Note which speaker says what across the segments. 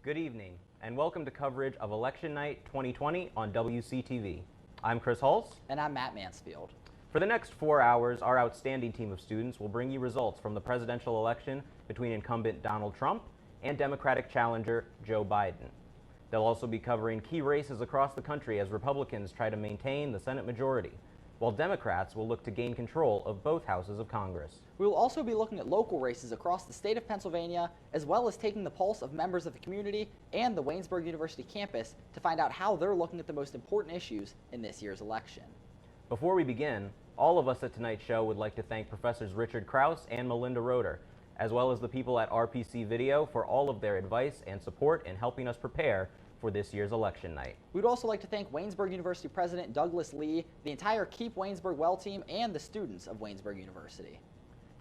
Speaker 1: Good evening, and welcome to coverage of Election Night 2020 on WCTV. I'm Chris Hulse.
Speaker 2: And I'm Matt Mansfield.
Speaker 1: For the next 4 hours, our outstanding team of students will bring you results from the presidential election between incumbent Donald Trump and Democratic challenger Joe Biden. They'll also be covering key races across the country as Republicans try to maintain the Senate majority, while Democrats will look to gain control of both houses of Congress.
Speaker 2: We will also be looking at local races across the state of Pennsylvania, as well as taking the pulse of members of the community and the Waynesburg University campus to find out how they're looking at the most important issues in this year's election.
Speaker 1: Before we begin, all of us at tonight's show would like to thank Professors Richard Krause and Melinda Roeder, as well as the people at RPC Video for all of their advice and support in helping us prepare for this year's election night.
Speaker 2: We'd also like to thank Waynesburg University President Douglas Lee, the entire Keep Waynesburg Well team, and the students of Waynesburg University.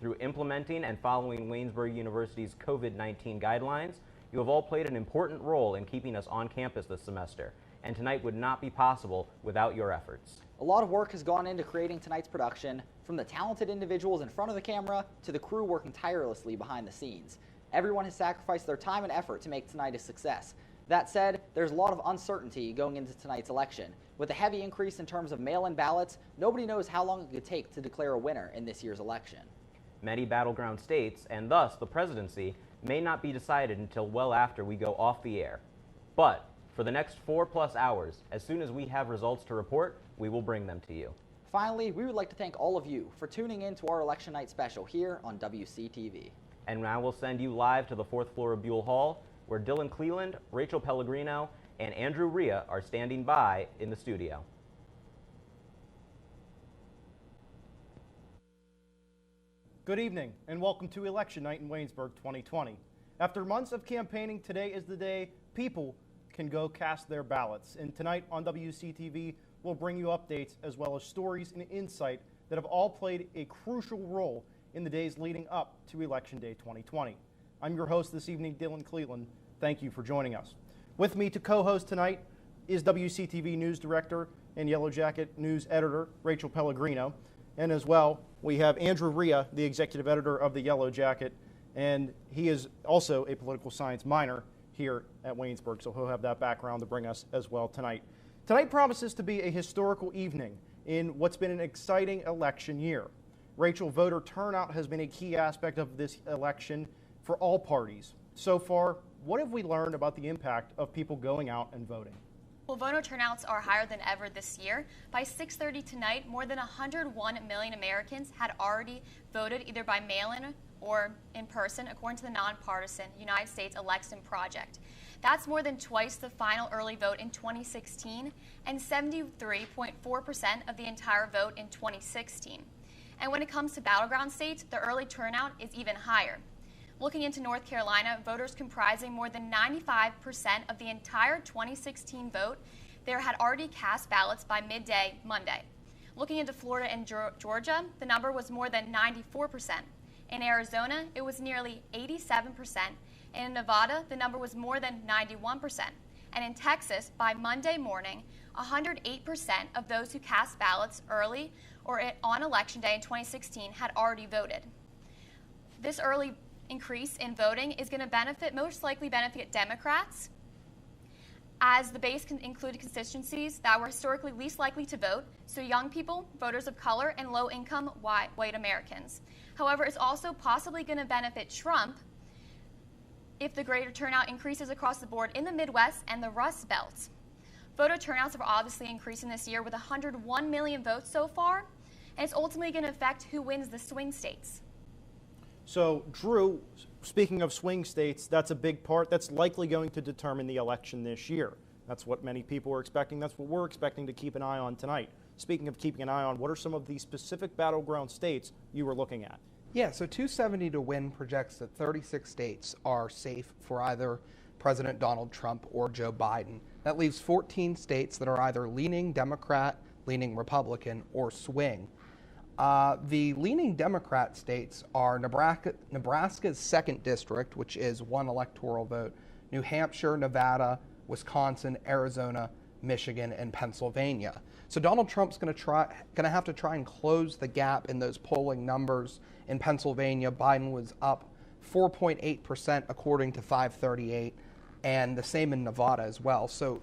Speaker 1: Through implementing and following Waynesburg University's COVID-19 guidelines, you have all played an important role in keeping us on campus this semester, and tonight would not be possible without your efforts.
Speaker 2: A lot of work has gone into creating tonight's production, from the talented individuals in front of the camera to the crew working tirelessly behind the scenes. Everyone has sacrificed their time and effort to make tonight a success. That said, there's a lot of uncertainty going into tonight's election. With a heavy increase in terms of mail-in ballots, nobody knows how long it could take to declare a winner in this year's election.
Speaker 1: Many battleground states, and thus the presidency, may not be decided until well after we go off the air. But for the next 4+ hours, as soon as we have results to report, we will bring them to you.
Speaker 2: Finally, we would like to thank all of you for tuning in to our election night special here on WCTV.
Speaker 1: And now we'll send you live to the 4th floor of Buell Hall, where Dylan Cleland, Rachel Pellegrino, and Andrew Rhea are standing by in the studio.
Speaker 3: Good evening, and welcome to Election Night in Waynesburg 2020. After months of campaigning, today is the day people can go cast their ballots. And tonight on WCTV, we'll bring you updates as well as stories and insight that have all played a crucial role in the days leading up to Election Day 2020. I'm your host this evening, Dylan Cleland. Thank you for joining us. With me to co-host tonight is WCTV News Director and Yellow Jacket News Editor, Rachel Pellegrino. And as well, we have Andrew Rhea, the Executive Editor of the Yellow Jacket, and he is also a political science minor here at Waynesburg, so he'll have that background to bring us as well tonight. Tonight promises to be a historical evening in what's been an exciting election year. Rachel, voter turnout has been a key aspect of this election for all parties. So far, what have we learned about the impact of people going out and voting?
Speaker 4: Well, voter turnouts are higher than ever this year. By 6:30 tonight, more than 101 million Americans had already voted either by mail-in or in person, according to the nonpartisan United States Election Project. That's more than twice the final early vote in 2016 and 73.4% of the entire vote in 2016. And when it comes to battleground states, the early turnout is even higher. Looking into North Carolina, voters comprising more than 95% of the entire 2016 vote there had already cast ballots by midday Monday. Looking into Florida and Georgia, the number was more than 94%. In Arizona, it was nearly 87%, and in Nevada, the number was more than 91%. And in Texas, by Monday morning, 108% of those who cast ballots early or on Election Day in 2016 had already voted. This early increase in voting is going to most likely benefit Democrats, as the base can include constituencies that were historically least likely to vote, so young people, voters of color, and low-income white Americans. However, it's also possibly going to benefit Trump if the greater turnout increases across the board in the Midwest and the Rust Belt. Voter turnouts are obviously increasing this year with 101 million votes so far, and it's ultimately going to affect who wins the swing states.
Speaker 3: So, Drew, speaking of swing states, that's a big part that's likely going to determine the election this year. That's what many people are expecting. That's what we're expecting to keep an eye on tonight. Speaking of keeping an eye on, what are some of the specific battleground states you were looking at?
Speaker 5: Yeah, so 270 to win projects that 36 states are safe for either President Donald Trump or Joe Biden. That leaves 14 states that are either leaning Democrat, leaning Republican, or swing. The leaning Democrat states are Nebraska's 2nd district, which is 1 electoral vote, New Hampshire, Nevada, Wisconsin, Arizona, Michigan, and Pennsylvania. So Donald Trump's going to have to try and close the gap in those polling numbers. In Pennsylvania, Biden was up 4.8% according to 538. and the same in Nevada as well. So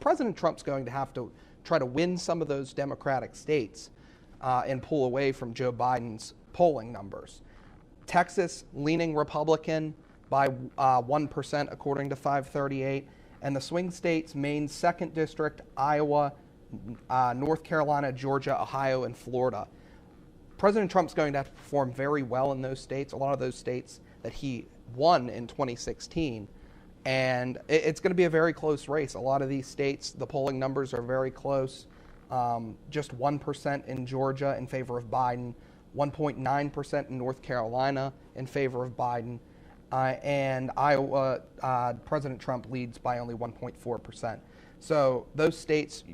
Speaker 5: President Trump's going to have to try to win some of those Democratic states and pull away from Joe Biden's polling numbers. Texas leaning Republican by 1% according to 538, and the swing states, Maine's 2nd District, Iowa, North Carolina, Georgia, Ohio, and Florida. President Trump's going to have to perform very well in those states, a lot of those states that he won in 2016, and it's going to be a very close race. A lot of these states, the polling numbers are very close. Just 1% in Georgia in favor of Biden, 1.9% in North Carolina in favor of Biden, and Iowa, President Trump leads by only 1.4%. So those states,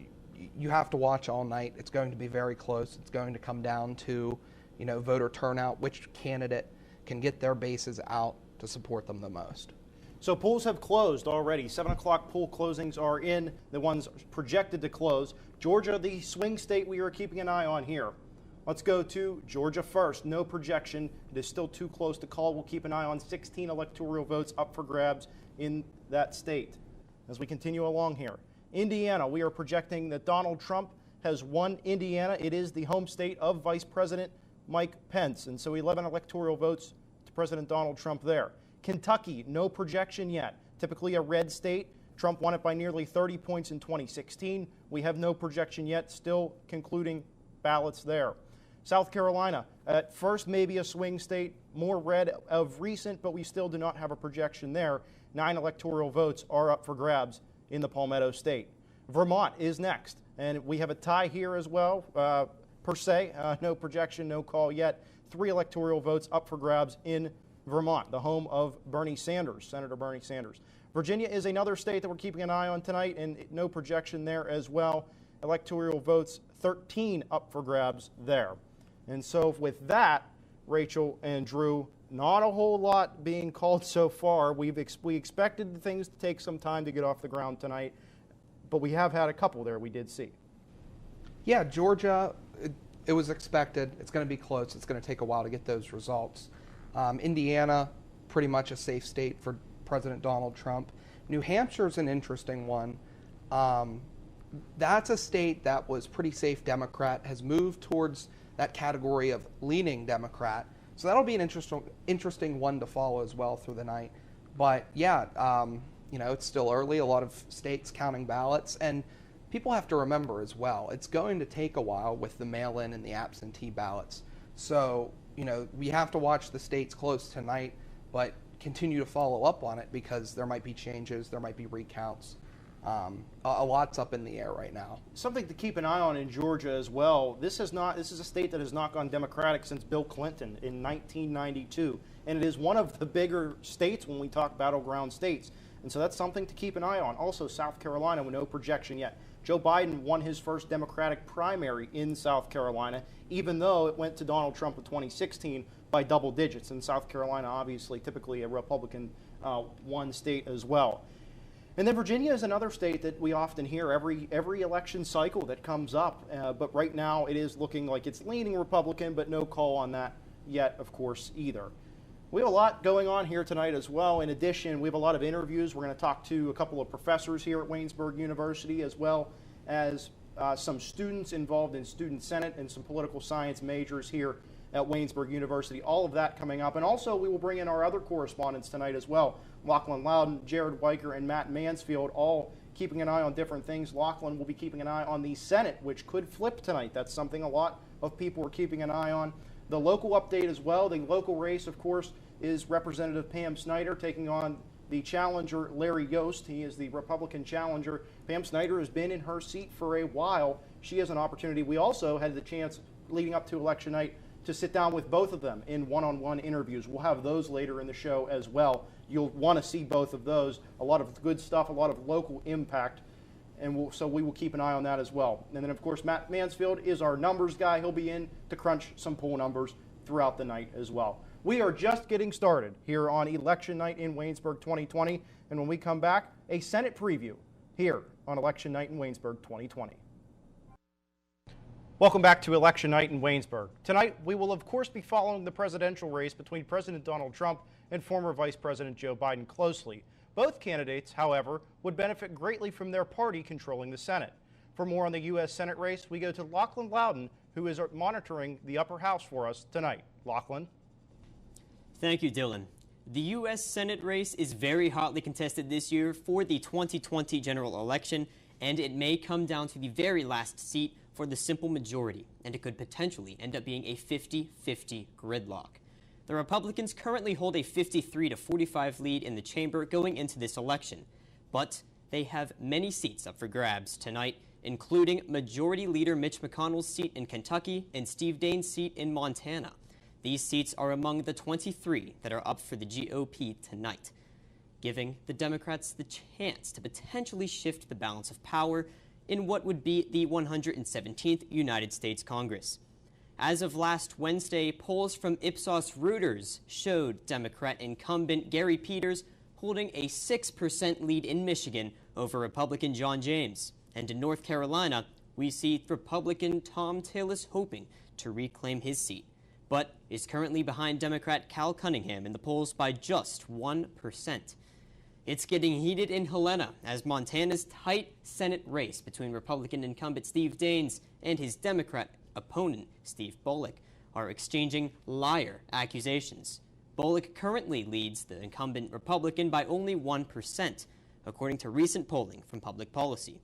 Speaker 5: you have to watch all night. It's going to be very close. It's going to come down to, voter turnout, which candidate can get their bases out to support them the most.
Speaker 3: So polls have closed already. 7 o'clock poll closings are in, the ones projected to close. Georgia, the swing state we are keeping an eye on here. Let's go to Georgia first. No projection. It is still too close to call. We'll keep an eye on 16 electoral votes up for grabs in that state. As we continue along here, Indiana, we are projecting that Donald Trump has won Indiana. It is the home state of Vice President Mike Pence, and so 11 electoral votes to President Donald Trump there. Kentucky, no projection yet. Typically a red state. Trump won it by nearly 30 points in 2016. We have no projection yet, still concluding ballots there. South Carolina, at first maybe a swing state, more red of recent, but we still do not have a projection there. 9 electoral votes are up for grabs in the Palmetto State. Vermont is next, and we have a tie here as well, per se. No projection, no call yet. 3 electoral votes up for grabs in Vermont, the home of Bernie Sanders, Senator Bernie Sanders. Virginia is another state that we're keeping an eye on tonight, and no projection there as well. Electoral votes, 13 up for grabs there. And so with that, Rachel and Drew, not a whole lot being called so far. We expected things to take some time to get off the ground tonight, but we have had a couple there we did see.
Speaker 5: Yeah, Georgia, it was expected. It's going to be close. It's going to take a while to get those results. Indiana, pretty much a safe state for President Donald Trump. New Hampshire's an interesting one. That's a state that was pretty safe Democrat, has moved towards that category of leaning Democrat. So that'll be an interesting one to follow as well through the night. But yeah, it's still early. A lot of states counting ballots, and people have to remember as well, it's going to take a while with the mail-in and the absentee ballots. So, we have to watch the states close tonight, but continue to follow up on it because there might be changes, there might be recounts. A lot's up in the air right now.
Speaker 3: Something to keep an eye on in Georgia as well. This is a state that has not gone Democratic since Bill Clinton in 1992, and it is one of the bigger states when we talk battleground states. And so that's something to keep an eye on. Also, South Carolina with no projection yet. Joe Biden won his first Democratic primary in South Carolina, even though it went to Donald Trump in 2016 by double digits. And South Carolina, obviously, typically a Republican won state as well. And then Virginia is another state that we often hear every election cycle that comes up. But right now it is looking like it's leaning Republican, but no call on that yet, of course, either. We have a lot going on here tonight as well. In addition, we have a lot of interviews. We're going to talk to a couple of professors here at Waynesburg University, as well as some students involved in Student Senate and some political science majors here at Waynesburg University. All of that coming up. And also, we will bring in our other correspondents tonight as well. Lachlan Loudon, Jared Weicker, and Matt Mansfield, all keeping an eye on different things. Lachlan will be keeping an eye on the Senate, which could flip tonight. That's something a lot of people are keeping an eye on. The local update as well. The local race, of course, is Representative Pam Snyder taking on the challenger, Larry Yost. He is the Republican challenger. Pam Snyder has been in her seat for a while. She has an opportunity. We also had the chance, leading up to election night, to sit down with both of them in one-on-one interviews. We'll have those later in the show as well. You'll want to see both of those. A lot of good stuff, a lot of local impact, and so we will keep an eye on that as well. And then, of course, Matt Mansfield is our numbers guy. He'll be in to crunch some poll numbers throughout the night as well. We are just getting started here on Election Night in Waynesburg 2020, and when we come back, a Senate preview here on Election Night in Waynesburg 2020. Welcome back to Election Night in Waynesburg. Tonight, we will of course be following the presidential race between President Donald Trump and former Vice President Joe Biden closely. Both candidates, however, would benefit greatly from their party controlling the Senate. For more on the U.S. Senate race, we go to Lachlan Loudon, who is monitoring the upper house for us tonight. Lachlan.
Speaker 6: Thank you, Dylan. The U.S. Senate race is very hotly contested this year for the 2020 general election, and it may come down to the very last seat for the simple majority, and it could potentially end up being a 50-50 gridlock. The Republicans currently hold a 53-45 lead in the chamber going into this election, but they have many seats up for grabs tonight, including Majority Leader Mitch McConnell's seat in Kentucky and Steve Daines' seat in Montana. These seats are among the 23 that are up for the GOP tonight, giving the Democrats the chance to potentially shift the balance of power in what would be the 117th United States Congress. As of last Wednesday, polls from Ipsos Reuters showed Democrat incumbent Gary Peters holding a 6% lead in Michigan over Republican John James. And in North Carolina, we see Republican Tom Tillis hoping to reclaim his seat, but is currently behind Democrat Cal Cunningham in the polls by just 1%. It's getting heated in Helena as Montana's tight Senate race between Republican incumbent Steve Daines and his Democrat opponent Steve Bullock are exchanging liar accusations. Bullock currently leads the incumbent Republican by only 1%, according to recent polling from Public Policy.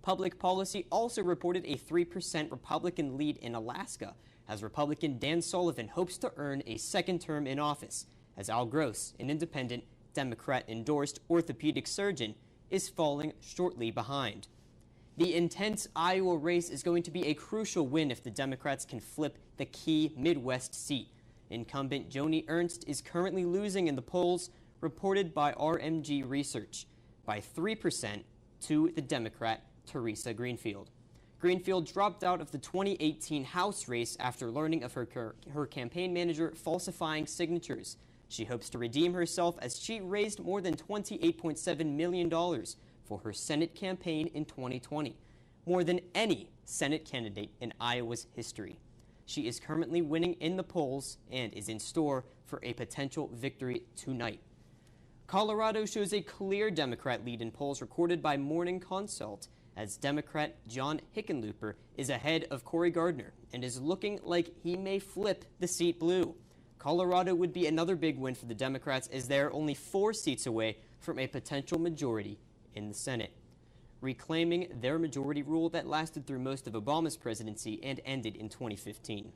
Speaker 6: Public Policy also reported a 3% Republican lead in Alaska, as Republican Dan Sullivan hopes to earn a second term in office, as Al Gross, an independent Democrat-endorsed orthopedic surgeon, is falling shortly behind. The intense Iowa race is going to be a crucial win if the Democrats can flip the key Midwest seat. Incumbent Joni Ernst is currently losing in the polls, reported by RMG Research, by 3% to the Democrat Teresa Greenfield. Greenfield dropped out of the 2018 House race after learning of her campaign manager falsifying signatures. She hopes to redeem herself as she raised more than $28.7 million for her Senate campaign in 2020, more than any Senate candidate in Iowa's history. She is currently winning in the polls and is in store for a potential victory tonight. Colorado shows a clear Democrat lead in polls recorded by Morning Consult, as Democrat John Hickenlooper is ahead of Cory Gardner and is looking like he may flip the seat blue. Colorado would be another big win for the Democrats, as they are only 4 seats away from a potential majority in the Senate, reclaiming their majority rule that lasted through most of Obama's presidency and ended in 2015.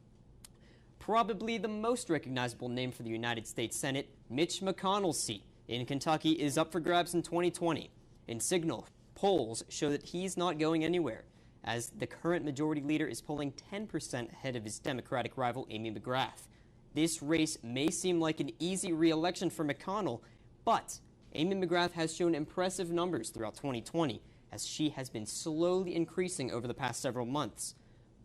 Speaker 6: Probably the most recognizable name for the United States Senate, Mitch McConnell's seat in Kentucky, is up for grabs in 2020. In Signal, polls show that he's not going anywhere, as the current majority leader is polling 10% ahead of his Democratic rival Amy McGrath. This race may seem like an easy re-election for McConnell, but Amy McGrath has shown impressive numbers throughout 2020, as she has been slowly increasing over the past several months.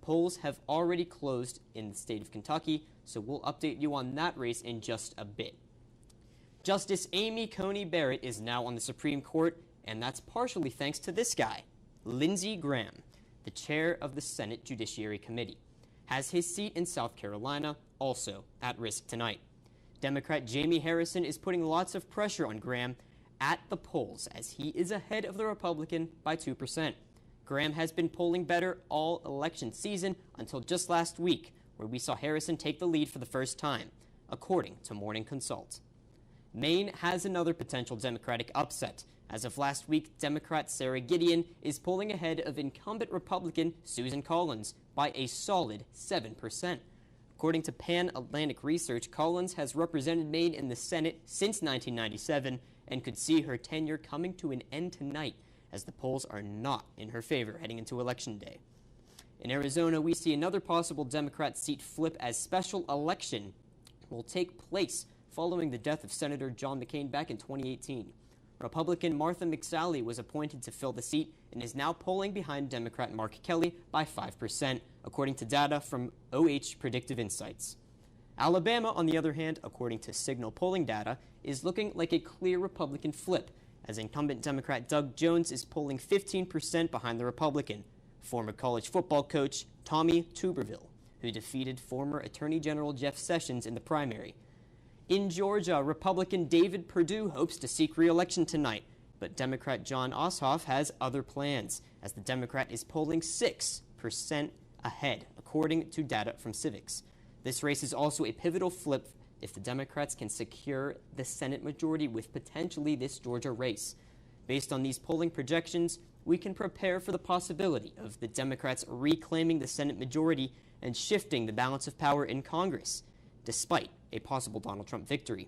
Speaker 6: Polls have already closed in the state of Kentucky, so we'll update you on that race in just a bit. Justice Amy Coney Barrett is now on the Supreme Court, and that's partially thanks to this guy, Lindsey Graham, the chair of the Senate Judiciary Committee, has his seat in South Carolina also at risk tonight. Democrat Jamie Harrison is putting lots of pressure on Graham at the polls, as he is ahead of the Republican by 2%. Graham has been polling better all election season until just last week, where we saw Harrison take the lead for the first time, according to Morning Consult. Maine has another potential Democratic upset. As of last week, Democrat Sarah Gideon is polling ahead of incumbent Republican Susan Collins by a solid 7%. According to Pan Atlantic Research, Collins has represented Maine in the Senate since 1997 and could see her tenure coming to an end tonight, as the polls are not in her favor heading into Election Day. In Arizona, we see another possible Democrat seat flip, as special election will take place following the death of Senator John McCain back in 2018. Republican Martha McSally was appointed to fill the seat and is now polling behind Democrat Mark Kelly by 5%, according to data from OH Predictive Insights. Alabama, on the other hand, according to Signal polling data, is looking like a clear Republican flip, as incumbent Democrat Doug Jones is polling 15% behind the Republican, former college football coach Tommy Tuberville, who defeated former Attorney General Jeff Sessions in the primary. In Georgia, Republican David Perdue hopes to seek re-election tonight, but Democrat John Ossoff has other plans, as the Democrat is polling 6% ahead, according to data from Civics. This race is also a pivotal flip if the Democrats can secure the Senate majority with potentially this Georgia race. Based on these polling projections, we can prepare for the possibility of the Democrats reclaiming the Senate majority and shifting the balance of power in Congress, despite a possible Donald Trump victory.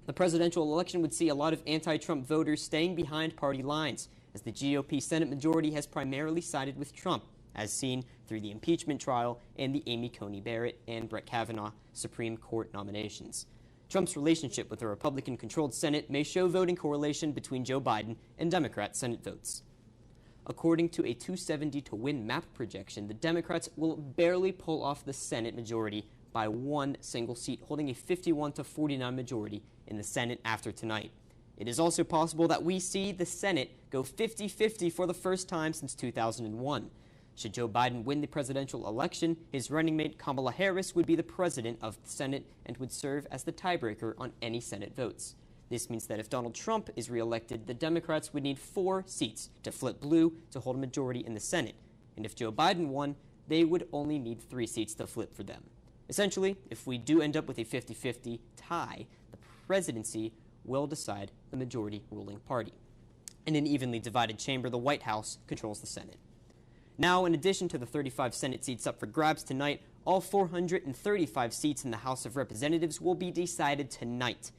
Speaker 6: The presidential election would see a lot of anti-Trump voters staying behind party lines, as the GOP Senate majority has primarily sided with Trump, as seen through the impeachment trial and the Amy Coney Barrett and Brett Kavanaugh Supreme Court nominations. Trump's relationship with the Republican-controlled Senate may show voting correlation between Joe Biden and Democrat Senate votes. According to a 270-to-win map projection, the Democrats will barely pull off the Senate majority by one single seat, holding a 51-to-49 majority in the Senate after tonight. It is also possible that we see the Senate go 50-50 for the first time since 2001. Should Joe Biden win the presidential election, his running mate Kamala Harris would be the president of the Senate and would serve as the tiebreaker on any Senate votes. This means that if Donald Trump is reelected, the Democrats would need 4 seats to flip blue to hold a majority in the Senate. And if Joe Biden won, they would only need 3 seats to flip for them. Essentially, if we do end up with a 50-50 tie, the presidency will decide the majority ruling party. In an evenly divided chamber, the White House controls the Senate. Now, in addition to the 35 Senate seats up for grabs tonight, all 435 seats in the House of Representatives will be decided tonight.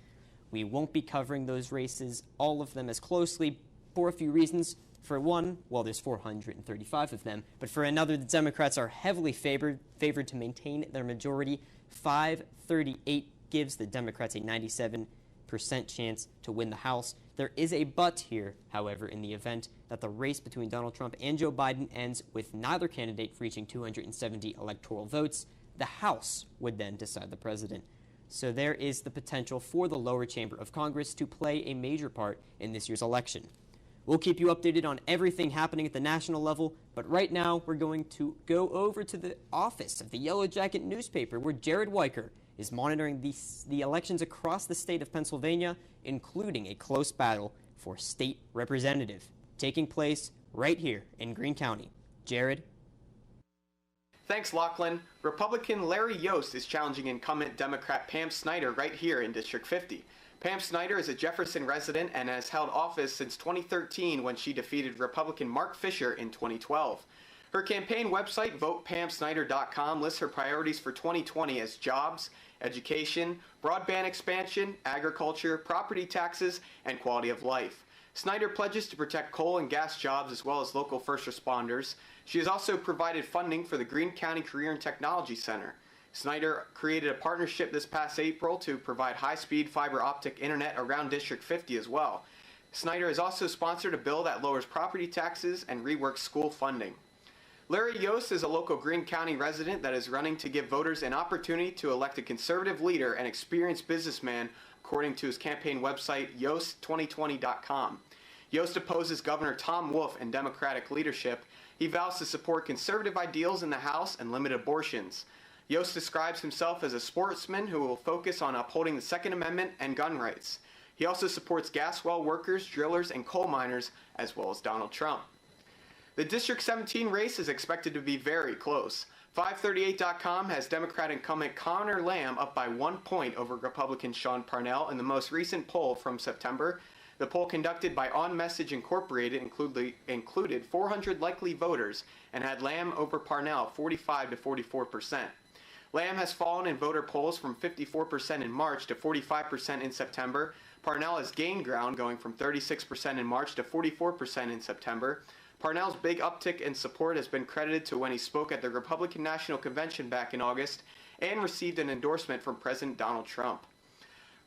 Speaker 6: We won't be covering those races, all of them, as closely for a few reasons. For one, well, there's 435 of them, but for another, the Democrats are heavily favored to maintain their majority. 538 gives the Democrats a 97% chance to win the House. There is a but here, however, in the event that the race between Donald Trump and Joe Biden ends with neither candidate reaching 270 electoral votes. The House would then decide the president. So there is the potential for the lower chamber of Congress to play a major part in this year's election. We'll keep you updated on everything happening at the national level, but right now we're going to go over to the office of the Yellow Jacket newspaper, where Jared Weicker is monitoring the elections across the state of Pennsylvania, including a close battle for state representative taking place right here in Greene County. Jared?
Speaker 7: Thanks, Lachlan. Republican Larry Yost is challenging incumbent Democrat Pam Snyder right here in District 50. Pam Snyder is a Jefferson resident and has held office since 2013 when she defeated Republican Mark Fisher in 2012. Her campaign website, votepamsnyder.com, lists her priorities for 2020 as jobs, education, broadband expansion, agriculture, property taxes, and quality of life. Snyder pledges to protect coal and gas jobs as well as local first responders. She has also provided funding for the Greene County Career and Technology Center. Snyder created a partnership this past April to provide high-speed fiber optic internet around District 50 as well. Snyder has also sponsored a bill that lowers property taxes and reworks school funding. Larry Yost is a local Greene County resident that is running to give voters an opportunity to elect a conservative leader and experienced businessman, according to his campaign website, yost2020.com. Yost opposes Governor Tom Wolf and Democratic leadership. He vows to support conservative ideals in the House and limit abortions. Yost describes himself as a sportsman who will focus on upholding the Second Amendment and gun rights. He also supports gas well workers, drillers, and coal miners, as well as Donald Trump. The District 17 race is expected to be very close. 538.com has Democrat incumbent Connor Lamb up by 1 point over Republican Sean Parnell in the most recent poll from September. The poll conducted by On Message Incorporated included 400 likely voters and had Lamb over Parnell 45 to 44%. Lamb has fallen in voter polls from 54% in March to 45% in September. Parnell has gained ground, going from 36% in March to 44% in September. Parnell's big uptick in support has been credited to when he spoke at the Republican National Convention back in August and received an endorsement from President Donald Trump.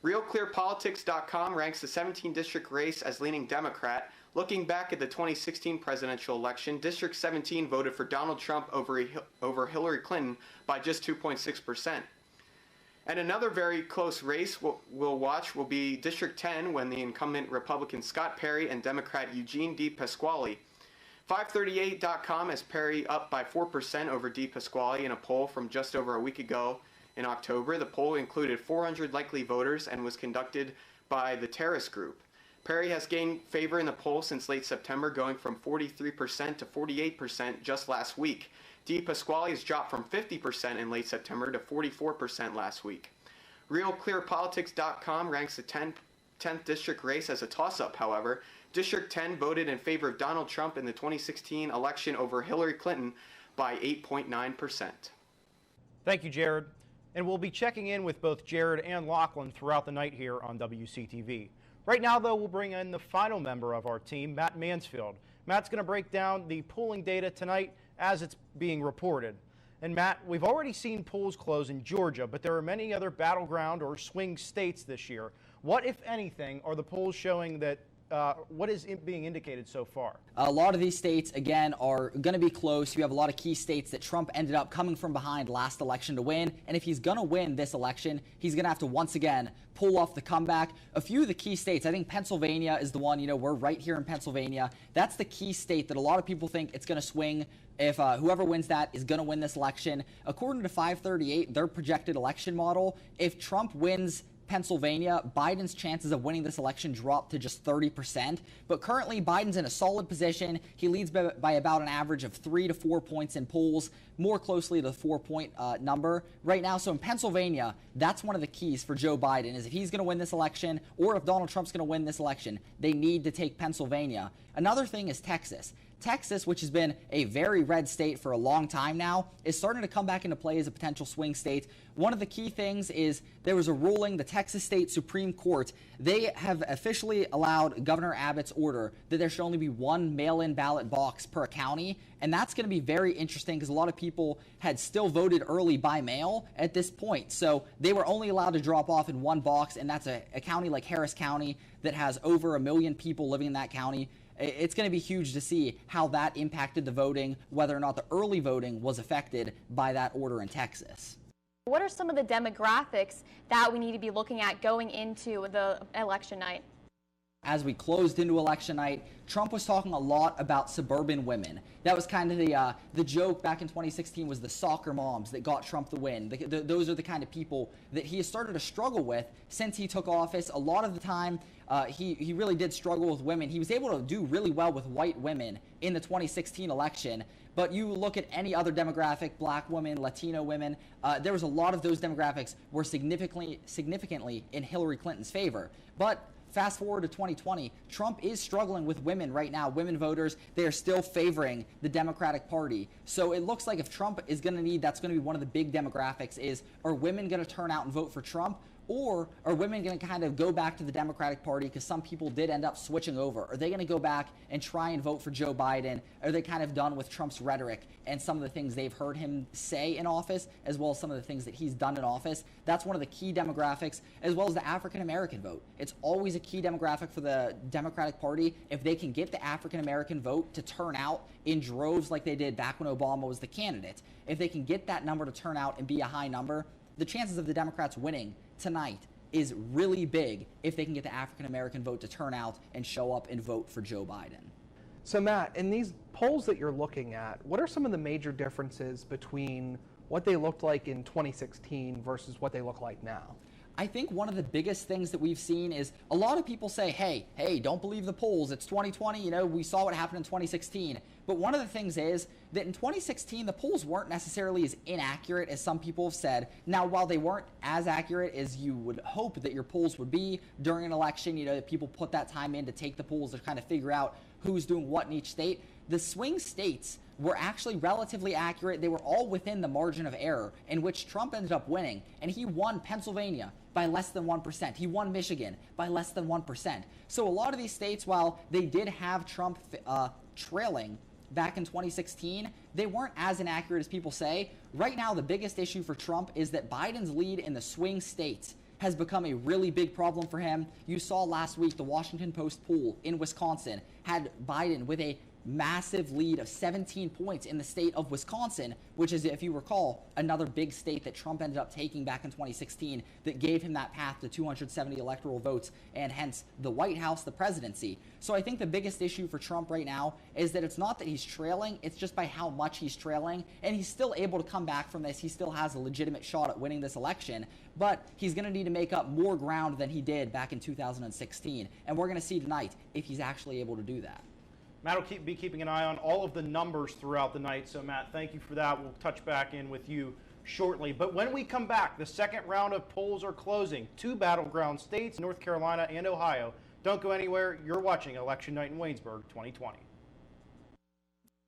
Speaker 7: RealClearPolitics.com ranks the 17th district race as leaning Democrat. Looking back at the 2016 presidential election, District 17 voted for Donald Trump over Hillary Clinton by just 2.6%. And another very close race we'll watch will be District 10, when the incumbent Republican Scott Perry and Democrat Eugene D. Pasquale. 538.com has Perry up by 4% over D. Pasquale in a poll from just over a week ago. In October, the poll included 400 likely voters and was conducted by the Terrace Group. Perry has gained favor in the poll since late September, going from 43% to 48% just last week. DePasquale has dropped from 50% in late September to 44% last week. RealClearPolitics.com ranks the 10th district race as a toss-up, however. District 10 voted in favor of Donald Trump in the 2016 election over Hillary Clinton by 8.9%.
Speaker 3: Thank you, Jared. And we'll be checking in with both Jared and Lachlan throughout the night here on WCTV. Right now, though, we'll bring in the final member of our team, Matt Mansfield. Matt's going to break down the polling data tonight as it's being reported. And Matt, we've already seen polls close in Georgia, but there are many other battleground or swing states this year. What, if anything, are the polls showing that what is being indicated so far?
Speaker 2: A lot of these states, again, are going to be close. You have a lot of key states that Trump ended up coming from behind last election to win. And if he's going to win this election, he's going to have to once again pull off the comeback. A few of the key states, I think Pennsylvania is the one, we're right here in Pennsylvania. That's the key state that a lot of people think it's going to swing. If whoever wins that is going to win this election. According to 538, their projected election model, if Trump wins Pennsylvania, Biden's chances of winning this election drop to just 30%. But currently, Biden's in a solid position. He leads by about an average of 3 to 4 points in polls, more closely to the 4-point number right now. So in Pennsylvania, that's one of the keys for Joe Biden, is if he's going to win this election, or if Donald Trump's going to win this election, they need to take Pennsylvania. Another thing is Texas. Texas, which has been a very red state for a long time now, is starting to come back into play as a potential swing state. One of the key things is there was a ruling, the Texas State Supreme Court, they have officially allowed Governor Abbott's order that there should only be one mail-in ballot box per county. And that's going to be very interesting because a lot of people had still voted early by mail at this point. So they were only allowed to drop off in one box, and that's a county like Harris County that has over 1 million people living in that county. It's going to be huge to see how that impacted the voting, whether or not the early voting was affected by that order in Texas.
Speaker 4: What are some of the demographics that we need to be looking at going into the election night?
Speaker 2: As we closed into election night, Trump was talking a lot about suburban women. That was kind of the joke back in 2016, was the soccer moms that got Trump the win. Those are the kind of people that he has started to struggle with since he took office. A lot of the time, he really did struggle with women. He was able to do really well with white women in the 2016 election. But you look at any other demographic, black women, Latino women, there was a lot of those demographics were significantly in Hillary Clinton's favor. But fast forward to 2020, Trump is struggling with women right now. Women voters, they are still favoring the Democratic Party. So it looks like if Trump is going to need, that's going to be one of the big demographics is, are women going to turn out and vote for Trump? Or are women going to kind of go back to the Democratic Party because some people did end up switching over? Are they going to go back and try and vote for Joe Biden? Are they kind of done with Trump's rhetoric and some of the things they've heard him say in office, as well as some of the things that he's done in office? That's one of the key demographics, as well as the African-American vote. It's always a key demographic for the Democratic Party. If they can get the African-American vote to turn out in droves like they did back when Obama was the candidate, if they can get that number to turn out and be a high number, the chances of the Democrats winning tonight is really big if they can get the African-American vote to turn out and show up and vote for Joe Biden.
Speaker 5: So Matt, in these polls that you're looking at, what are some of the major differences between what they looked like in 2016 versus what they look like now?
Speaker 2: I think one of the biggest things that we've seen is a lot of people say, hey, don't believe the polls. It's 2020. We saw what happened in 2016. But one of the things is that in 2016, the polls weren't necessarily as inaccurate as some people have said. Now, while they weren't as accurate as you would hope that your polls would be during an election, that people put that time in to take the polls to kind of figure out who's doing what in each state, the swing states were actually relatively accurate. They were all within the margin of error in which Trump ended up winning. And he won Pennsylvania by less than 1%. He won Michigan by less than 1%. So a lot of these states, while they did have Trump trailing back in 2016, they weren't as inaccurate as people say. Right now, the biggest issue for Trump is that Biden's lead in the swing states has become a really big problem for him. You saw last week the Washington Post poll in Wisconsin had Biden with a massive lead of 17 points in the state of Wisconsin, which is, if you recall, another big state that Trump ended up taking back in 2016 that gave him that path to 270 electoral votes and hence the White House, the presidency. So I think the biggest issue for Trump right now is that it's not that he's trailing, it's just by how much he's trailing, and he's still able to come back from this. He still has a legitimate shot at winning this election, but he's going to need to make up more ground than he did back in 2016, and we're going to see tonight if he's actually able to do that.
Speaker 3: Matt will be keeping an eye on all of the numbers throughout the night. So, Matt, thank you for that. We'll touch back in with you shortly. But when we come back, the second round of polls are closing. 2 battleground states, North Carolina and Ohio. Don't go anywhere. You're watching Election Night in Waynesburg 2020.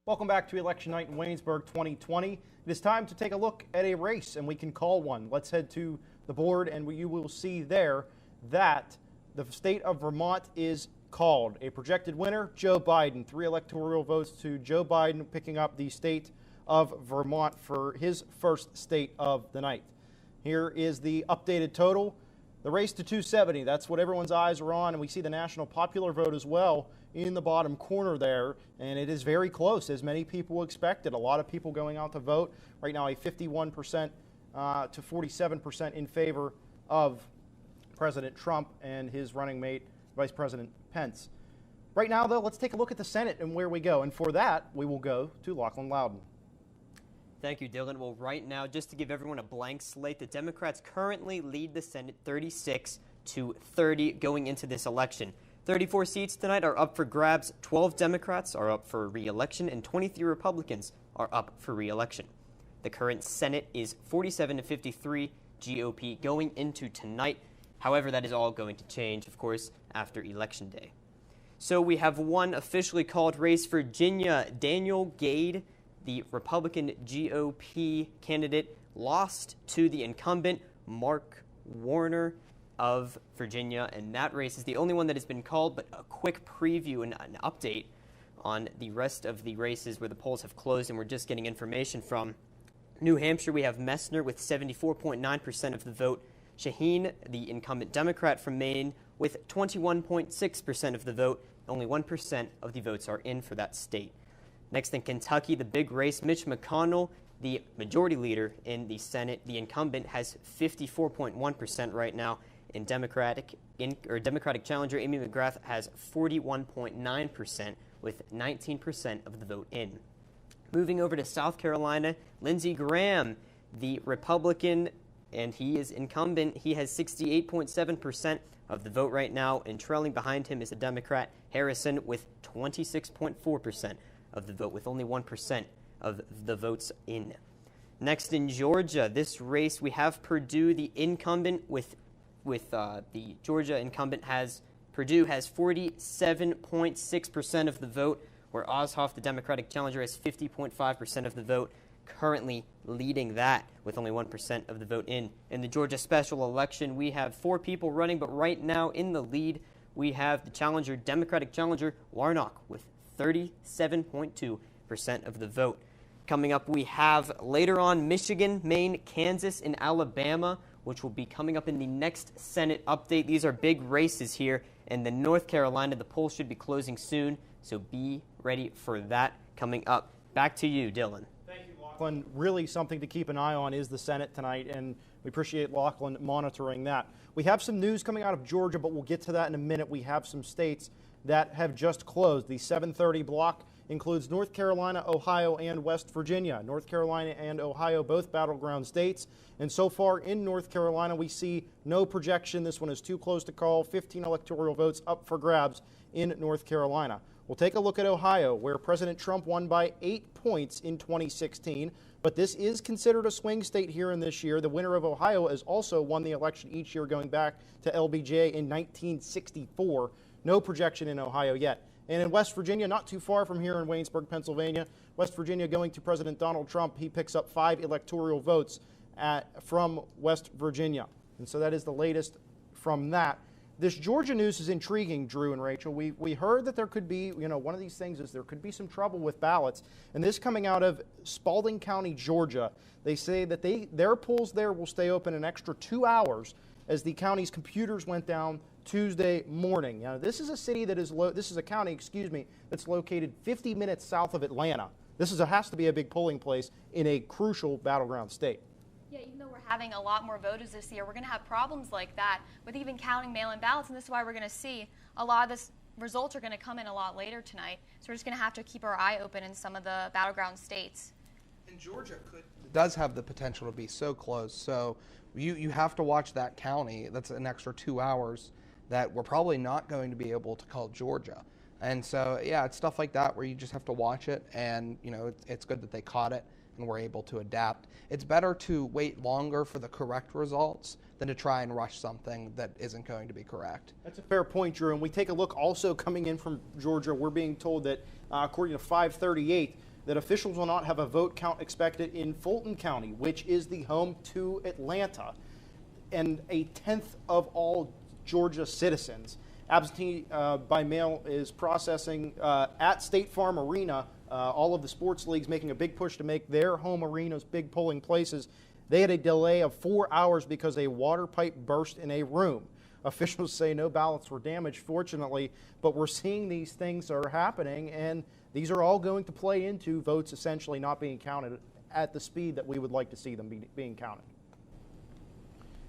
Speaker 3: Welcome back to Election Night in Waynesburg 2020. It is time to take a look at a race, and we can call one. Let's head to the board, and you will see there that the state of Vermont is called. A projected winner, Joe Biden. 3 electoral votes to Joe Biden, picking up the state of Vermont for his first state of the night. Here is the updated total. The race to 270, that's what everyone's eyes are on, and we see the national popular vote as well in the bottom corner there, and it is very close, as many people expected. A lot of people going out to vote. Right now, a 51% to 47% in favor of President Trump and his running mate, Vice President Pence. Right now, though, let's take a look at the Senate and where we go. And for that, we will go to Lachlan Loudon.
Speaker 6: Thank you, Dylan. Well, right now, just to give everyone a blank slate, the Democrats currently lead the Senate 36 to 30 going into this election. 34 seats tonight are up for grabs. 12 Democrats are up for re-election, and 23 Republicans are up for re-election. The current Senate is 47 to 53 GOP going into tonight. However, that is all going to change, of course, after Election Day. So we have one officially called race. Virginia, Daniel Gade, the Republican GOP candidate, lost to the incumbent Mark Warner of Virginia, and that race is the only one that has been called. But a quick preview and an update on the rest of the races where the polls have closed and we're just getting information from. New Hampshire, we have Messner with 74.9% of the vote. Shaheen, the incumbent Democrat from Maine, with 21.6% of the vote. Only 1% of the votes are in for that state. Next in Kentucky, the big race, Mitch McConnell, the majority leader in the Senate, the incumbent, has 54.1% right now. In Democratic challenger Amy McGrath has 41.9% with 19% of the vote in. Moving over to South Carolina, Lindsey Graham, the Republican, and he is incumbent. He has 68.7% of the vote right now, and trailing behind him is the Democrat Harrison with 26.4% of the vote, with only 1% of the votes in. Next in Georgia, this race, we have Purdue, the incumbent, with the Georgia incumbent Purdue has 47.6% of the vote, where Ossoff, the Democratic challenger, has 50.5% of the vote, currently leading that with only 1% of the vote in. In the Georgia special election, we have 4 people running, but right now in the lead, we have the challenger, Democratic challenger, Warnock, with 37.2% of the vote. Coming up, we have later on Michigan, Maine, Kansas, and Alabama, which will be coming up in the next Senate update. These are big races here. And then North Carolina, the polls should be closing soon, so be ready for that coming up. Back to you, Dylan.
Speaker 3: Thank you, Lachlan. Really something to keep an eye on is the Senate tonight, and we appreciate Lachlan monitoring that. We have some news coming out of Georgia, but we'll get to that in a minute. We have some states that have just closed. The 7:30 block includes North Carolina, Ohio, and West Virginia. North Carolina and Ohio, both battleground states. And so far in North Carolina, we see no projection. This one is too close to call. 15 electoral votes up for grabs in North Carolina. We'll take a look at Ohio, where President Trump won by 8 points in 2016. But this is considered a swing state here in this year. The winner of Ohio has also won the election each year going back to LBJ in 1964. No projection in Ohio yet. And in West Virginia, not too far from here in Waynesburg, Pennsylvania, West Virginia going to President Donald Trump. He picks up 5 electoral votes from West Virginia. And so that is the latest from that. This Georgia news is intriguing, Drew and Rachel. We heard that there could be, one of these things is there could be some trouble with ballots. And this coming out of Spalding County, Georgia. They say that their polls there will stay open an extra 2 hours as the county's computers went down Tuesday morning. Now, this is a city that is this is a county, excuse me, that's located 50 minutes south of Atlanta. This has to be a big polling place in a crucial battleground state.
Speaker 4: Yeah, even though we're having a lot more voters this year, we're going to have problems like that with even counting mail-in ballots, and this is why we're going to see a lot of this results are going to come in a lot later tonight. So we're just going to have to keep our eye open in some of the battleground states.
Speaker 5: And Georgia does have the potential to be so close. So you have to watch that county. That's an extra 2 hours that we're probably not going to be able to call Georgia. And so, yeah, it's stuff like that where you just have to watch it. And, you know, it's good that they caught it and were able to adapt. It's better to wait longer for the correct results than to try and rush something that isn't going to be correct.
Speaker 3: That's a fair point, Drew. And we take a look also coming in from Georgia. We're being told that, according to 538, that officials will not have a vote count expected in Fulton County, which is the home to Atlanta, and a tenth of all Georgia citizens. Absentee by mail is processing at State Farm Arena. All of the sports leagues making a big push to make their home arenas big polling places. They had a delay of 4 hours because a water pipe burst in a room. Officials say no ballots were damaged, fortunately, but we're seeing these things are happening, and these are all going to play into votes essentially not being counted at the speed that we would like to see them being counted.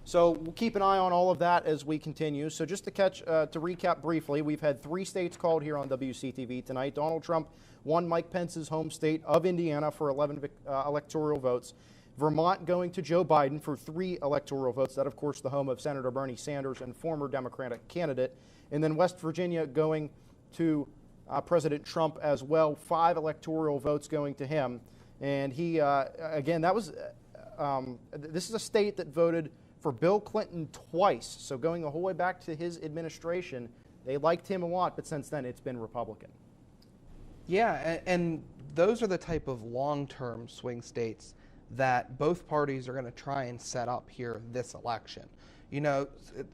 Speaker 3: So we'll keep an eye on all of that as we continue. So just to recap briefly, we've had 3 states called here on WCTV tonight. Donald Trump won Mike Pence's home state of Indiana for 11 electoral votes. Vermont going to Joe Biden for 3 electoral votes. That, of course, the home of Senator Bernie Sanders and former Democratic candidate. And then West Virginia going to President Trump as well. 5 electoral votes going to him. And he, again, that was, this is a state that voted for Bill Clinton twice. So going the whole way back to his administration, they liked him a lot, but since then it's been Republican.
Speaker 5: Yeah, and those are the type of long-term swing states that both parties are going to try and set up here this election. You know,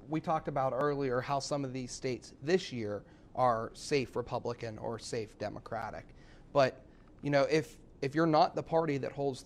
Speaker 5: we talked about earlier how some of these states this year are safe Republican or safe Democratic. But, you know, if you're not the party that holds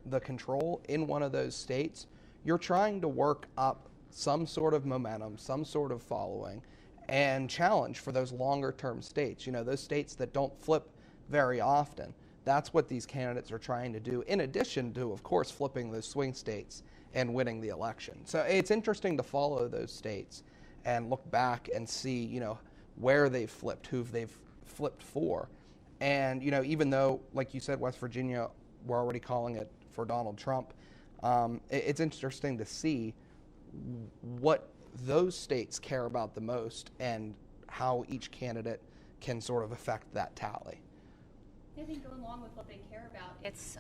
Speaker 5: the control in one of those states, you're trying to work up some sort of momentum, some sort of following, and challenge for those longer-term states. You know, those states that don't flip very often. That's what these candidates are trying to do, in addition to, of course, flipping those swing states and winning the election. So it's interesting to follow those states and look back and see, you know, where they've flipped, who they've flipped for. And, you know, even though, like you said, West Virginia, we're already calling it for Donald Trump, it's interesting to see what those states care about the most and how each candidate can sort of affect that tally.
Speaker 4: I think going along with what they care about, it's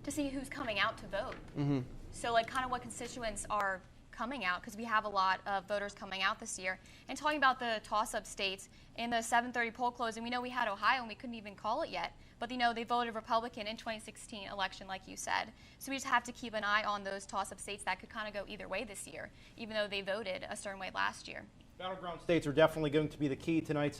Speaker 4: to see who's coming out to vote.
Speaker 5: Mm-hmm.
Speaker 4: So like kind of what constituents are coming out, because we have a lot of voters coming out this year. And talking about the toss-up states, in the 7:30 poll closing, we know we had Ohio and we couldn't even call it yet. But you know, they voted Republican in 2016 election, like you said. So we just have to keep an eye on those toss-up states that could kind of go either way this year, even though they voted a certain way last year.
Speaker 3: Battleground states are definitely going to be the key to tonight's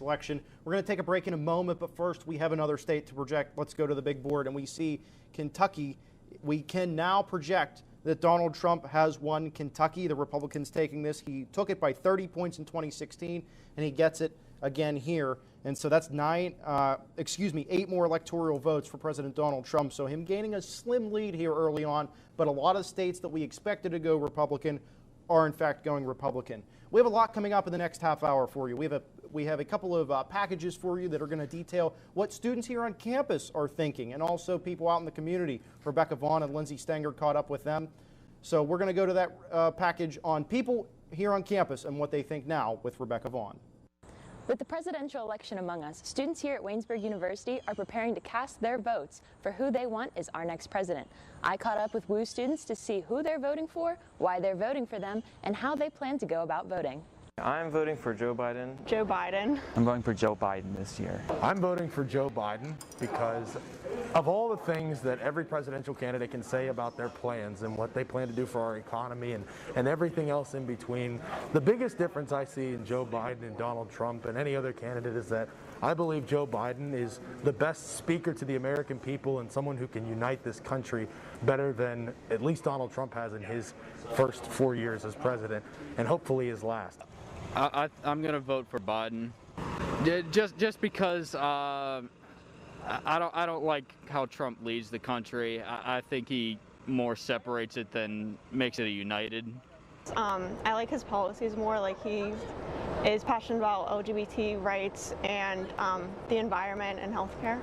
Speaker 3: election. We're going to take a break in a moment, but first we have another state to project. Let's go to the big board, and we see Kentucky. We can now project that Donald Trump has won Kentucky. The Republicans taking this. He took it by 30 points in 2016, and he gets it again here. And so that's 8 more electoral votes for President Donald Trump. So him gaining a slim lead here early on, but a lot of states that we expected to go Republican are in fact going Republican. We have a lot coming up in the next half hour for you. We have a couple of packages for you that are going to detail what students here on campus are thinking, and also people out in the community. Rebecca Vaughn and Lindsay Stenger caught up with them. So we're going to go to that package on people here on campus and what they think now with Rebecca Vaughn.
Speaker 8: With the presidential election among us, students here at Waynesburg University are preparing to cast their votes for who they want as our next president. I caught up with WU students to see who they're voting for, why they're voting for them, and how they plan to go about voting.
Speaker 9: I'm voting for Joe Biden.
Speaker 8: Joe Biden.
Speaker 10: I'm voting for Joe Biden this year.
Speaker 11: I'm voting for Joe Biden because
Speaker 10: Of all the things that every presidential candidate can say about their plans and what they plan to do for our economy and everything else in between, the biggest difference I see in Joe Biden and Donald Trump and any other candidate is that I believe Joe Biden is the best speaker to the American people and someone who can unite this country better than at least Donald Trump has in his first 4 years as president, and hopefully his last.
Speaker 11: I'm going to vote for Biden, just because I don't like how Trump leads the country. I think he more separates it than makes it a united.
Speaker 12: I like his policies more. Like, he is passionate about LGBT rights and the environment and healthcare.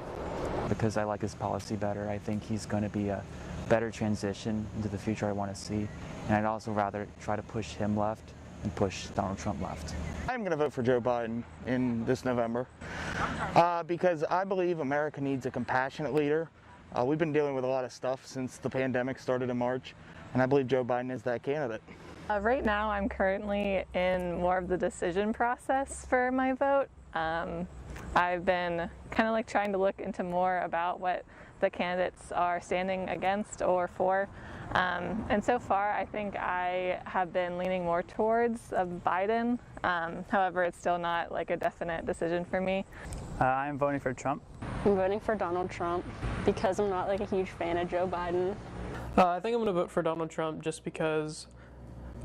Speaker 13: Because I like his policy better. I think he's going to be a better transition into the future I want to see. And I'd also rather try to push him left and push Donald Trump left.
Speaker 14: I'm going to vote for Joe Biden in this November because I believe America needs a compassionate leader. We've been dealing with a lot of stuff since the pandemic started in March, and I believe Joe Biden is that candidate.
Speaker 15: Right now I'm currently in more of the decision process for my vote. I've been kind of like trying to look into more about what the candidates are standing against or for. And so far, I think I have been leaning more towards Biden. However, it's still not like a definite decision for me.
Speaker 16: I'm voting for Trump.
Speaker 17: I'm voting for Donald Trump because I'm not like a huge fan of Joe Biden.
Speaker 18: I think I'm going to vote for Donald Trump just because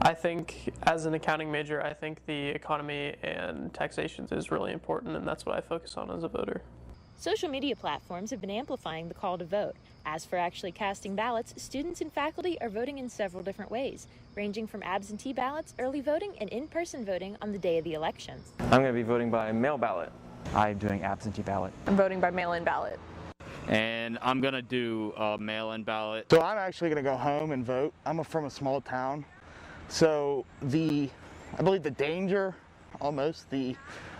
Speaker 18: I think, as an accounting major, I think the economy and taxation is really important, and that's what I focus on as a voter.
Speaker 8: Social media platforms have been amplifying the call to vote. As for actually casting ballots, students and faculty are voting in several different ways, ranging from absentee ballots, early voting, and in-person voting on the day of the elections.
Speaker 9: I'm going to be voting by mail ballot.
Speaker 13: I'm doing absentee ballot.
Speaker 15: I'm voting by mail-in ballot.
Speaker 11: And I'm going to do a mail-in ballot.
Speaker 14: So I'm actually going to go home and vote. I'm from a small town. So I believe the danger, almost the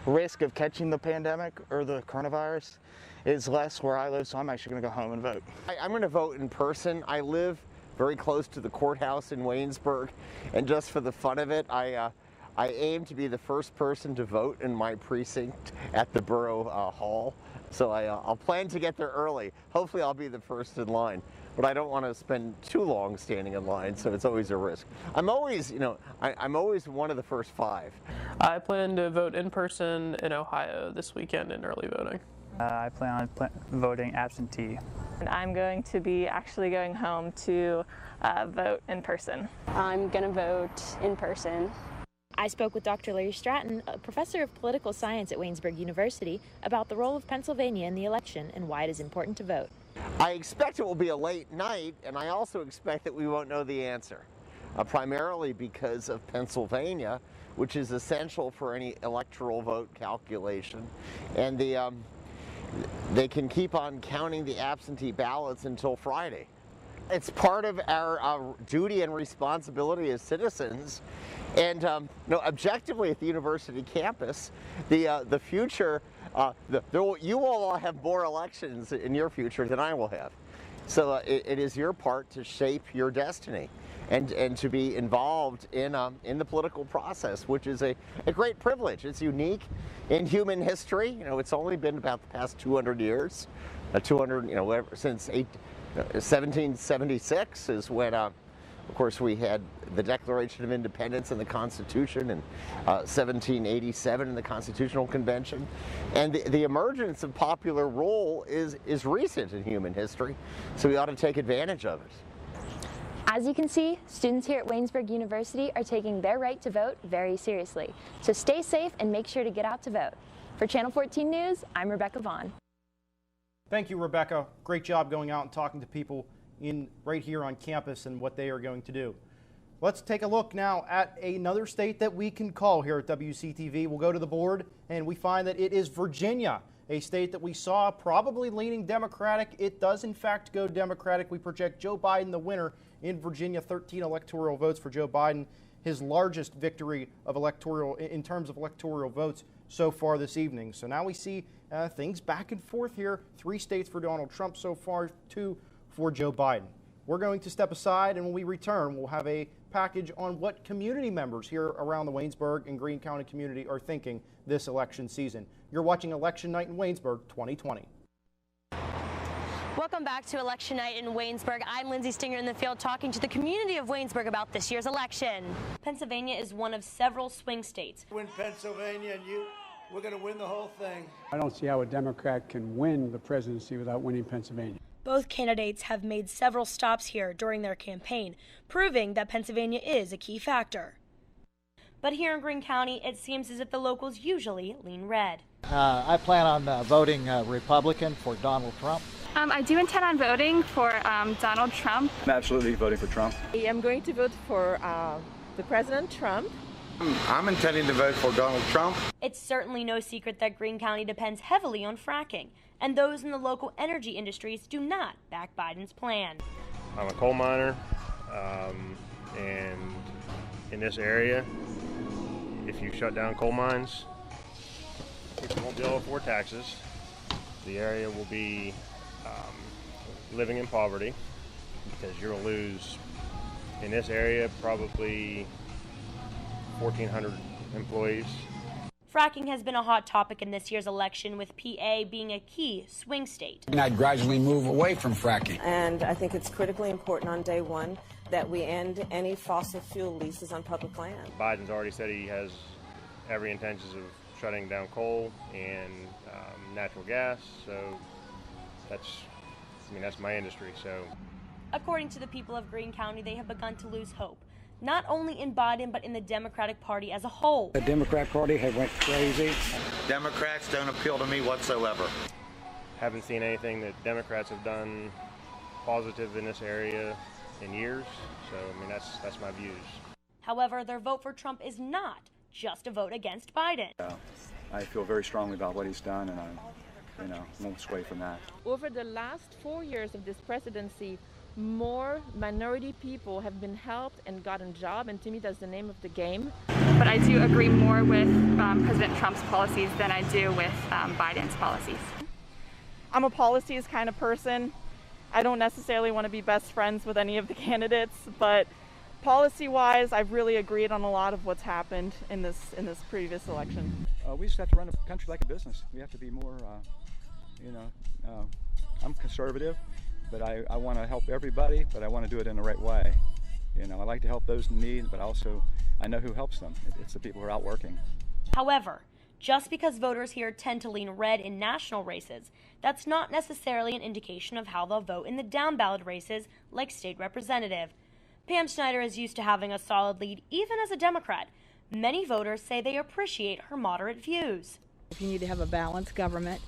Speaker 14: risk of catching the pandemic or the coronavirus is less where I live, so I'm actually going to go home and vote.
Speaker 19: I'm going to vote in person. I live very close to the courthouse in Waynesburg, and just for the fun of it, I aim to be the first person to vote in my precinct at the Borough Hall. So I'll plan to get there early. Hopefully I'll be the first in line, but I don't want to spend too long standing in line, so it's always a risk. I'm always, I'm always one of the first 5.
Speaker 18: I plan to vote in person in Ohio this weekend in early voting.
Speaker 16: I plan on voting absentee.
Speaker 15: And I'm going to be actually going home to vote in person.
Speaker 17: I'm going to vote in person.
Speaker 8: I spoke with Dr. Larry Stratton, a professor of political science at Waynesburg University, about the role of Pennsylvania in the election and why it is important to vote.
Speaker 19: I expect it will be a late night, and I also expect that we won't know the answer, primarily because of Pennsylvania, which is essential for any electoral vote calculation. And they can keep on counting the absentee ballots until Friday. It's part of our duty and responsibility as citizens. And objectively at the university campus, the future, you will all have more elections in your future than I will have. So it is your part to shape your destiny and to be involved in the political process, which is a great privilege. It's unique in human history. It's only been about the past 200 years, since 1776 is when, of course, we had the Declaration of Independence and the Constitution, and 1787 in the Constitutional Convention. And the emergence of popular rule is recent in human history, so we ought to take advantage of it.
Speaker 8: As you can see, students here at Waynesburg University are taking their right to vote very seriously. So stay safe and make sure to get out to vote. For Channel 14 News, I'm Rebecca Vaughn.
Speaker 3: Thank you, Rebecca. Great job going out and talking to people right here on campus and what they are going to do. Let's take a look now at another state that we can call here at WCTV. We'll go to the board and we find that it is Virginia, a state that we saw probably leaning Democratic. It does in fact go Democratic. We project Joe Biden the winner in Virginia, 13 electoral votes for Joe Biden, his largest victory of in terms of electoral votes so far this evening. So now we see things back and forth here. 3 states for Donald Trump so far, 2 for Joe Biden. We're going to step aside, and when we return, we'll have a package on what community members here around the Waynesburg and Greene County community are thinking this election season. You're watching Election Night in Waynesburg 2020.
Speaker 20: Welcome back to Election Night in Waynesburg. I'm Lindsay Stinger in the field talking to the community of Waynesburg about this year's election. Pennsylvania is one of several swing states.
Speaker 21: Win Pennsylvania and we're going to win the whole thing.
Speaker 22: I don't see how a Democrat can win the presidency without winning Pennsylvania.
Speaker 20: Both candidates have made several stops here during their campaign, proving that Pennsylvania is a key factor. But here in Greene County, it seems as if the locals usually lean red.
Speaker 23: I plan on voting Republican for Donald Trump.
Speaker 24: I do intend on voting for Donald Trump.
Speaker 25: I'm absolutely voting for Trump.
Speaker 26: I am going to vote for the President Trump.
Speaker 27: I'm intending to vote for Donald Trump.
Speaker 20: It's certainly no secret that Greene County depends heavily on fracking, and those in the local energy industries do not back Biden's plan.
Speaker 28: I'm a coal miner, and in this area, if you shut down coal mines, people won't be able to afford taxes. The area will be living in poverty because you'll lose, in this area, probably 1,400 employees.
Speaker 20: Fracking has been a hot topic in this year's election, with PA being a key swing state.
Speaker 29: And I'd gradually move away from fracking.
Speaker 26: And I think it's critically important on day one that we end any fossil fuel leases on public land.
Speaker 28: Biden's already said he has every intentions of shutting down coal and natural gas, so that's my industry. So,
Speaker 20: according to the people of Greene County, they have begun to lose hope, not only in Biden, but in the Democratic Party as a whole.
Speaker 22: The Democrat Party has went crazy.
Speaker 27: Democrats don't appeal to me whatsoever.
Speaker 28: Haven't seen anything that Democrats have done positive in this area in years, so that's my views.
Speaker 20: However, their vote for Trump is not just a vote against Biden.
Speaker 25: I feel very strongly about what he's done, and I won't sway from that.
Speaker 26: Over the last 4 years of this presidency, more minority people have been helped and gotten a job, and to me that's the name of the game.
Speaker 24: But I do agree more with President Trump's policies than I do with Biden's policies.
Speaker 12: I'm a policies kind of person. I don't necessarily want to be best friends with any of the candidates, but policy-wise, I've really agreed on a lot of what's happened in this previous election.
Speaker 25: We just have to run the country like a business. We have to be more, I'm conservative, but I want to help everybody, but I want to do it in the right way. I like to help those in need, but also I know who helps them. It's the people who are out working.
Speaker 20: However, just because voters here tend to lean red in national races, that's not necessarily an indication of how they'll vote in the down-ballot races like state representative. Pam Snyder is used to having a solid lead even as a Democrat. Many voters say they appreciate her moderate views.
Speaker 30: If you need to have a balanced government,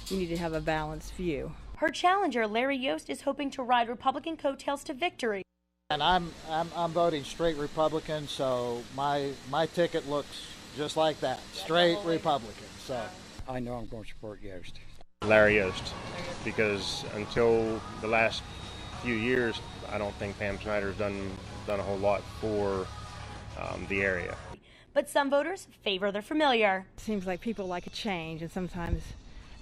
Speaker 30: you need to have a balanced view.
Speaker 20: Her challenger, Larry Yost, is hoping to ride Republican coattails to victory.
Speaker 23: And I'm voting straight Republican, so my ticket looks just like that, straight Republican. So
Speaker 22: I know I'm going to support Yost.
Speaker 28: Larry Yost, because until the last few years, I don't think Pam Snyder's done a whole lot for the area.
Speaker 20: But some voters favor the familiar.
Speaker 30: It seems like people like a change, and sometimes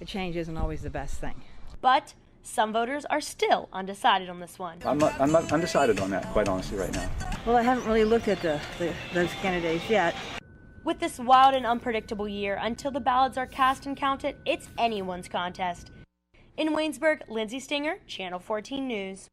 Speaker 30: a change isn't always the best thing.
Speaker 20: But some voters are still undecided on this one.
Speaker 25: I'm not undecided on that, quite honestly, right now.
Speaker 30: Well, I haven't really looked at those candidates yet.
Speaker 20: With this wild and unpredictable year, until the ballots are cast and counted, it's anyone's contest. In Waynesburg, Lindsay Stinger, Channel 14 News.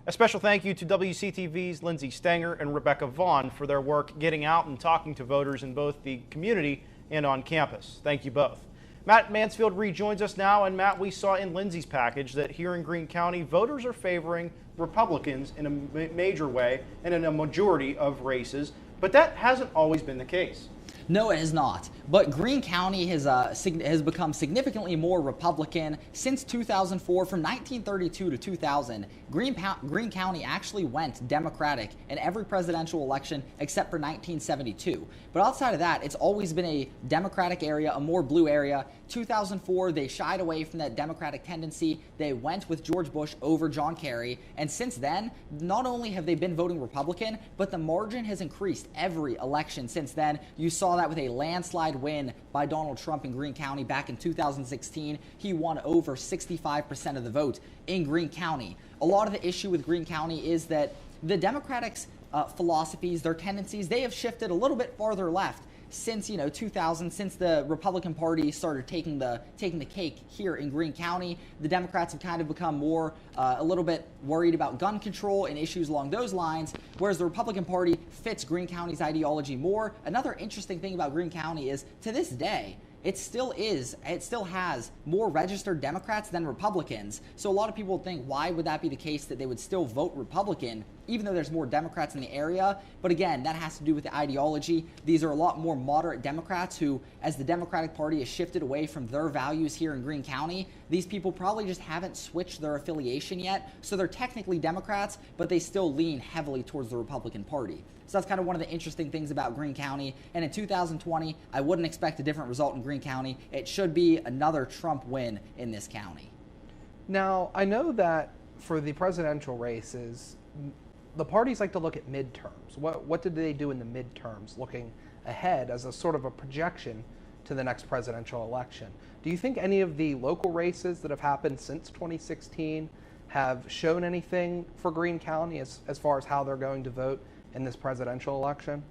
Speaker 3: A special thank you to WCTV's Lindsay Stanger and Rebecca Vaughn for their work getting out and talking to voters in both the community and on campus. Thank you both. Matt Mansfield rejoins us now, and Matt, we saw in Lindsay's package that here in Greene County, voters are favoring Republicans in a major way and in a majority of races, but that hasn't always been the case.
Speaker 2: No, it has not. But Greene County has become significantly more Republican since 2004. From 1932 to 2000, Greene County actually went Democratic in every presidential election except for 1972. But outside of that, it's always been a Democratic area, a more blue area. 2004, they shied away from that Democratic tendency. They went with George Bush over John Kerry. And since then, not only have they been voting Republican, but the margin has increased every election since then. You saw that with a landslide win by Donald Trump in Greene County back in 2016. He won over 65% of the vote in Greene County. A lot of the issue with Greene County is that the Democrats' philosophies, their tendencies, they have shifted a little bit farther left since 2000, since the Republican Party started taking the cake here in Greene County. The Democrats have kind of become more a little bit worried about gun control and issues along those lines, whereas the Republican Party fits Greene County's ideology more. Another interesting thing about Greene County is, to this day, it still has more registered Democrats than Republicans. So a lot of people think, why would that be the case, that they would still vote Republican, even though there's more Democrats in the area? But again, that has to do with the ideology. These are a lot more moderate Democrats who, as the Democratic Party has shifted away from their values here in Greene County, these people probably just haven't switched their affiliation yet. So they're technically Democrats, but they still lean heavily towards the Republican Party. So that's kind of one of the interesting things about Greene County. And in 2020, I wouldn't expect a different result in Greene County. It should be another Trump win in this county.
Speaker 1: Now, I know that for the presidential races, the parties like to look at midterms. What did they do in the midterms, looking ahead as a sort of a projection to the next presidential election? Do you think any of the local races that have happened since 2016 have shown anything for Greene County as far as how they're going to vote in this presidential election?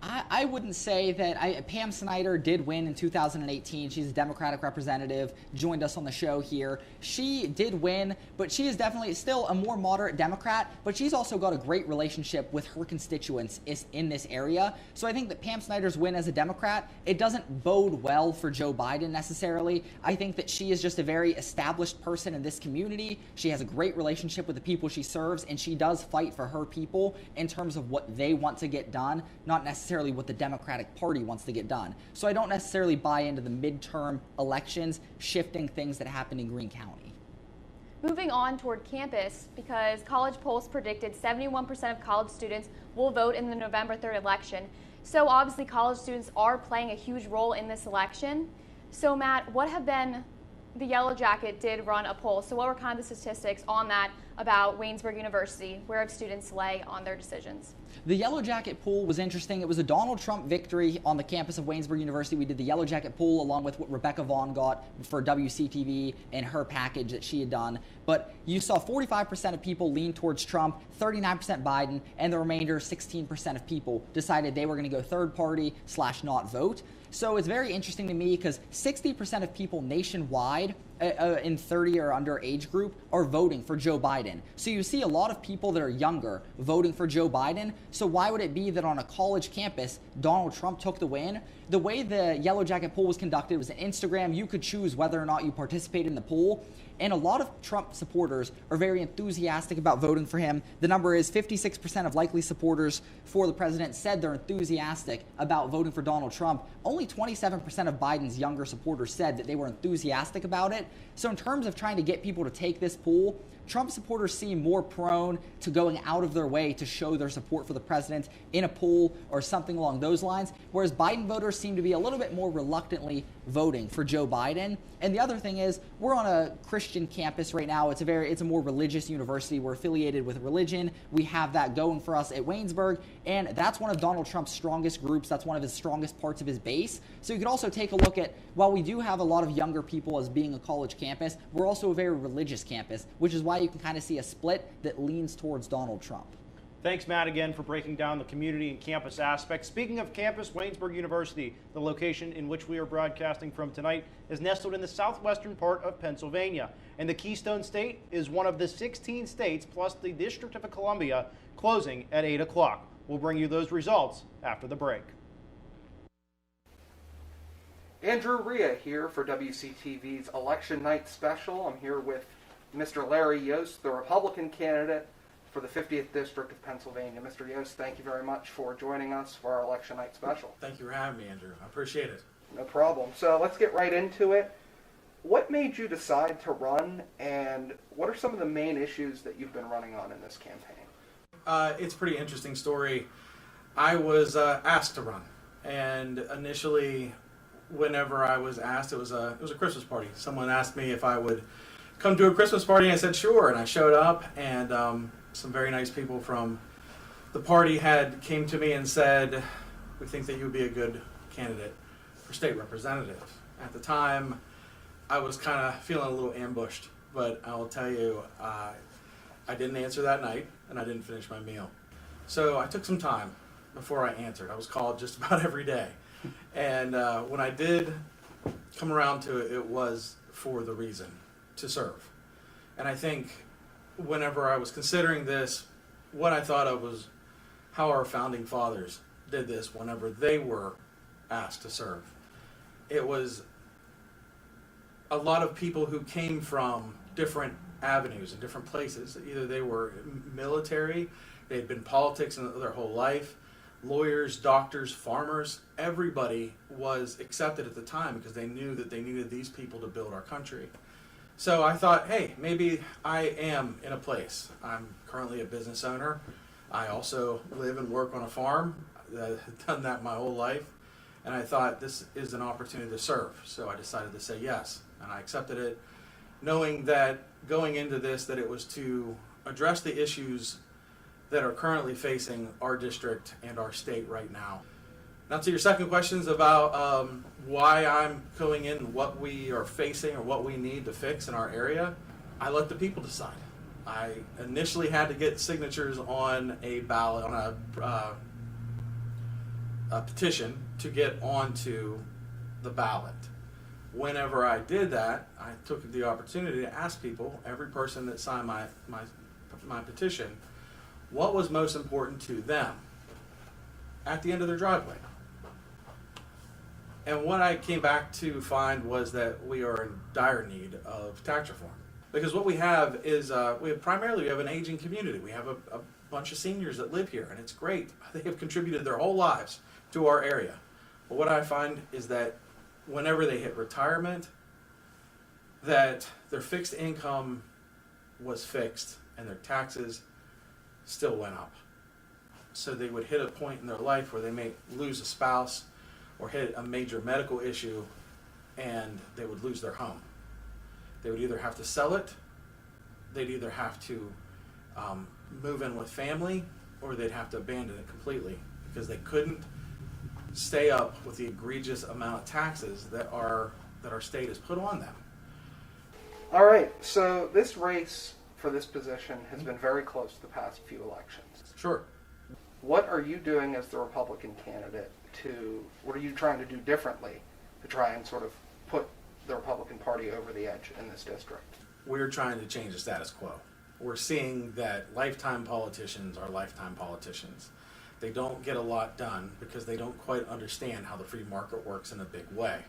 Speaker 2: I wouldn't say that. Pam Snyder did win in 2018. She's a Democratic representative, joined us on the show here. She did win, but she is definitely still a more moderate Democrat, but she's also got a great relationship with her constituents in this area. So I think that Pam Snyder's win as a Democrat, it doesn't bode well for Joe Biden necessarily. I think that she is just a very established person in this community. She has a great relationship with the people she serves, and she does fight for her people in terms of what they want to get done, not necessarily what the Democratic Party wants to get done. So I don't necessarily buy into the midterm elections shifting things that happened in Greene County.
Speaker 4: Moving on toward campus, because college polls predicted 71% of college students will vote in the November 3rd election. So obviously college students are playing a huge role in this election. So Matt, what have been, the Yellow Jacket did run a poll, so what were kind of the statistics on that about Waynesburg University? Where have students lay on their decisions?
Speaker 2: The Yellow Jacket poll was interesting. It was a Donald Trump victory on the campus of Waynesburg University. We did the Yellow Jacket poll along with what Rebecca Vaughn got for WCTV and her package that she had done. But you saw 45% of people lean towards Trump, 39% Biden, and the remainder, 16% of people, decided they were going to go third party / not vote. So it's very interesting to me because 60% of people nationwide in 30 or under age group are voting for Joe Biden. So you see a lot of people that are younger voting for Joe Biden. So why would it be that on a college campus, Donald Trump took the win? The way the Yellow Jacket poll was conducted was on Instagram. You could choose whether or not you participate in the poll. And a lot of Trump supporters are very enthusiastic about voting for him. The number is 56% of likely supporters for the president said they're enthusiastic about voting for Donald Trump. Only 27% of Biden's younger supporters said that they were enthusiastic about it. So in terms of trying to get people to take this poll, Trump supporters seem more prone to going out of their way to show their support for the president in a poll or something along those lines, whereas Biden voters seem to be a little bit more reluctantly voting for Joe Biden. And the other thing is, we're on a Christian campus right now. It's a more religious university. We're affiliated with religion. We have that going for us at Waynesburg, and that's one of Donald Trump's strongest groups. That's one of his strongest parts of his base. So you could also take a look at, while we do have a lot of younger people as being a college campus, we're also a very religious campus, which is why you can kind of see a split that leans towards Donald Trump.
Speaker 3: Thanks, Matt, again for breaking down the community and campus aspects. Speaking of campus, Waynesburg University, the location in which we are broadcasting from tonight, is nestled in the southwestern part of Pennsylvania. And the Keystone State is one of the 16 states, plus the District of Columbia, closing at 8 o'clock. We'll bring you those results after the break.
Speaker 5: Andrew Rhea here for WCTV's Election Night Special. I'm here with Mr. Larry Yost, the Republican candidate for the 50th District of Pennsylvania. Mr. Yost, thank you very much for joining us for our Election Night Special.
Speaker 6: Thank you for having me, Andrew. I appreciate it.
Speaker 5: No problem. So let's get right into it. What made you decide to run, and what are some of the main issues that you've been running on in this campaign?
Speaker 6: It's a pretty interesting story. I was asked to run, and initially, whenever I was asked, it was a Christmas party. Someone asked me if I would come to a Christmas party, and I said sure, and I showed up, and some very nice people from the party came to me and said, we think that you would be a good candidate for state representative. At the time, I was kind of feeling a little ambushed, but I will tell you, I didn't answer that night, and I didn't finish my meal. So I took some time before I answered. I was called just about every day. And when I did come around to it, it was for the reason to serve. And I think whenever I was considering this, what I thought of was how our founding fathers did this whenever they were asked to serve. It was a lot of people who came from different avenues and different places. Either they were military, they'd been politics in their whole life, lawyers, doctors, farmers. Everybody was accepted at the time because they knew that they needed these people to build our country. So I thought, hey, maybe I am in a place. I'm currently a business owner. I also live and work on a farm. I've done that my whole life. And I thought this is an opportunity to serve. So I decided to say yes. And I accepted it, knowing that going into this, that it was to address the issues that are currently facing our district and our state right now. Now to your second questions about why I'm going in, what we are facing or what we need to fix in our area, I let the people decide. I initially had to get signatures on a ballot, on a petition to get onto the ballot. Whenever I did that, I took the opportunity to ask people, every person that signed my petition, what was most important to them at the end of their driveway. And what I came back to find was that we are in dire need of tax reform. Because what we have is, we have an aging community. We have a bunch of seniors that live here, and it's great. They have contributed their whole lives to our area. But what I find is that whenever they hit retirement, that their fixed income was fixed and their taxes still went up. So they would hit a point in their life where they may lose a spouse or hit a major medical issue and they would lose their home. They would either have to sell it, they'd either have to move in with family, or they'd have to abandon it completely because they couldn't stay up with the egregious amount of taxes that our state has put on them.
Speaker 5: All right, so this race for this position has been very close the past few elections.
Speaker 6: Sure.
Speaker 5: What are you doing as the Republican candidate what are you trying to do differently to try and sort of put the Republican Party over the edge in this district?
Speaker 6: We're trying to change the status quo. We're seeing that lifetime politicians are lifetime politicians. They don't get a lot done because they don't quite understand how the free market works in a big way.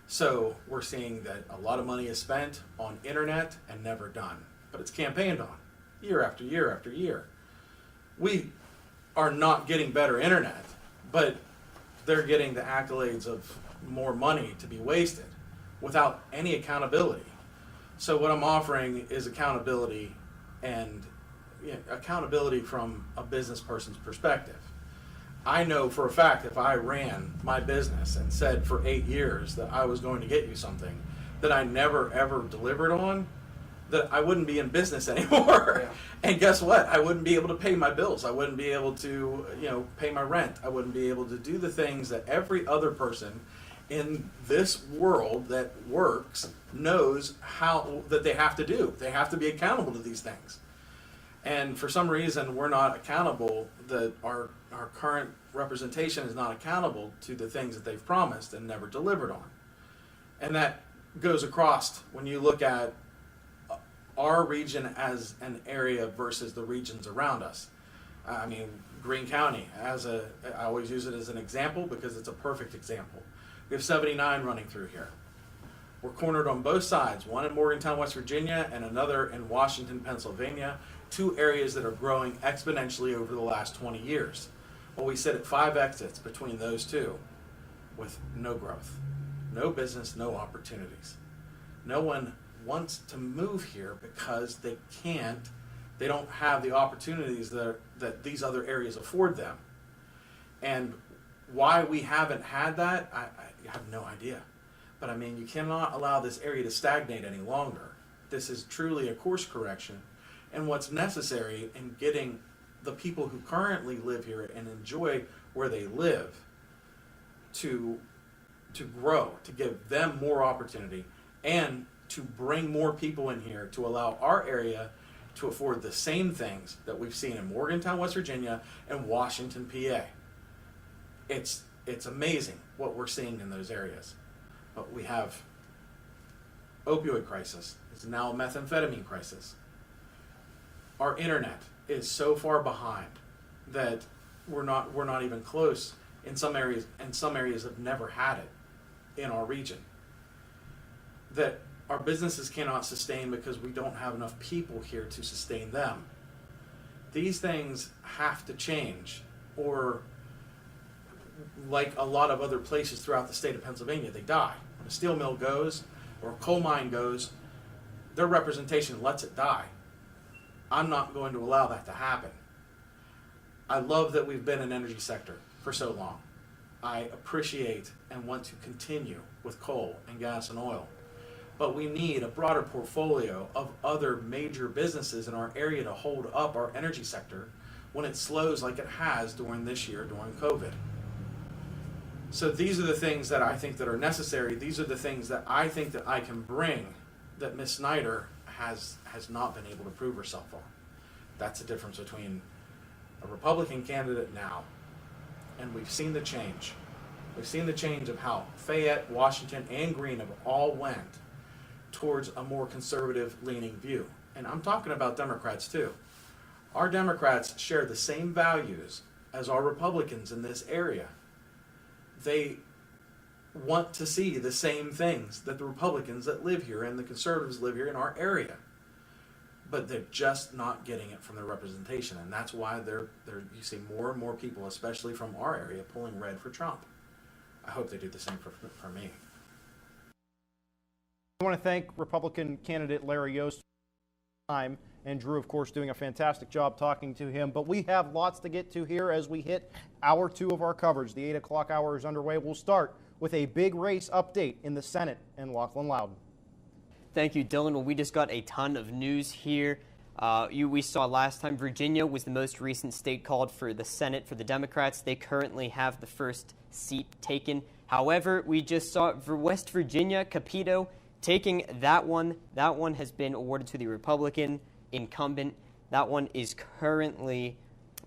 Speaker 6: So we're seeing that a lot of money is spent on internet and never done, but it's campaigned on year after year after year. We are not getting better internet, but they're getting the accolades of more money to be wasted without any accountability. So what I'm offering is accountability, and accountability from a business person's perspective. I know for a fact if I ran my business and said for 8 years that I was going to get you something that I never ever delivered on, that I wouldn't be in business anymore. Yeah. And guess what? I wouldn't be able to pay my bills. I wouldn't be able to, pay my rent. I wouldn't be able to do the things that every other person in this world that works knows that they have to do. They have to be accountable to these things. And for some reason, we're not accountable, that our current representation is not accountable to the things that they've promised and never delivered on. And that goes across when you look at our region as an area versus the regions around us. I mean, Greene County, I always use it as an example because it's a perfect example. We have 79 running through here. We're cornered on both sides, one in Morgantown, West Virginia, and another in Washington, Pennsylvania, two areas that are growing exponentially over the last 20 years. Well, we sit at 5 exits between those two with no growth, no business, no opportunities. No one wants to move here because they don't have the opportunities that these other areas afford them. And why we haven't had that, I have no idea. But I mean, you cannot allow this area to stagnate any longer. This is truly a course correction. And what's necessary in getting the people who currently live here and enjoy where they live to grow, to give them more opportunity, and to bring more people in here to allow our area to afford the same things that we've seen in Morgantown, West Virginia, and Washington, PA. It's it's amazing what we're seeing in those areas. But we have opioid crisis. It's now a methamphetamine crisis. Our internet is so far behind that we're not even close in some areas, and some areas have never had it in our region. That our businesses cannot sustain because we don't have enough people here to sustain them. These things have to change, or like a lot of other places throughout the state of Pennsylvania, they die. When a steel mill goes or a coal mine goes, their representation lets it die. I'm not going to allow that to happen. I love that we've been an energy sector for so long. I appreciate and want to continue with coal and gas and oil. But we need a broader portfolio of other major businesses in our area to hold up our energy sector when it slows like it has during this year, during COVID. So these are the things that I think that are necessary. These are the things that I think that I can bring that Ms. Snyder has not been able to prove herself on. That's the difference between a Republican candidate now, and we've seen the change. We've seen the change of how Fayette, Washington, and Greene have all went towards a more conservative leaning view. And I'm talking about Democrats too. Our Democrats share the same values as our Republicans in this area. They want to see the same things that the Republicans that live here and the conservatives live here in our area. But they're just not getting it from their representation. And that's why you see more and more people, especially from our area, pulling red for Trump. I hope they do the same for me.
Speaker 3: I want to thank Republican candidate Larry Yost for his time, and Drew, of course, doing a fantastic job talking to him. But we have lots to get to here as we hit hour 2 of our coverage. The 8 o'clock hour is underway. We'll start with a big race update in the Senate and Lachlan Loudon.
Speaker 7: Thank you, Dylan. Well, we just got a ton of news here. We saw last time Virginia was the most recent state called for the Senate for the Democrats. They currently have the first seat taken. However, we just saw for West Virginia, Capito taking that one. That one has been awarded to the Republican incumbent. That one is currently,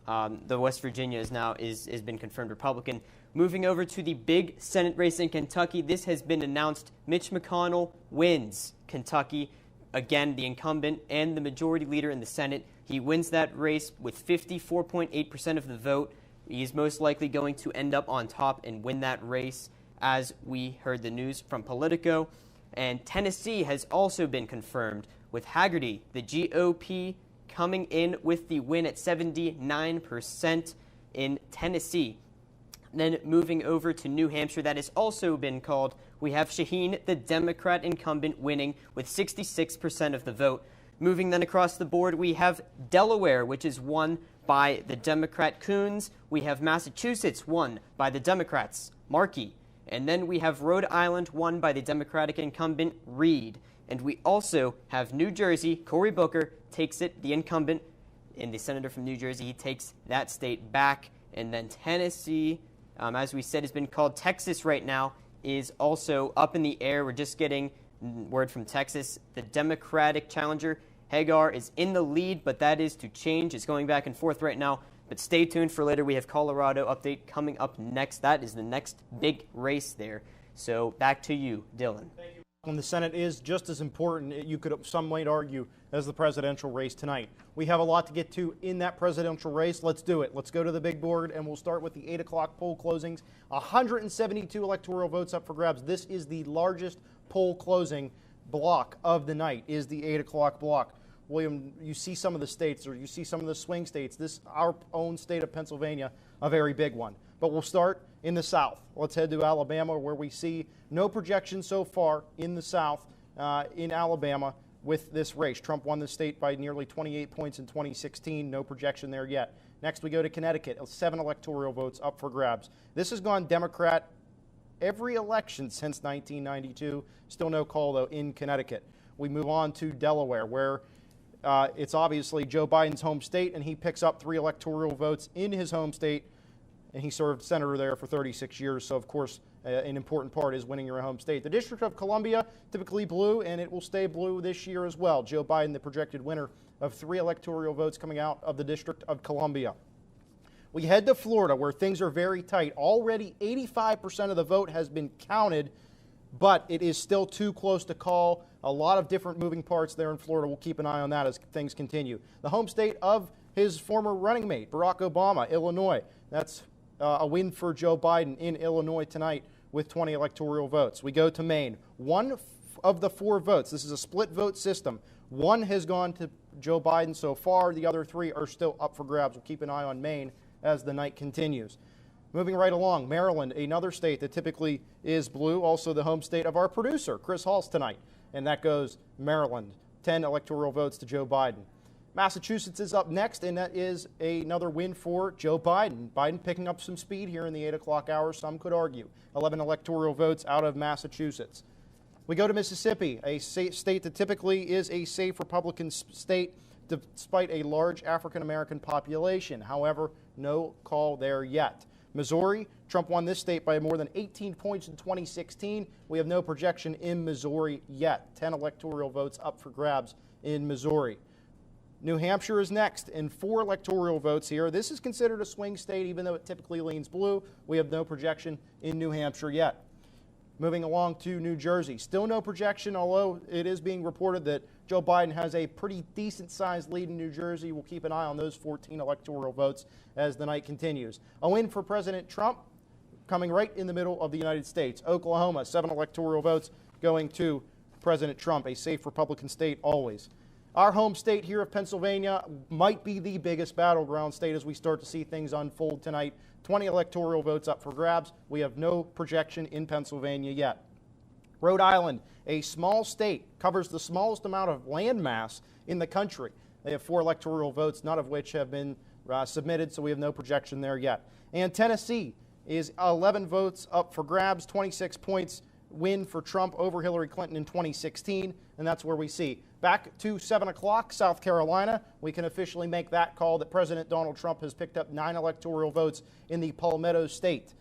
Speaker 7: the West Virginia has been confirmed Republican. Moving over to the big Senate race in Kentucky, this has been announced. Mitch McConnell wins Kentucky. Again, the incumbent and the majority leader in the Senate. He wins that race with 54.8% of the vote. He is most likely going to end up on top and win that race, as we heard the news from Politico. And Tennessee has also been confirmed, with Haggerty, the GOP, coming in with the win at 79% in Tennessee. Then moving over to New Hampshire, that has also been called. We have Shaheen, the Democrat incumbent, winning with 66% of the vote. Moving then across the board, we have Delaware, which is won by the Democrat Coons. We have Massachusetts, won by the Democrats, Markey. And then we have Rhode Island, won by the Democratic incumbent, Reed. And we also have New Jersey. Cory Booker takes it, the incumbent, and the senator from New Jersey. He takes that state back. And then Tennessee, as we said, has been called. Texas right now is also up in the air. We're just getting word from Texas. The Democratic challenger, Hagar, is in the lead, but that is to change. It's going back and forth right now. But stay tuned for later. We have Colorado update coming up next. That is the next big race there. So back to you, Dylan.
Speaker 3: Thank you. And the Senate is just as important, some might argue, as the presidential race tonight. We have a lot to get to in that presidential race. Let's do it. Let's go to the big board, and we'll start with the 8 o'clock poll closings. 172 electoral votes up for grabs. This is the largest poll closing block of the night, is the 8 o'clock block. William, you see some of the states, or you see some of the swing states. Our own state of Pennsylvania, a very big one. But we'll start in the South. Let's head to Alabama, where we see no projection so far in the South, in Alabama, with this race. Trump won the state by nearly 28 points in 2016. No projection there yet. Next, we go to Connecticut. 7 electoral votes up for grabs. This has gone Democrat every election since 1992. Still no call, though, in Connecticut. We move on to Delaware, where it's obviously Joe Biden's home state, and he picks up 3 electoral votes in his home state, and he served senator there for 36 years. So, of course, an important part is winning your home state. The District of Columbia, typically blue, and it will stay blue this year as well. Joe Biden, the projected winner of 3 electoral votes coming out of the District of Columbia. We head to Florida, where things are very tight. Already 85% of the vote has been counted, but it is still too close to call. A lot of different moving parts there in Florida. We'll keep an eye on that as things continue. The home state of his former running mate, Barack Obama, Illinois. That's a win for Joe Biden in Illinois tonight with 20 electoral votes. We go to Maine. One of the 4 votes, this is a split vote system, one has gone to Joe Biden so far. The other 3 are still up for grabs. We'll keep an eye on Maine as the night continues. Moving right along, Maryland, another state that typically is blue, also the home state of our producer, Chris Hulse, tonight. And that goes Maryland, 10 electoral votes to Joe Biden. Massachusetts is up next, and that is another win for Joe Biden. Biden picking up some speed here in the 8 o'clock hour, some could argue. 11 electoral votes out of Massachusetts. We go to Mississippi, a state that typically is a safe Republican state despite a large African-American population. However, no call there yet. Missouri, Trump won this state by more than 18 points in 2016. We have no projection in Missouri yet. 10 electoral votes up for grabs in Missouri. New Hampshire is next in 4 electoral votes here. This is considered a swing state, even though it typically leans blue. We have no projection in New Hampshire yet. Moving along to New Jersey. Still no projection, although it is being reported that Joe Biden has a pretty decent-sized lead in New Jersey. We'll keep an eye on those 14 electoral votes as the night continues. A win for President Trump coming right in the middle of the United States. Oklahoma, 7 electoral votes going to President Trump, a safe Republican state always. Our home state here of Pennsylvania might be the biggest battleground state as we start to see things unfold tonight. 20 electoral votes up for grabs. We have no projection in Pennsylvania yet. Rhode Island, a small state, covers the smallest amount of land mass in the country. They have 4 electoral votes, none of which have been submitted, so we have no projection there yet. And Tennessee is 11 votes up for grabs, 26 points win for Trump over Hillary Clinton in 2016, and that's where we see. Back to 7 o'clock, South Carolina, we can officially make that call that President Donald Trump has picked up 9 electoral votes in the Palmetto State.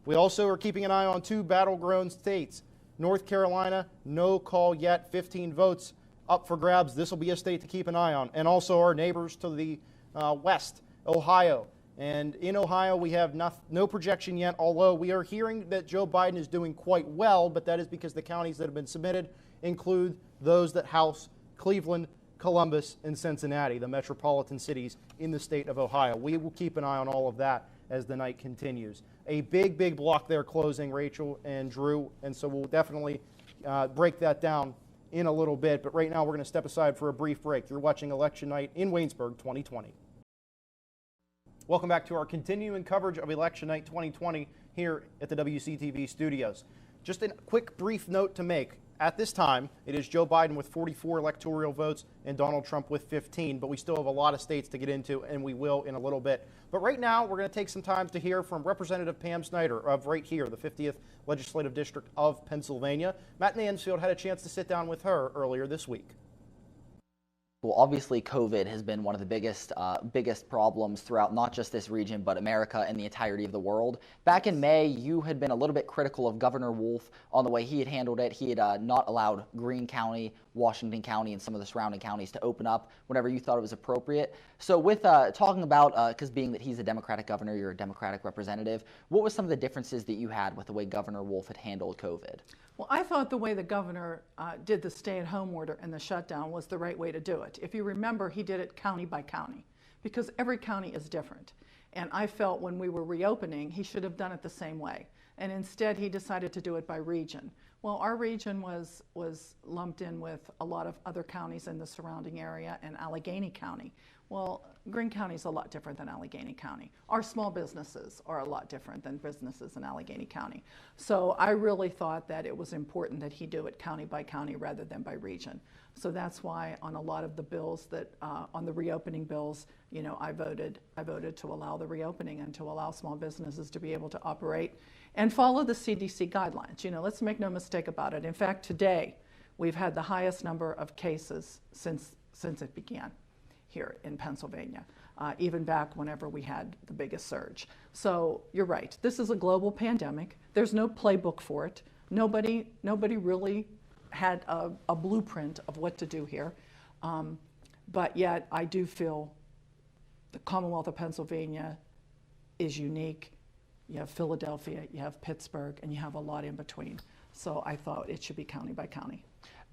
Speaker 3: We also are keeping an eye on 2 battleground states. North Carolina, no call yet, 15 votes up for grabs. This will be a state to keep an eye on. And also our neighbors to the west, Ohio. And in Ohio, we have no projection yet, although we are hearing that Joe Biden is doing quite well, but that is because the counties that have been submitted include those that house Cleveland, Columbus, and Cincinnati, the metropolitan cities in the state of Ohio. We will keep an eye on all of that as the night continues. A big block there closing, Rachel and Drew, and so we'll definitely break that down in a little bit. But right now, we're going to step aside for a brief break. You're watching Election Night in Waynesburg 2020. Welcome back to our continuing coverage of Election Night 2020 here at the WCTV studios. Just a quick brief note to make. At this time, it is Joe Biden with 44 electoral votes and Donald Trump with 15, but we still have a lot of states to get into, and we will in a little bit. But right now, we're going to take some time to hear from Representative Pam Snyder of right here, the 50th Legislative District of Pennsylvania. Matt Mansfield had a chance to sit down with her earlier this week.
Speaker 2: Well, obviously, COVID has been one of the biggest problems throughout not just this region, but America and the entirety of the world. Back in May, you had been a little bit critical of Governor Wolf on the way he had handled it. He had not allowed Greene County, Washington County, and some of the surrounding counties to open up whenever you thought it was appropriate. So with talking about, because being that he's a Democratic governor, you're a Democratic representative, what was some of the differences that you had with the way Governor Wolf had handled COVID?
Speaker 9: Well, I thought the way the governor did the stay-at-home order and the shutdown was the right way to do it. If you remember, he did it county by county because every county is different. And I felt when we were reopening, he should have done it the same way. And instead, he decided to do it by region. Well, our region was lumped in with a lot of other counties in the surrounding area and Allegheny County. Well, Greene County is a lot different than Allegheny County. Our small businesses are a lot different than businesses in Allegheny County. So I really thought that it was important that he do it county by county rather than by region. So that's why on a lot of the bills that, on the reopening bills, you know, I voted to allow the reopening and to allow small businesses to be able to operate and follow the CDC guidelines. You know, let's make no mistake about it. In fact, today, we've had the highest number of cases since it began here in Pennsylvania, even back whenever we had the biggest surge. So you're right, this is a global pandemic. There's no playbook for it. Nobody really had a blueprint of what to do here. But yet I do feel the Commonwealth of Pennsylvania is unique. You have Philadelphia, you have Pittsburgh, and you have a lot in between. So I thought it should be county by county.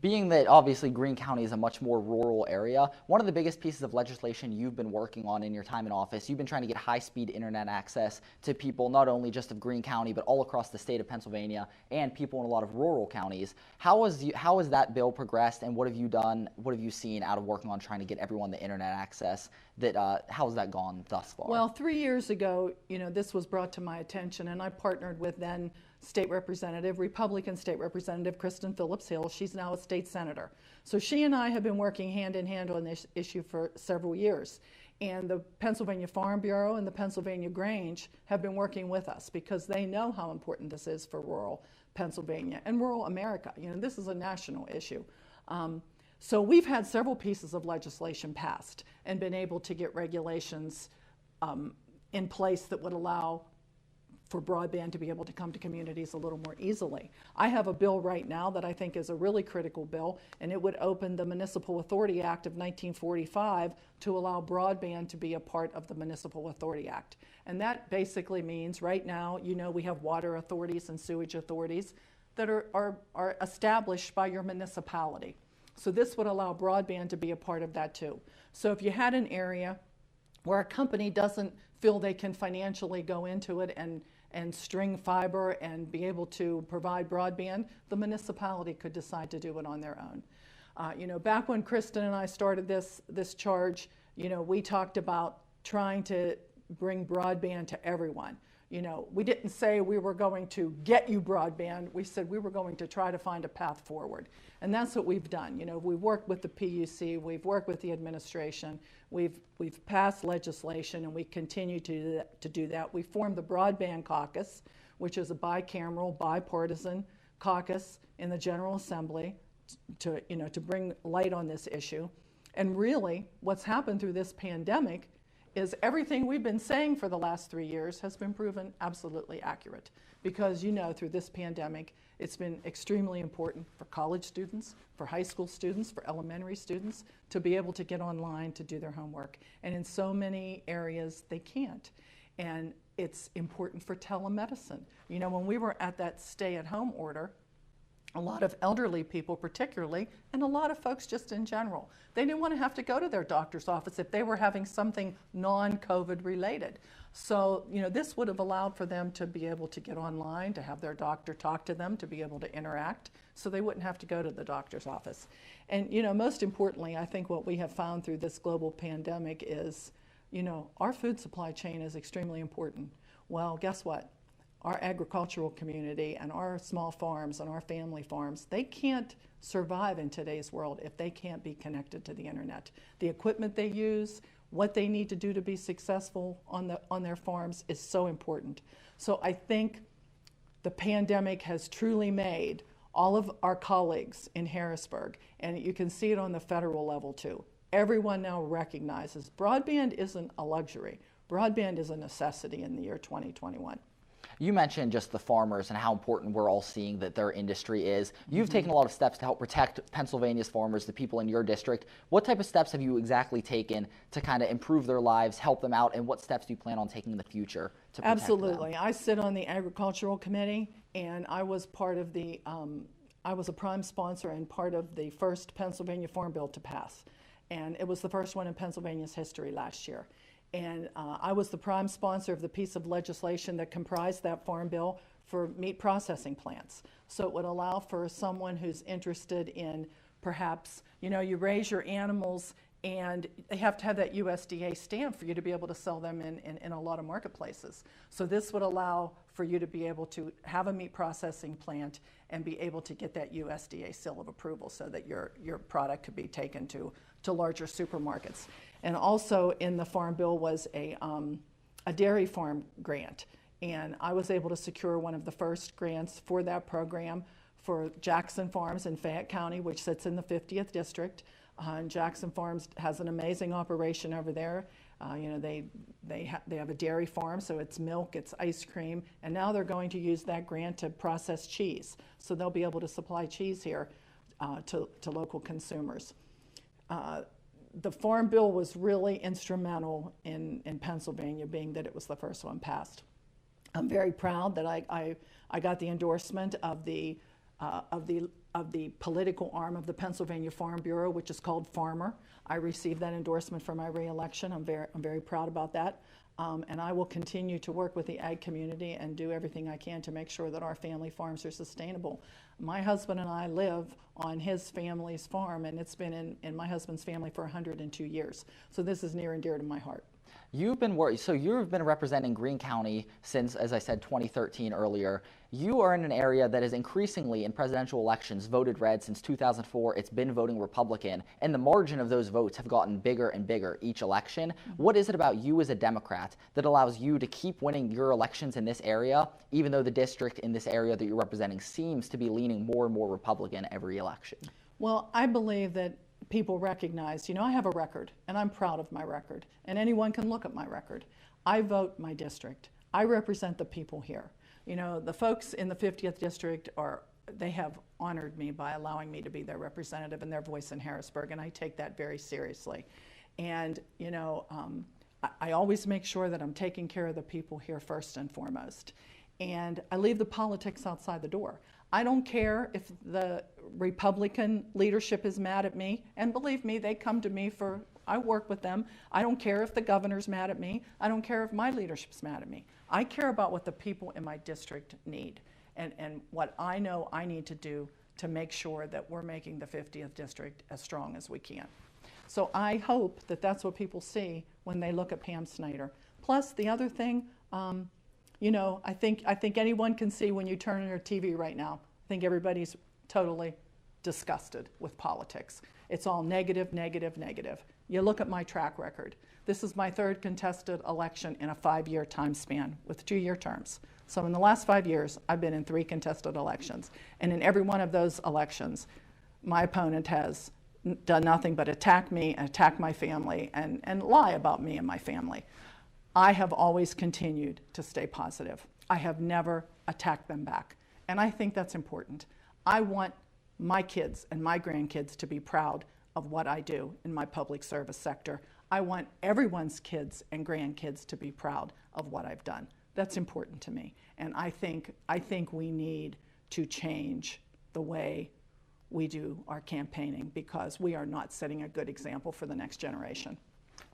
Speaker 2: Being that obviously Greene County is a much more rural area, one of the biggest pieces of legislation you've been working on in your time in office, you've been trying to get high-speed internet access to people not only just of Greene County, but all across the state of Pennsylvania and people in a lot of rural counties. How has that bill progressed, and what have you done, what have you seen out of working on trying to get everyone the internet access? How has that gone thus far?
Speaker 9: Well, 3 years ago, this was brought to my attention, and I partnered with then State Representative, Republican State Representative Kristen Phillips Hill. She's now a state senator. So she and I have been working hand in hand on this issue for several years. And the Pennsylvania Farm Bureau and the Pennsylvania Grange have been working with us because they know how important this is for rural Pennsylvania and rural America. This is a national issue. So we've had several pieces of legislation passed and been able to get regulations in place that would allow for broadband to be able to come to communities a little more easily. I have a bill right now that I think is a really critical bill, and it would open the Municipal Authority Act of 1945 to allow broadband to be a part of the Municipal Authority Act. And that basically means right now, we have water authorities and sewage authorities that are established by your municipality. So this would allow broadband to be a part of that too. So if you had an area where a company doesn't feel they can financially go into it and string fiber and be able to provide broadband, the municipality could decide to do it on their own. Back when Kristen and I started this charge, we talked about trying to bring broadband to everyone. We didn't say we were going to get you broadband. We said we were going to try to find a path forward. And that's what we've done. We've worked with the PUC, we've worked with the administration, we've passed legislation, and we continue to do that. We formed the Broadband Caucus, which is a bicameral, bipartisan caucus in the General Assembly to bring light on this issue. And really, what's happened through this pandemic is everything we've been saying for the last 3 years has been proven absolutely accurate. Because through this pandemic, it's been extremely important for college students, for high school students, for elementary students to be able to get online to do their homework. And in so many areas, they can't. And it's important for telemedicine. When we were at that stay-at-home order, a lot of elderly people particularly, and a lot of folks just in general, they didn't want to have to go to their doctor's office if they were having something non-COVID related. So, this would have allowed for them to be able to get online, to have their doctor talk to them, to be able to interact, so they wouldn't have to go to the doctor's office. And, most importantly, I think what we have found through this global pandemic is, our food supply chain is extremely important. Well, guess what? Our agricultural community and our small farms and our family farms, they can't survive in today's world if they can't be connected to the internet. The equipment they use, what they need to do to be successful on their farms is so important. So I think the pandemic has truly made all of our colleagues in Harrisburg, and you can see it on the federal level too. Everyone now recognizes broadband isn't a luxury. Broadband is a necessity in the year 2021.
Speaker 2: You mentioned just the farmers and how important we're all seeing that their industry is. You've taken a lot of steps to help protect Pennsylvania's farmers, the people in your district. What type of steps have you exactly taken to kind of improve their lives, help them out, and what steps do you plan on taking in the future to protect
Speaker 9: Absolutely.
Speaker 2: them?
Speaker 9: I sit on the Agricultural Committee, and I was part of the, I was a prime sponsor and part of the first Pennsylvania Farm Bill to pass. And it was the first one in Pennsylvania's history last year. And I was the prime sponsor of the piece of legislation that comprised that farm bill for meat processing plants. So it would allow for someone who's interested in perhaps, you raise your animals and they have to have that USDA stamp for you to be able to sell them in a lot of marketplaces. So this would allow for you to be able to have a meat processing plant and be able to get that USDA seal of approval so that your product could be taken to larger supermarkets. And also in the Farm Bill was a dairy farm grant. And I was able to secure one of the first grants for that program for Jackson Farms in Fayette County, which sits in the 50th district. And Jackson Farms has an amazing operation over there. They have a dairy farm, so it's milk, it's ice cream, and now they're going to use that grant to process cheese. So they'll be able to supply cheese here to local consumers. the Farm Bill was really instrumental in Pennsylvania, being that it was the first one passed. I'm very proud that I got the endorsement of the political arm of the Pennsylvania Farm Bureau, which is called Farmer. I received that endorsement for my re-election. I'm very proud about that. And I will continue to work with the ag community and do everything I can to make sure that our family farms are sustainable. My husband and I live on his family's farm, and it's been in my husband's family for 102 years. So this is near and dear to my heart.
Speaker 2: You've been representing Greene County since, as I said, 2013 earlier. You are in an area that is increasingly in presidential elections voted red since 2004. It's been voting Republican, and the margin of those votes have gotten bigger and bigger each election. What is it about you as a Democrat that allows you to keep winning your elections in this area, even though the district in this area that you're representing seems to be leaning more and more Republican every election?
Speaker 9: Well, I believe that people recognize, I have a record, and I'm proud of my record, and anyone can look at my record. I vote my district. I represent the people here. The folks in the 50th district they have honored me by allowing me to be their representative and their voice in Harrisburg, and I take that very seriously. And, I always make sure that I'm taking care of the people here first and foremost. And I leave the politics outside the door. I don't care if the Republican leadership is mad at me, and believe me, they come to me I work with them. I don't care if the governor's mad at me. I don't care if my leadership's mad at me. I care about what the people in my district need and what I know I need to do to make sure that we're making the 50th district as strong as we can. So I hope that that's what people see when they look at Pam Snyder. Plus, the other thing, I think anyone can see when you turn on your TV right now. I think everybody's totally disgusted with politics. It's all negative, negative, negative. You look at my track record. This is my third contested election in a 5-year time span with 2-year terms. So in the last 5 years, I've been in 3 contested elections. And in every one of those elections, my opponent has done nothing but attack me and attack my family and lie about me and my family. I have always continued to stay positive. I have never attacked them back. And I think that's important. I want my kids and my grandkids to be proud of what I do in my public service sector. I want everyone's kids and grandkids to be proud of what I've done. That's important to me. And I think we need to change the way we do our campaigning because we are not setting a good example for the next generation.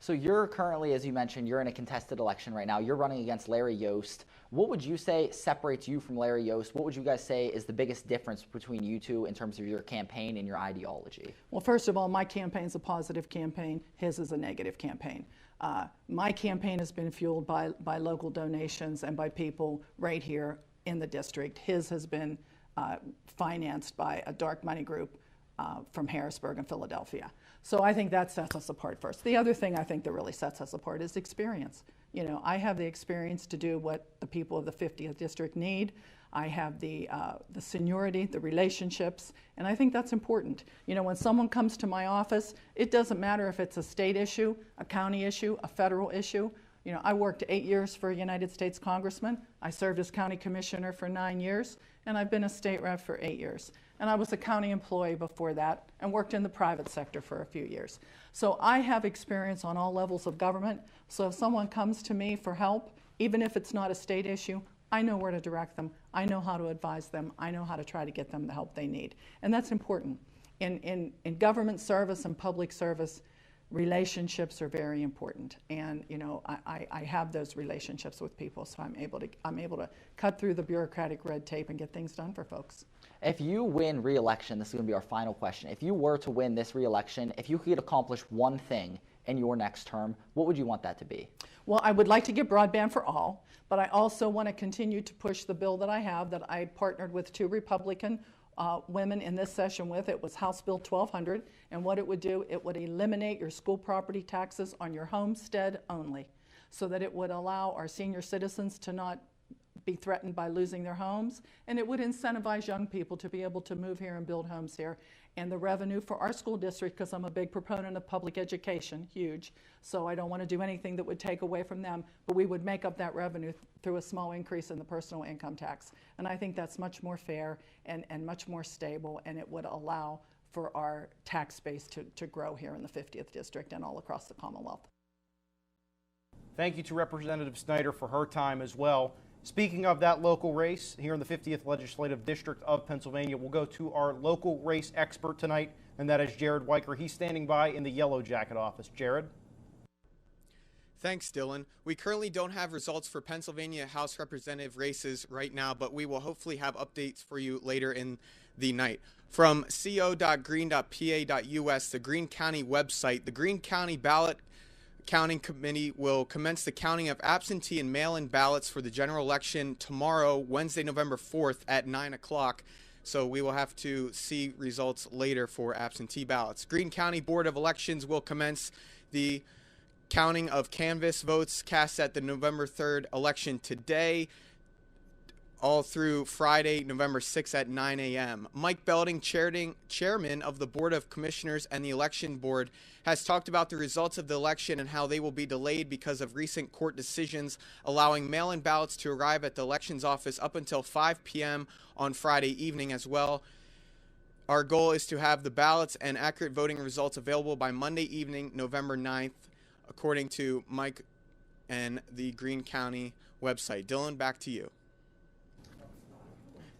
Speaker 2: So you're currently, as you mentioned, you're in a contested election right now. You're running against Larry Yost. What would you say separates you from Larry Yost? What would you guys say is the biggest difference between you two in terms of your campaign and your ideology?
Speaker 9: Well, first of all, my campaign's a positive campaign. His is a negative campaign. My campaign has been fueled by local donations and by people right here in the district. His has been financed by a dark money group from Harrisburg and Philadelphia. So I think that sets us apart first. The other thing I think that really sets us apart is experience. I have the experience to do what the people of the 50th district need. I have the seniority, the relationships, and I think that's important. When someone comes to my office, it doesn't matter if it's a state issue, a county issue, a federal issue. I worked 8 years for a United States congressman. I served as county commissioner for 9 years, and I've been a state rep for 8 years. And I was a county employee before that and worked in the private sector for a few years. So I have experience on all levels of government. So if someone comes to me for help, even if it's not a state issue, I know where to direct them. I know how to advise them. I know how to try to get them the help they need. And that's important. In government service and public service, relationships are very important, and I have those relationships with people, so I'm able to cut through the bureaucratic red tape and get things done for folks.
Speaker 2: If you win re-election, this is going to be our final question. If you were to win this re-election, if you could accomplish one thing in your next term, what would you want that to be?
Speaker 9: Well, I would like to get broadband for all, but I also want to continue to push the bill that I have that I partnered with 2 Republican women in this session with. It was House Bill 1200, and what it would do, it would eliminate your school property taxes on your homestead only, so that it would allow our senior citizens to not be threatened by losing their homes, and it would incentivize young people to be able to move here and build homes here. And the revenue for our school district, because I'm a big proponent of public education, huge, so I don't want to do anything that would take away from them, but we would make up that revenue through a small increase in the personal income tax. And I think that's much more fair and much more stable, and it would allow for our tax base to grow here in the 50th District and all across the Commonwealth.
Speaker 3: Thank you to Representative Snyder for her time as well. Speaking of that local race here in the 50th Legislative District of Pennsylvania, we'll go to our local race expert tonight, and that is Jared Weicker. He's standing by in the Yellow Jacket office. Jared?
Speaker 8: Thanks, Dylan. We currently don't have results for Pennsylvania House Representative races right now, but we will hopefully have updates for you later in the night. From co.green.pa.us, the Greene County website, the Greene County Ballot Counting Committee will commence the counting of absentee and mail-in ballots for the general election tomorrow, Wednesday, November 4th at 9 o'clock. So we will have to see results later for absentee ballots. Greene County Board of Elections will commence the counting of canvass votes cast at the November 3rd election today, all through Friday, November 6th at 9 a.m. Mike Belding, chairman of the Board of Commissioners and the Election Board, has talked about the results of the election and how they will be delayed because of recent court decisions allowing mail-in ballots to arrive at the elections office up until 5 p.m. on Friday evening as well. Our goal is to have the ballots and accurate voting results available by Monday evening, November 9th, according to Mike and the Greene County website. Dylan, back to you.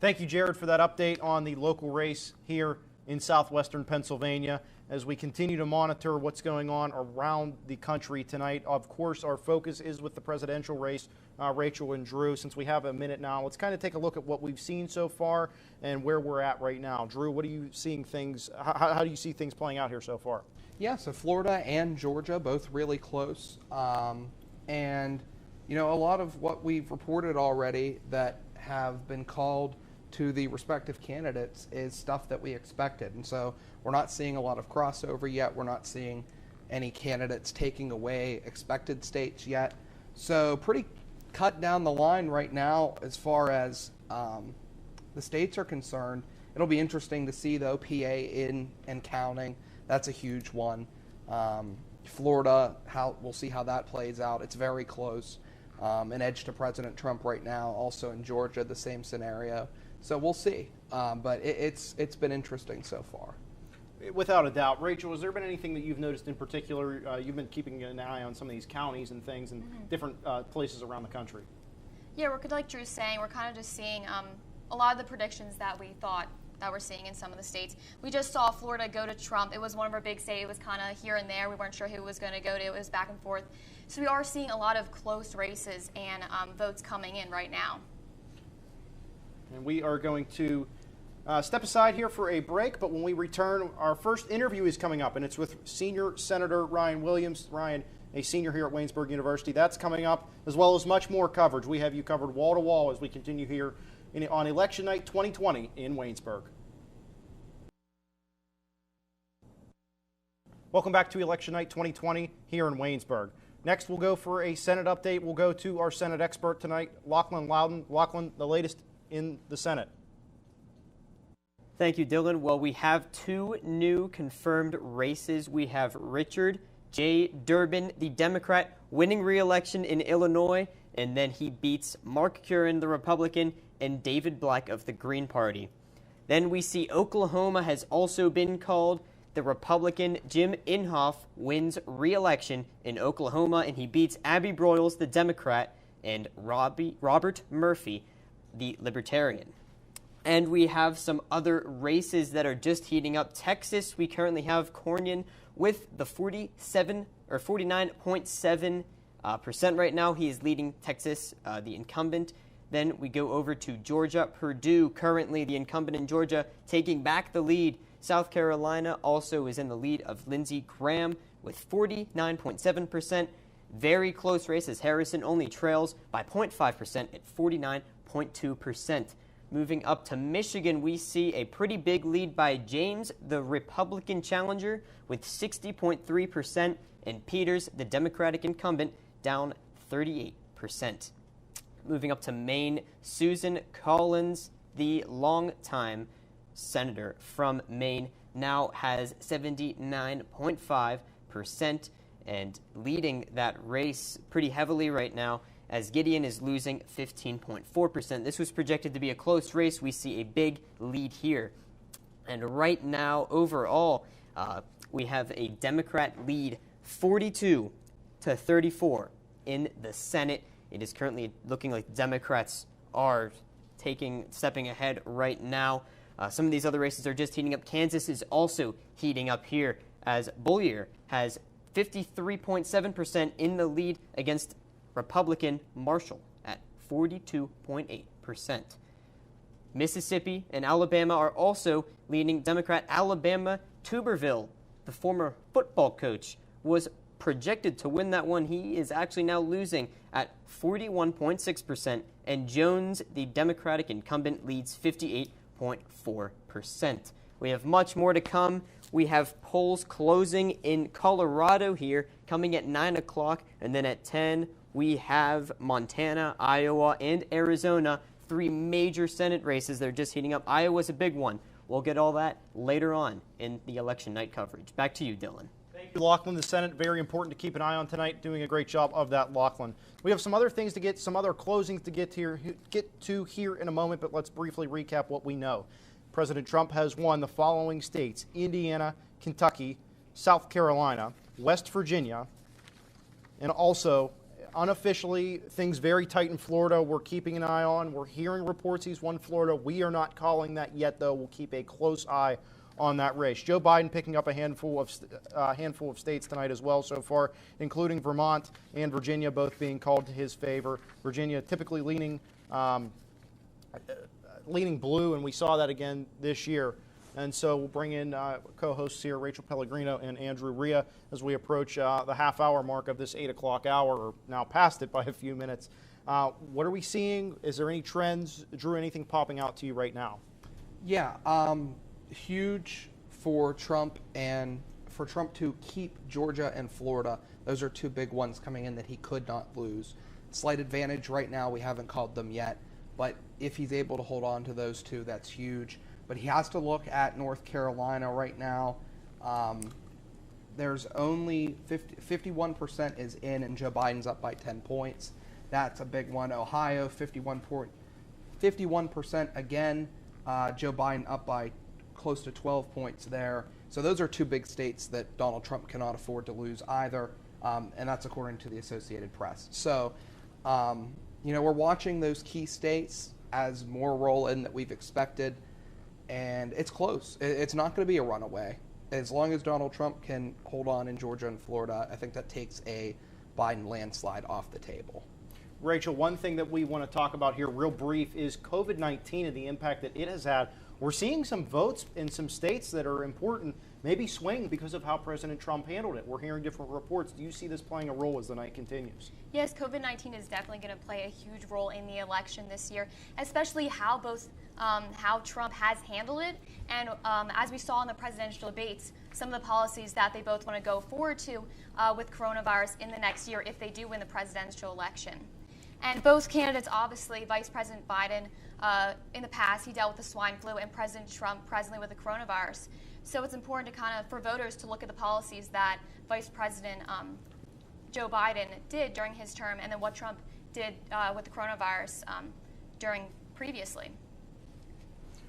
Speaker 3: Thank you, Jared, for that update on the local race here in southwestern Pennsylvania as we continue to monitor what's going on around the country tonight. Of course, our focus is with the presidential race, Rachel and Drew. Since we have a minute now, let's kind of take a look at what we've seen so far and where we're at right now. Drew, what are you seeing things, how do you see things playing out here so far?
Speaker 1: Yeah, so Florida and Georgia, both really close. And, you know, a lot of what we've reported already that have been called to the respective candidates is stuff that we expected. And so we're not seeing a lot of crossover yet. We're not seeing any candidates taking away expected states yet. So pretty cut down the line right now as far as the states are concerned. It'll be interesting to see, though, PA in and counting. That's a huge one. Florida, we'll see how that plays out. It's very close. An edge to President Trump right now. Also in Georgia, the same scenario. So we'll see. But it's been interesting so far.
Speaker 3: Without a doubt. Rachel, has there been anything that you've noticed in particular? You've been keeping an eye on some of these counties and things in different places around the country.
Speaker 4: Yeah, like Drew's saying, we're kind of just seeing a lot of the predictions that we thought that we're seeing in some of the states. We just saw Florida go to Trump. It was one of our big states. It was kind of here and there. We weren't sure who it was going to go to. It was back and forth. So we are seeing a lot of close races and votes coming in right now.
Speaker 3: And we are going to step aside here for a break, but when we return, our first interview is coming up, and it's with Senior Senator Ryan Williams. Ryan, a senior here at Waynesburg University. That's coming up, as well as much more coverage. We have you covered wall to wall as we continue here on Election Night 2020 in Waynesburg. Welcome back to Election Night 2020 here in Waynesburg. Next, we'll go for a Senate update. We'll go to our Senate expert tonight, Lachlan Loudon. Lachlan, the latest in the Senate.
Speaker 7: Thank you, Dylan. Well, we have two new confirmed races. We have Richard J. Durbin, the Democrat, winning re-election in Illinois, and then he beats Mark Curran, the Republican, and David Black of the Green Party. Then we see Oklahoma has also been called. The Republican Jim Inhofe wins re-election in Oklahoma, and he beats Abby Broyles, the Democrat, and Robert Murphy, the Libertarian. And we have some other races that are just heating up. Texas, we currently have Cornyn with the 49.7% right now. He is leading Texas, the incumbent. Then we go over to Georgia. Purdue, currently the incumbent in Georgia, taking back the lead. South Carolina also is in the lead of Lindsey Graham with 49.7%. Very close race as Harrison only trails by 0.5% at 49.2%. Moving up to Michigan, we see a pretty big lead by James, the Republican challenger, with 60.3%, and Peters, the Democratic incumbent, down 38%. Moving up to Maine, Susan Collins, the longtime senator from Maine, now has 79.5% and leading that race pretty heavily right now, as Gideon is losing 15.4%. This was projected to be a close race. We see a big lead here. And right now, overall, we have a Democrat lead 42-34 in the Senate. It is currently looking like Democrats are stepping ahead right now. Some of these other races are just heating up. Kansas is also heating up here as Bollier has 53.7% in the lead against Republican Marshall at 42.8%. Mississippi and Alabama are also leading Democrat. Alabama Tuberville, the former football coach, was projected to win that one. He is actually now losing at 41.6%, and Jones, the Democratic incumbent, leads 58.4%. We have much more to come. We have polls closing in Colorado here, coming at 9 o'clock, and then at 10, we have Montana, Iowa, and Arizona, 3 major Senate races. They're just heating up. Iowa's a big one. We'll get all that later on in the election night coverage. Back to you, Dylan.
Speaker 3: Thank you, Lachlan. The Senate, very important to keep an eye on tonight. Doing a great job of that, Lachlan. We have some other things to get, some other closings to get to here in a moment, but let's briefly recap what we know. President Trump has won the following states: Indiana, Kentucky, South Carolina, West Virginia, and also unofficially things very tight in Florida. We're keeping an eye on. We're hearing reports he's won Florida. We are not calling that yet, though. We'll keep a close eye on that race. Joe Biden picking up a handful of states tonight as well so far, including Vermont and Virginia, both being called to his favor. Virginia typically leaning blue, and we saw that again this year. And so we'll bring in co-hosts here, Rachel Pellegrino and Andrew Rhea, as we approach the half-hour mark of this 8 o'clock hour, or now past it by a few minutes. What are we seeing? Is there any trends? Drew, anything popping out to you right now?
Speaker 1: Yeah, huge for Trump, and for Trump to keep Georgia and Florida. Those are 2 big ones coming in that he could not lose. Slight advantage right now. We haven't called them yet, but if he's able to hold on to those 2, that's huge. But he has to look at North Carolina right now. There's only 51% is in, and Joe Biden's up by 10 points. That's a big one. Ohio, 51% again. Joe Biden up by close to 12 points there. So those are 2 big states that Donald Trump cannot afford to lose either, and that's according to the Associated Press. So, we're watching those key states as more roll in that we've expected. And it's close. It's not going to be a runaway. As long as Donald Trump can hold on in Georgia and Florida, I think that takes a Biden landslide off the table.
Speaker 3: Rachel, one thing that we want to talk about here real brief is COVID-19 and the impact that it has had. We're seeing some votes in some states that are important maybe swing because of how President Trump handled it. We're hearing different reports. Do you see this playing a role as the night continues?
Speaker 4: Yes, COVID-19 is definitely going to play a huge role in the election this year, especially how Trump has handled it. And as we saw in the presidential debates, some of the policies that they both want to go forward to with coronavirus in the next year if they do win the presidential election. And both candidates, obviously, Vice President Biden, in the past, he dealt with the swine flu, and President Trump presently with the coronavirus. So it's important to for voters to look at the policies that Vice President Joe Biden did during his term, and then what Trump did with the coronavirus during previously.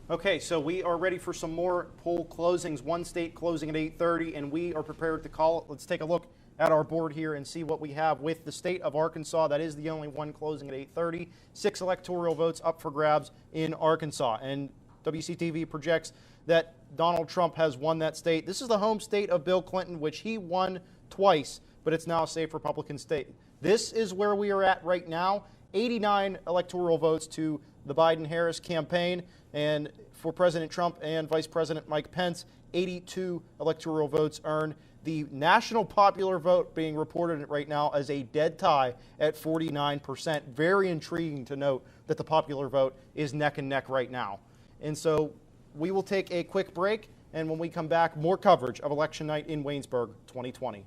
Speaker 3: Okay, so we are ready for some more poll closings. One state closing at 8:30, and we are prepared to call it. Let's take a look at our board here and see what we have with the state of Arkansas. That is the only one closing at 8:30. 6 electoral votes up for grabs in Arkansas. And WCTV projects that Donald Trump has won that state. This is the home state of Bill Clinton, which he won twice, but it's now a safe Republican state. This is where we are at right now. 89 electoral votes to the Biden-Harris campaign. And for President Trump and Vice President Mike Pence, 82 electoral votes earned. The national popular vote being reported right now as a dead tie at 49%. Very intriguing to note that the popular vote is neck and neck right now. And so we will take a quick break, and when we come back, more coverage of Election Night in Waynesburg 2020.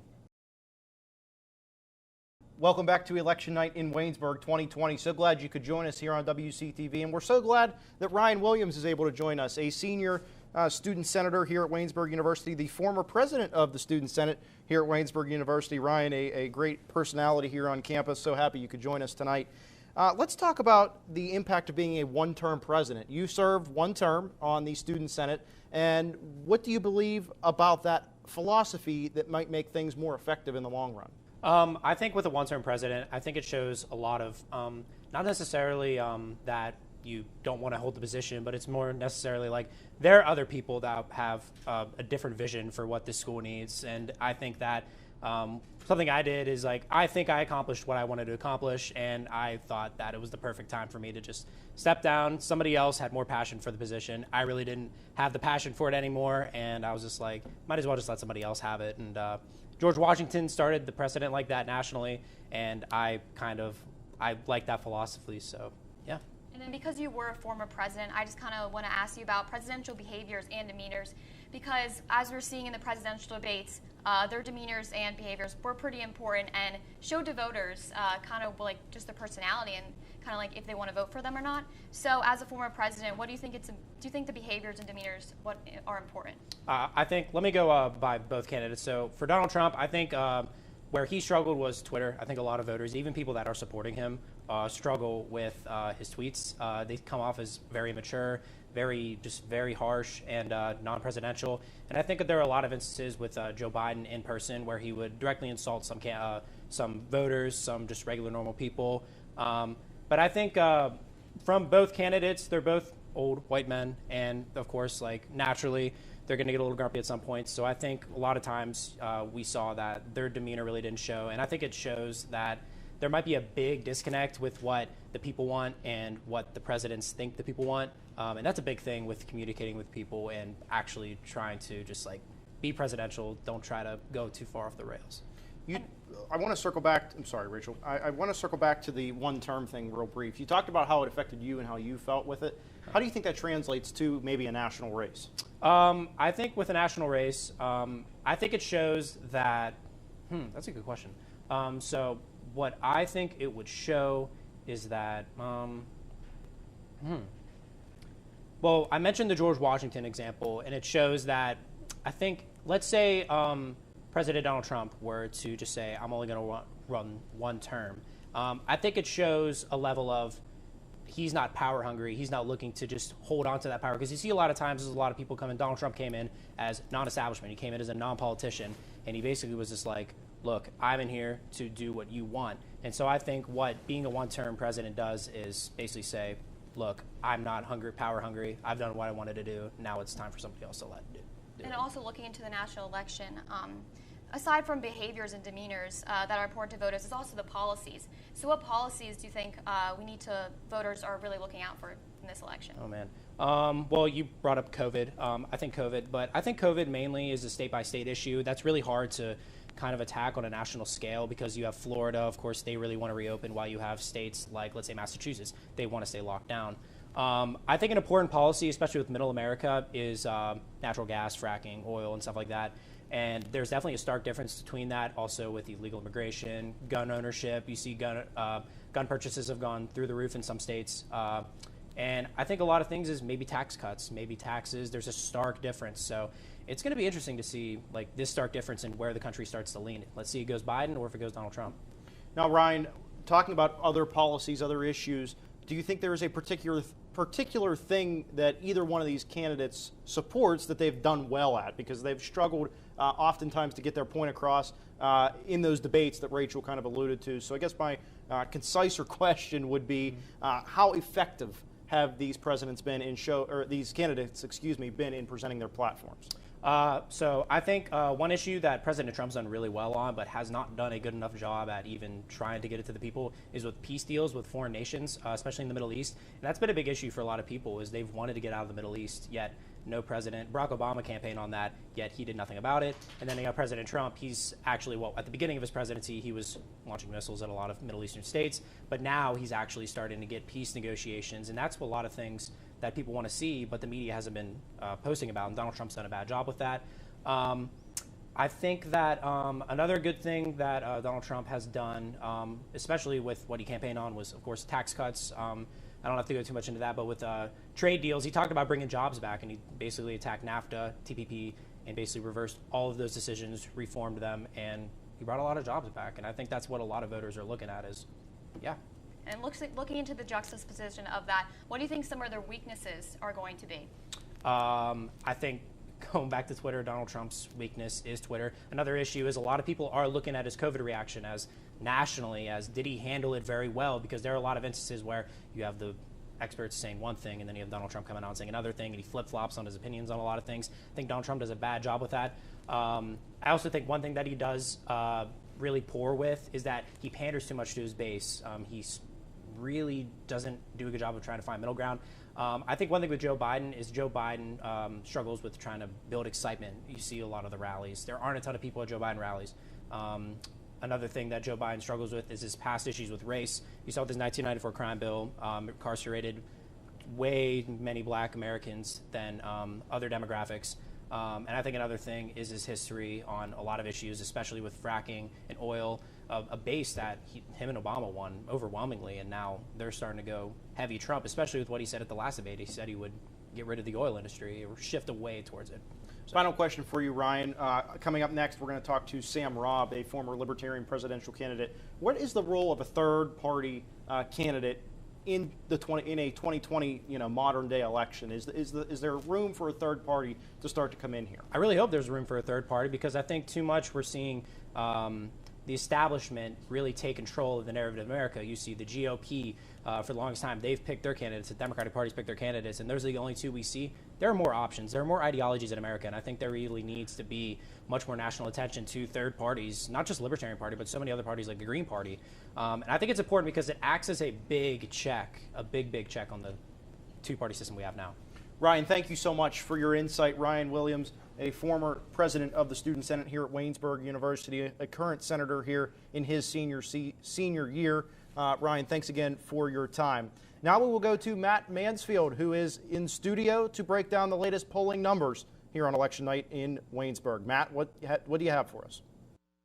Speaker 3: Welcome back to Election Night in Waynesburg 2020. So glad you could join us here on WCTV, and we're so glad that Ryan Williams is able to join us, a senior student senator here at Waynesburg University, the former president of the Student Senate here at Waynesburg University. Ryan, a great personality here on campus. So happy you could join us tonight. Let's talk about the impact of being a one-term president. You served one term on the Student Senate, and what do you believe about that philosophy that might make things more effective in the long run?
Speaker 10: I think with a one-term president, I think it shows a lot of, not necessarily that you don't want to hold the position, but it's more necessarily like there are other people that have a different vision for what this school needs. And I think that something I did is like, I think I accomplished what I wanted to accomplish, and I thought that it was the perfect time for me to just step down. Somebody else had more passion for the position. I really didn't have the passion for it anymore, and I was just like, might as well just let somebody else have it. And George Washington started the precedent like that nationally, and I like that philosophy, so yeah.
Speaker 4: And then because you were a former president, I just kind of want to ask you about presidential behaviors and demeanors, because as we're seeing in the presidential debates, their demeanors and behaviors were pretty important and showed to voters kind of like just their personality and kind of like if they want to vote for them or not. So as a former president, what do you think do you think the behaviors and demeanors are important?
Speaker 10: I think, let me go by both candidates. So for Donald Trump, I think where he struggled was Twitter. I think a lot of voters, even people that are supporting him, struggle with his tweets. They come off as very immature, very harsh and non-presidential. And I think that there are a lot of instances with Joe Biden in person where he would directly insult some voters, some just regular normal people. But I think from both candidates, they're both old white men, and of course, like naturally, they're going to get a little grumpy at some point. So I think a lot of times we saw that their demeanor really didn't show, and I think it shows that there might be a big disconnect with what the people want and what the presidents think the people want. And that's a big thing with communicating with people and actually trying to just like be presidential. Don't try to go too far off the rails.
Speaker 3: I want to circle back. I'm sorry, Rachel. I want to circle back to the one-term thing real brief. You talked about how it affected you and how you felt with it. How do you think that translates to maybe a national race?
Speaker 10: I think with a national race, I think it shows that, that's a good question. So what I think it would show is that, well, I mentioned the George Washington example, and it shows that I think, let's say President Donald Trump were to just say, I'm only going to run one term. I think it shows a level of he's not power hungry. He's not looking to just hold on to that power. Because you see a lot of times, there's a lot of people come in. Donald Trump came in as non-establishment. He came in as a non-politician. And he basically was just like, look, I'm in here to do what you want. And so I think what being a one-term president does is basically say, look, I'm not power hungry. I've done what I wanted to do. Now it's time for somebody else to let do.
Speaker 4: And also looking into the national election, aside from behaviors and demeanors that are important to voters, is also the policies. So what policies do you think voters are really looking out for in this election?
Speaker 10: Oh, man. Well, you brought up COVID. I think COVID mainly is a state-by-state issue. That's really hard to kind of attack on a national scale because you have Florida, of course, they really want to reopen, while you have states like, let's say, Massachusetts, they want to stay locked down. I think an important policy, especially with middle America, is natural gas, fracking, oil, and stuff like that. And there's definitely a stark difference between that, also with illegal immigration, gun ownership. You see gun purchases have gone through the roof in some states. And I think a lot of things is maybe tax cuts, maybe taxes. There's a stark difference. So it's going to be interesting to see like this stark difference in where the country starts to lean. Let's see if it goes Biden or if it goes Donald Trump.
Speaker 3: Now, Ryan, talking about other policies, other issues, do you think there is a particular thing that either one of these candidates supports that they've done well at? Because they've struggled oftentimes to get their point across in those debates that Rachel kind of alluded to. So I guess my conciser question would be, how effective have these presidents been in these candidates, been in presenting their platforms?
Speaker 10: So I think one issue that President Trump's done really well on, but has not done a good enough job at even trying to get it to the people, is with peace deals with foreign nations, especially in the Middle East. And that's been a big issue for a lot of people, is they've wanted to get out of the Middle East, yet no president. Barack Obama campaigned on that, yet he did nothing about it. And then you got President Trump. He's actually, at the beginning of his presidency, he was launching missiles at a lot of Middle Eastern states, but now he's actually starting to get peace negotiations, and that's a lot of things that people want to see, but the media hasn't been posting about, and Donald Trump's done a bad job with that. I think that another good thing that Donald Trump has done, especially with what he campaigned on, was, of course, tax cuts. I don't have to go too much into that, but with trade deals, he talked about bringing jobs back, and he basically attacked NAFTA, TPP, and basically reversed all of those decisions, reformed them, and he brought a lot of jobs back. And I think that's what a lot of voters are looking at is, yeah.
Speaker 4: And looking into the juxtaposition of that, what do you think some of their weaknesses are going to be?
Speaker 10: I think going back to Twitter, Donald Trump's weakness is Twitter. Another issue is a lot of people are looking at his COVID reaction as nationally as did he handle it very well, because there are a lot of instances where you have the experts saying one thing and then you have Donald Trump coming out and saying another thing, and he flip-flops on his opinions on a lot of things. I think Donald Trump does a bad job with that. I also think one thing that he does really poor with is that he panders too much to his base. He really doesn't do a good job of trying to find middle ground. I think one thing with Joe Biden is Joe Biden struggles with trying to build excitement. You see a lot of the rallies. There aren't a ton of people at Joe Biden rallies. Another thing that Joe Biden struggles with is his past issues with race. You saw with his 1994 crime bill, incarcerated way many black Americans than other demographics. And I think another thing is his history on a lot of issues, especially with fracking and oil, a base that him and Obama won overwhelmingly, and now they're starting to go heavy Trump, especially with what he said at the last debate. He said he would get rid of the oil industry or shift away towards it.
Speaker 3: Final question for you, Ryan. Coming up next, we're going to talk to Sam Robb, a former Libertarian presidential candidate. What is the role of a third-party candidate in a 2020 modern day election? Is there room for a third party to start to come in here?
Speaker 10: I really hope there's room for a third party, because I think too much we're seeing the establishment really take control of the narrative of America. You see the GOP for the longest time, they've picked their candidates. The Democratic Party's picked their candidates, and those are the only two we see. There are more options. There are more ideologies in America, and I think there really needs to be much more national attention to third parties, not just Libertarian Party, but so many other parties like the Green Party. And I think it's important because it acts as a big check, a big check on the two-party system we have now.
Speaker 3: Ryan, thank you so much for your insight. Ryan Williams, a former president of the Student Senate here at Waynesburg University, a current senator here in his senior year. Ryan, thanks again for your time. Now we will go to Matt Mansfield, who is in studio to break down the latest polling numbers here on election night in Waynesburg. Matt, what do you have for us?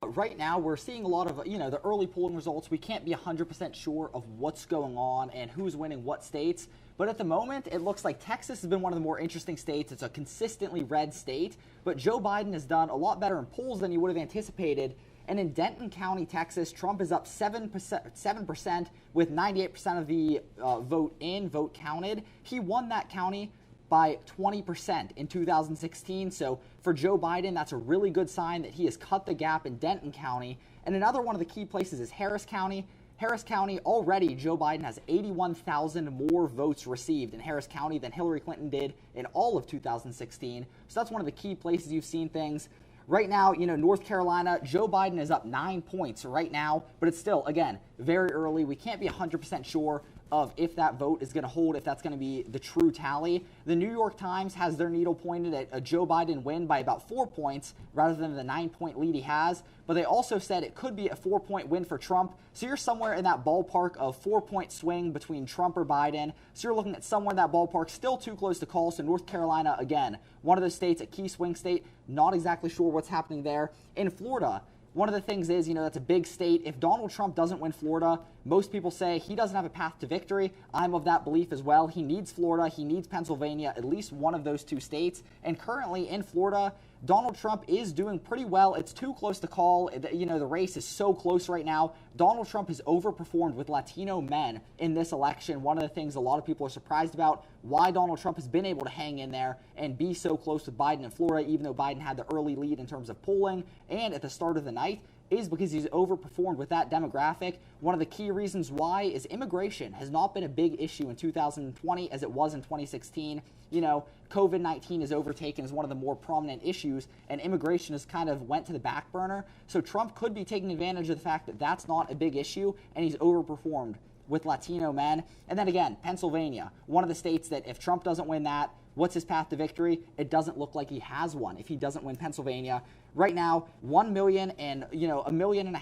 Speaker 2: Right now, we're seeing a lot of, the early polling results. We can't be 100% sure of what's going on and who's winning what states. But at the moment, it looks like Texas has been one of the more interesting states. It's a consistently red state. But Joe Biden has done a lot better in polls than you would have anticipated. And in Denton County, Texas, Trump is up 7% with 98% of the vote counted. He won that county by 20% in 2016. So for Joe Biden, that's a really good sign that he has cut the gap in Denton County. And another one of the key places is Harris County. Harris County, already Joe Biden has 81,000 more votes received in Harris County than Hillary Clinton did in all of 2016. So that's one of the key places you've seen things. Right now, North Carolina, Joe Biden is up 9 points right now, but it's still, again, very early. We can't be 100% sure of if that vote is going to hold, if that's going to be the true tally. The New York Times has their needle pointed at a Joe Biden win by about 4 points rather than the 9-point lead he has. But they also said it could be a 4-point win for Trump. So you're somewhere in that ballpark of 4-point swing between Trump or Biden. So you're looking at somewhere in that ballpark, still too close to call. So North Carolina, again, one of those states, a key swing state, not exactly sure what's happening there. In Florida, one of the things is, that's a big state. If Donald Trump doesn't win Florida, most people say he doesn't have a path to victory. I'm of that belief as well. He needs Florida. He needs Pennsylvania, at least one of those two states. And currently in Florida, Donald Trump is doing pretty well. It's too close to call. The race is so close right now. Donald Trump has overperformed with Latino men in this election. One of the things a lot of people are surprised about, why Donald Trump has been able to hang in there and be so close with Biden in Florida, even though Biden had the early lead in terms of polling and at the start of the night, is because he's overperformed with that demographic. One of the key reasons why is immigration has not been a big issue in 2020 as it was in 2016. COVID-19 is overtaken as one of the more prominent issues, and immigration has kind of went to the back burner. So Trump could be taking advantage of the fact that that's not a big issue, and he's overperformed with Latino men. And then again, Pennsylvania, one of the states that if Trump doesn't win that, what's his path to victory? It doesn't look like he has one if he doesn't win Pennsylvania. Right now, 1 million and, 1.5 million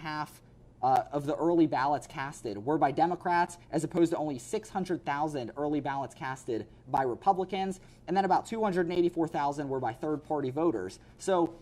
Speaker 2: of the early ballots casted were by Democrats, as opposed to only 600,000 early ballots casted by Republicans, and then about 284,000 were by third-party voters. So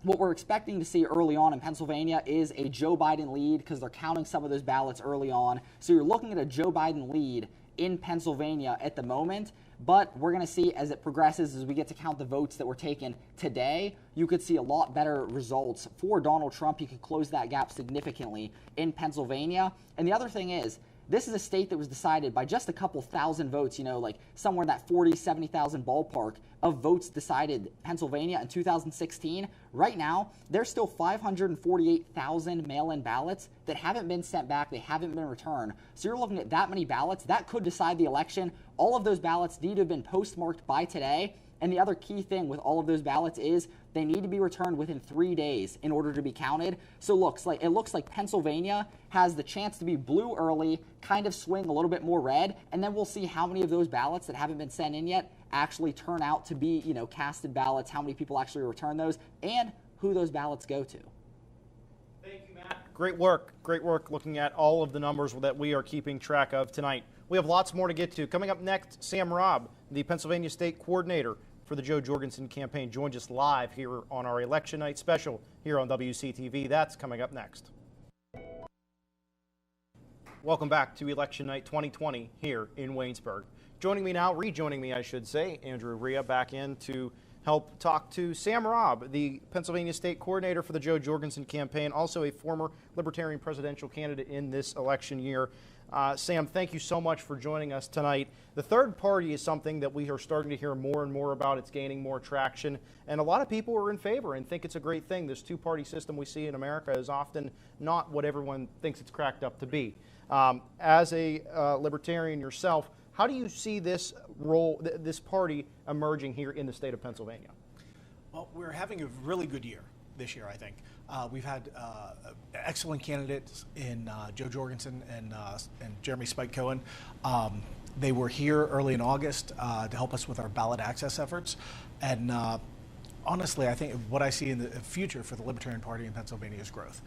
Speaker 2: what we're expecting to see early on in Pennsylvania is a Joe Biden lead, because they're counting some of those ballots early on. So you're looking at a Joe Biden lead in Pennsylvania at the moment, but we're going to see as it progresses, as we get to count the votes that were taken today, you could see a lot better results for Donald Trump. He could close that gap significantly in Pennsylvania. And the other thing is, This is a state that was decided by just a couple thousand votes, like somewhere in that 40, 70,000 ballpark of votes decided Pennsylvania in 2016. Right now, there's still 548,000 mail-in ballots that haven't been sent back. They haven't been returned. So you're looking at that many ballots. That could decide the election. All of those ballots need to have been postmarked by today. And the other key thing with all of those ballots is they need to be returned within 3 days in order to be counted. So it looks like Pennsylvania has the chance to be blue early, kind of swing a little bit more red, and then we'll see how many of those ballots that haven't been sent in yet actually turn out to be, casted ballots, how many people actually return those, and who those ballots go to.
Speaker 3: Thank you, Matt. Great work looking at all of the numbers that we are keeping track of tonight. We have lots more to get to. Coming up next, Sam Robb, the Pennsylvania State Coordinator for the Joe Jorgensen campaign, joins us live here on our Election Night special here on WCTV. That's coming up next. Welcome back to Election Night 2020 here in Waynesburg. Rejoining me, I should say, Andrew Rhea back in to help talk to Sam Robb, the Pennsylvania State Coordinator for the Joe Jorgensen campaign, also a former Libertarian presidential candidate in this election year. Sam, thank you so much for joining us tonight. The third party is something that we are starting to hear more and more about. It's gaining more traction, and a lot of people are in favor and think it's a great thing. This two-party system we see in America is often not what everyone thinks it's cracked up to be. As a libertarian yourself, how do you see this this party emerging here in the state of Pennsylvania?
Speaker 11: Well, we're having a really good year this year, I think. We've had excellent candidates in Joe Jorgensen and Jeremy Spike Cohen. They were here early in August to help us with our ballot access efforts. And honestly, I think what I see in the future for the Libertarian Party in Pennsylvania is growth.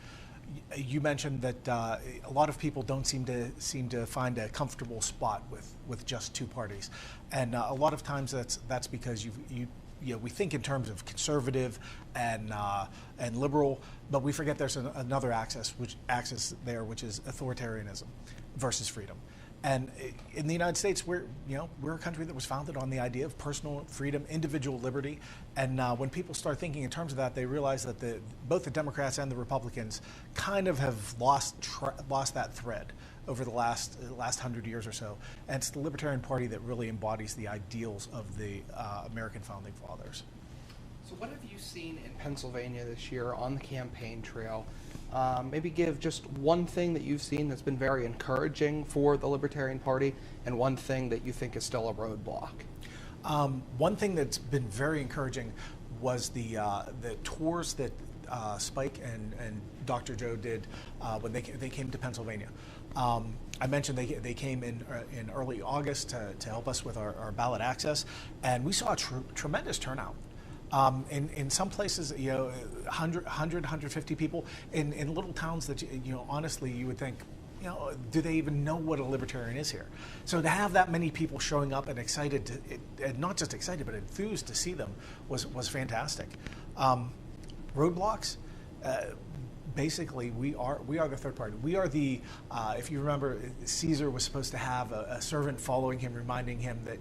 Speaker 11: You mentioned that a lot of people don't seem to find a comfortable spot with just two parties, and a lot of times that's because we think in terms of conservative and liberal, but we forget there's another axis there, which is authoritarianism versus freedom. And in the United States, we're a country that was founded on the idea of personal freedom, individual liberty. And when people start thinking in terms of that, they realize that both the Democrats and the Republicans kind of have lost that thread over the last 100 years or so. And it's the Libertarian Party that really embodies the ideals of the American founding fathers.
Speaker 1: So what have you seen in Pennsylvania this year on the campaign trail? Maybe give just one thing that you've seen that's been very encouraging for the Libertarian Party and one thing that you think is still a roadblock.
Speaker 11: One thing that's been very encouraging was the tours that Spike and Dr. Joe did when they came to Pennsylvania. I mentioned they came in early August to help us with our ballot access, and we saw a tremendous turnout. In some places, 100, 150 people in little towns that, honestly, you would think, do they even know what a libertarian is here? So to have that many people showing up and excited, and not just excited, but enthused to see them was fantastic. Roadblocks, basically, we are the third party. We are the, if you remember, Caesar was supposed to have a servant following him, reminding him that,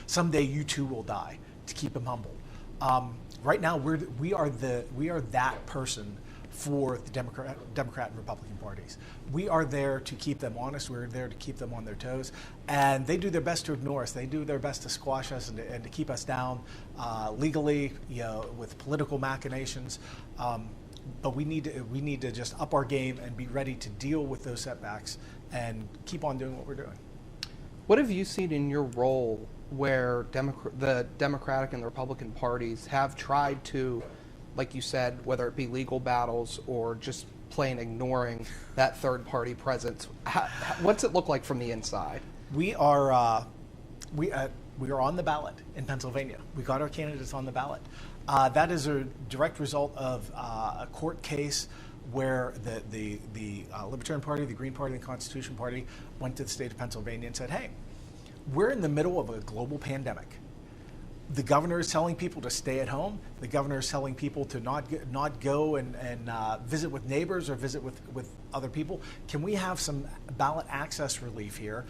Speaker 11: someday you too will die, to keep him humble. Right now, we are that person for the Democrat and Republican parties. We are there to keep them honest. We're there to keep them on their toes, and they do their best to ignore us. They do their best to squash us and to keep us down legally, with political machinations. But we need to just up our game and be ready to deal with those setbacks and keep on doing what we're doing.
Speaker 1: What have you seen in your role where the Democratic and the Republican parties have tried to, like you said, whether it be legal battles or just plain ignoring that third party presence? What's it look like from the inside?
Speaker 11: We are on the ballot in Pennsylvania. We got our candidates on the ballot. That is a direct result of a court case where the Libertarian Party, the Green Party, and the Constitution Party went to the state of Pennsylvania and said, hey, we're in the middle of a global pandemic. The governor is telling people to stay at home. The governor is telling people to not go and visit with neighbors or visit with other people. Can we have some ballot access relief here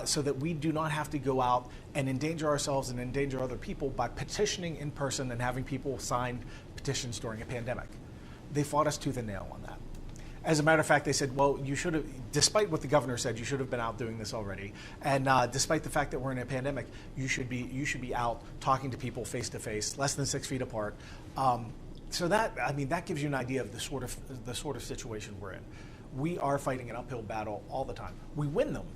Speaker 11: so that we do not have to go out and endanger ourselves and endanger other people by petitioning in person and having people sign petitions during a pandemic? They fought us tooth and nail on that. As a matter of fact, they said, well, you should have, despite what the governor said, you should have been out doing this already. And despite the fact that we're in a pandemic, you should be out talking to people face to face, less than 6 feet apart. So that, I mean, that gives you an idea of the sort of situation we're in. We are fighting an uphill battle all the time. We win them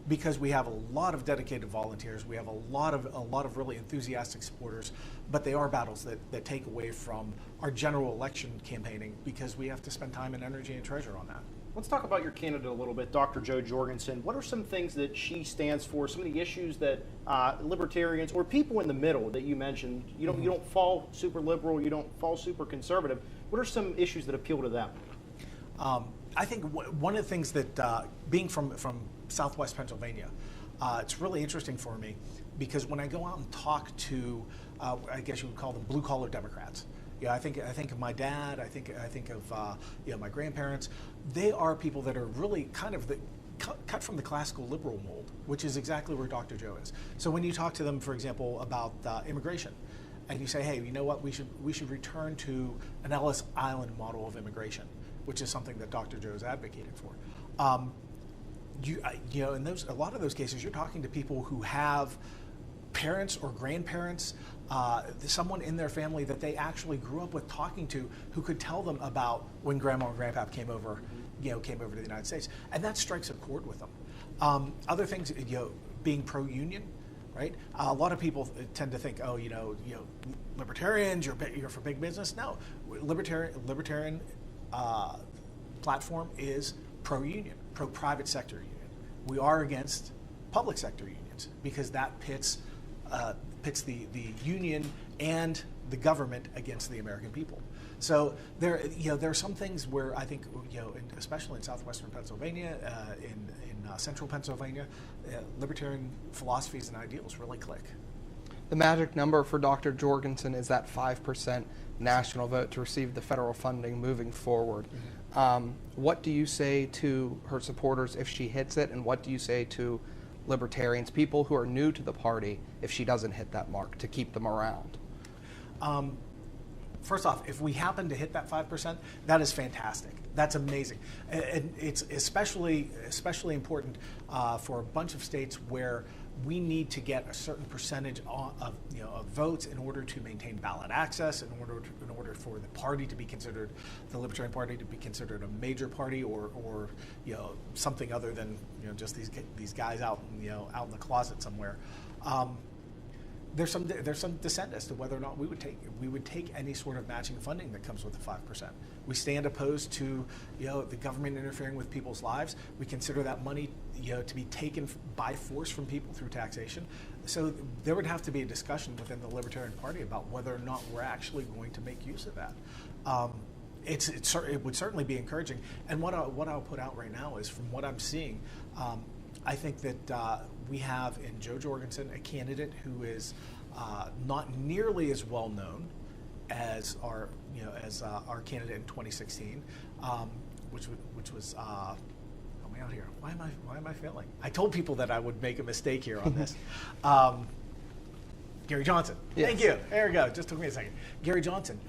Speaker 11: because we have a lot of dedicated volunteers. We have a lot of really enthusiastic supporters, but they are battles that take away from our general election campaigning because we have to spend time and energy and treasure on that.
Speaker 3: Let's talk about your candidate a little bit, Dr. Jo Jorgensen. What are some things that she stands for, some of the issues that libertarians or people in the middle that you mentioned, you don't fall super liberal, you don't fall super conservative. What are some issues that appeal to them?
Speaker 11: I think one of the things that, being from Southwest Pennsylvania, it's really interesting for me because when I go out and talk to, I guess you would call them blue-collar Democrats. Yeah, I think of my dad. I think of my grandparents. They are people that are really kind of cut from the classical liberal mold, which is exactly where Dr. Jo is. So when you talk to them, for example, about immigration, and you say, hey, you know what, we should return to an Ellis Island model of immigration, which is something that Dr. Jo is advocating for. In a lot of those cases, you're talking to people who have parents or grandparents, someone in their family that they actually grew up with talking to, who could tell them about when Grandma and Grandpa came over to the United States, and that strikes a chord with them. Other things, being pro-union, right? A lot of people tend to think, libertarians, you're for big business. No, libertarian platform is pro-union, pro-private sector union. We are against public sector unions because that pits the union and the government against the American people. So there are some things where I think, especially in southwestern Pennsylvania, in central Pennsylvania, libertarian philosophies and ideals really click.
Speaker 1: The magic number for Dr. Jorgensen is that 5% national vote to receive the federal funding moving forward. Mm-hmm. What do you say to her supporters if she hits it, and what do you say to libertarians, people who are new to the party, if she doesn't hit that mark, to keep them around?
Speaker 11: First off, if we happen to hit that 5%, that is fantastic. That's amazing. And it's especially important for a bunch of states where we need to get a certain percentage of votes in order to maintain ballot access, in order for the party to be considered, the Libertarian Party to be considered a major party, or something other than just these guys out in the closet somewhere. There's some dissent as to whether or not we would take any sort of matching funding that comes with the 5%. We stand opposed to the government interfering with people's lives. We consider that money to be taken by force from people through taxation. So there would have to be a discussion within the Libertarian Party about whether or not we're actually going to make use of that. It would certainly be encouraging. And what I'll put out right now is, from what I'm seeing, I think that we have in Jo Jorgensen a candidate who is not nearly as well known as our candidate in 2016, which was help me out here. Why am I failing? I told people that I would make a mistake here on this. Gary Johnson. Yes. Thank you. There we go. Just took me a second. Gary Johnson.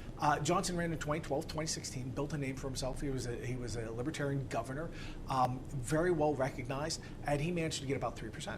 Speaker 11: Johnson ran in 2012, 2016, built a name for himself. He was a libertarian governor, very well recognized, and he managed to get about 3%.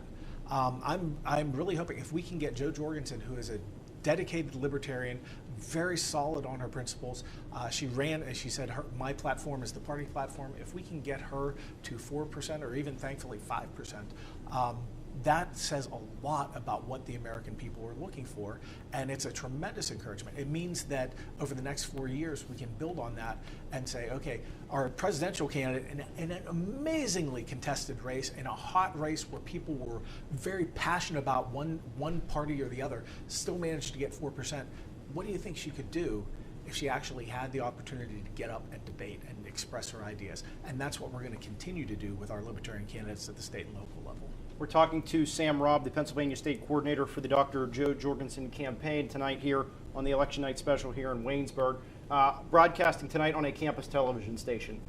Speaker 11: I'm really hoping if we can get Jo Jorgensen, who is a dedicated libertarian, very solid on her principles. She ran, as she said, my platform is the party platform. If we can get her to 4%, or even thankfully 5%, that says a lot about what the American people are looking for, and it's a tremendous encouragement. It means that over the next 4 years, we can build on that and say, okay, our presidential candidate in an amazingly contested race, in a hot race where people were very passionate about one party or the other, still managed to get 4%. What do you think she could do if she actually had the opportunity to get up and debate and express her ideas? And that's what we're going to continue to do with our libertarian candidates at the state and local level.
Speaker 3: We're talking to Sam Robb, the Pennsylvania State Coordinator for the Dr. Jo Jorgensen campaign, tonight here on the Election Night Special here in Waynesburg, broadcasting tonight on a campus television station.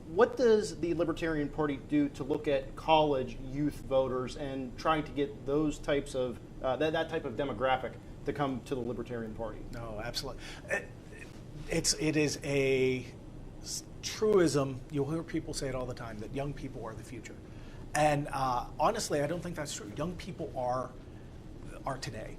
Speaker 3: What does the Libertarian Party do to look at college youth voters and trying to get those types of that type of demographic to come to the Libertarian Party?
Speaker 11: No, absolutely. It is a truism, you'll hear people say it all the time, that young people are the future. And honestly, I don't think that's true. Young people are today.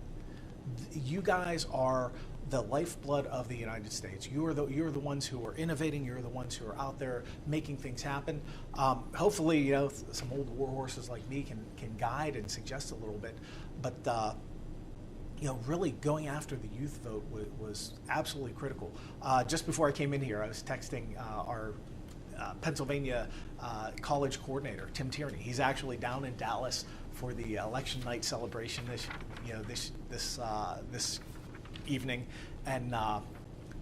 Speaker 11: You guys are the lifeblood of the United States. You're the ones who are innovating. You're the ones who are out there making things happen. Hopefully, you know, some old war horses like me can guide and suggest a little bit. But you know, really going after the youth vote was absolutely critical. Just before I came in here, I was texting our Pennsylvania college coordinator, Tim Tierney. He's actually down in Dallas for the election night celebration this evening, and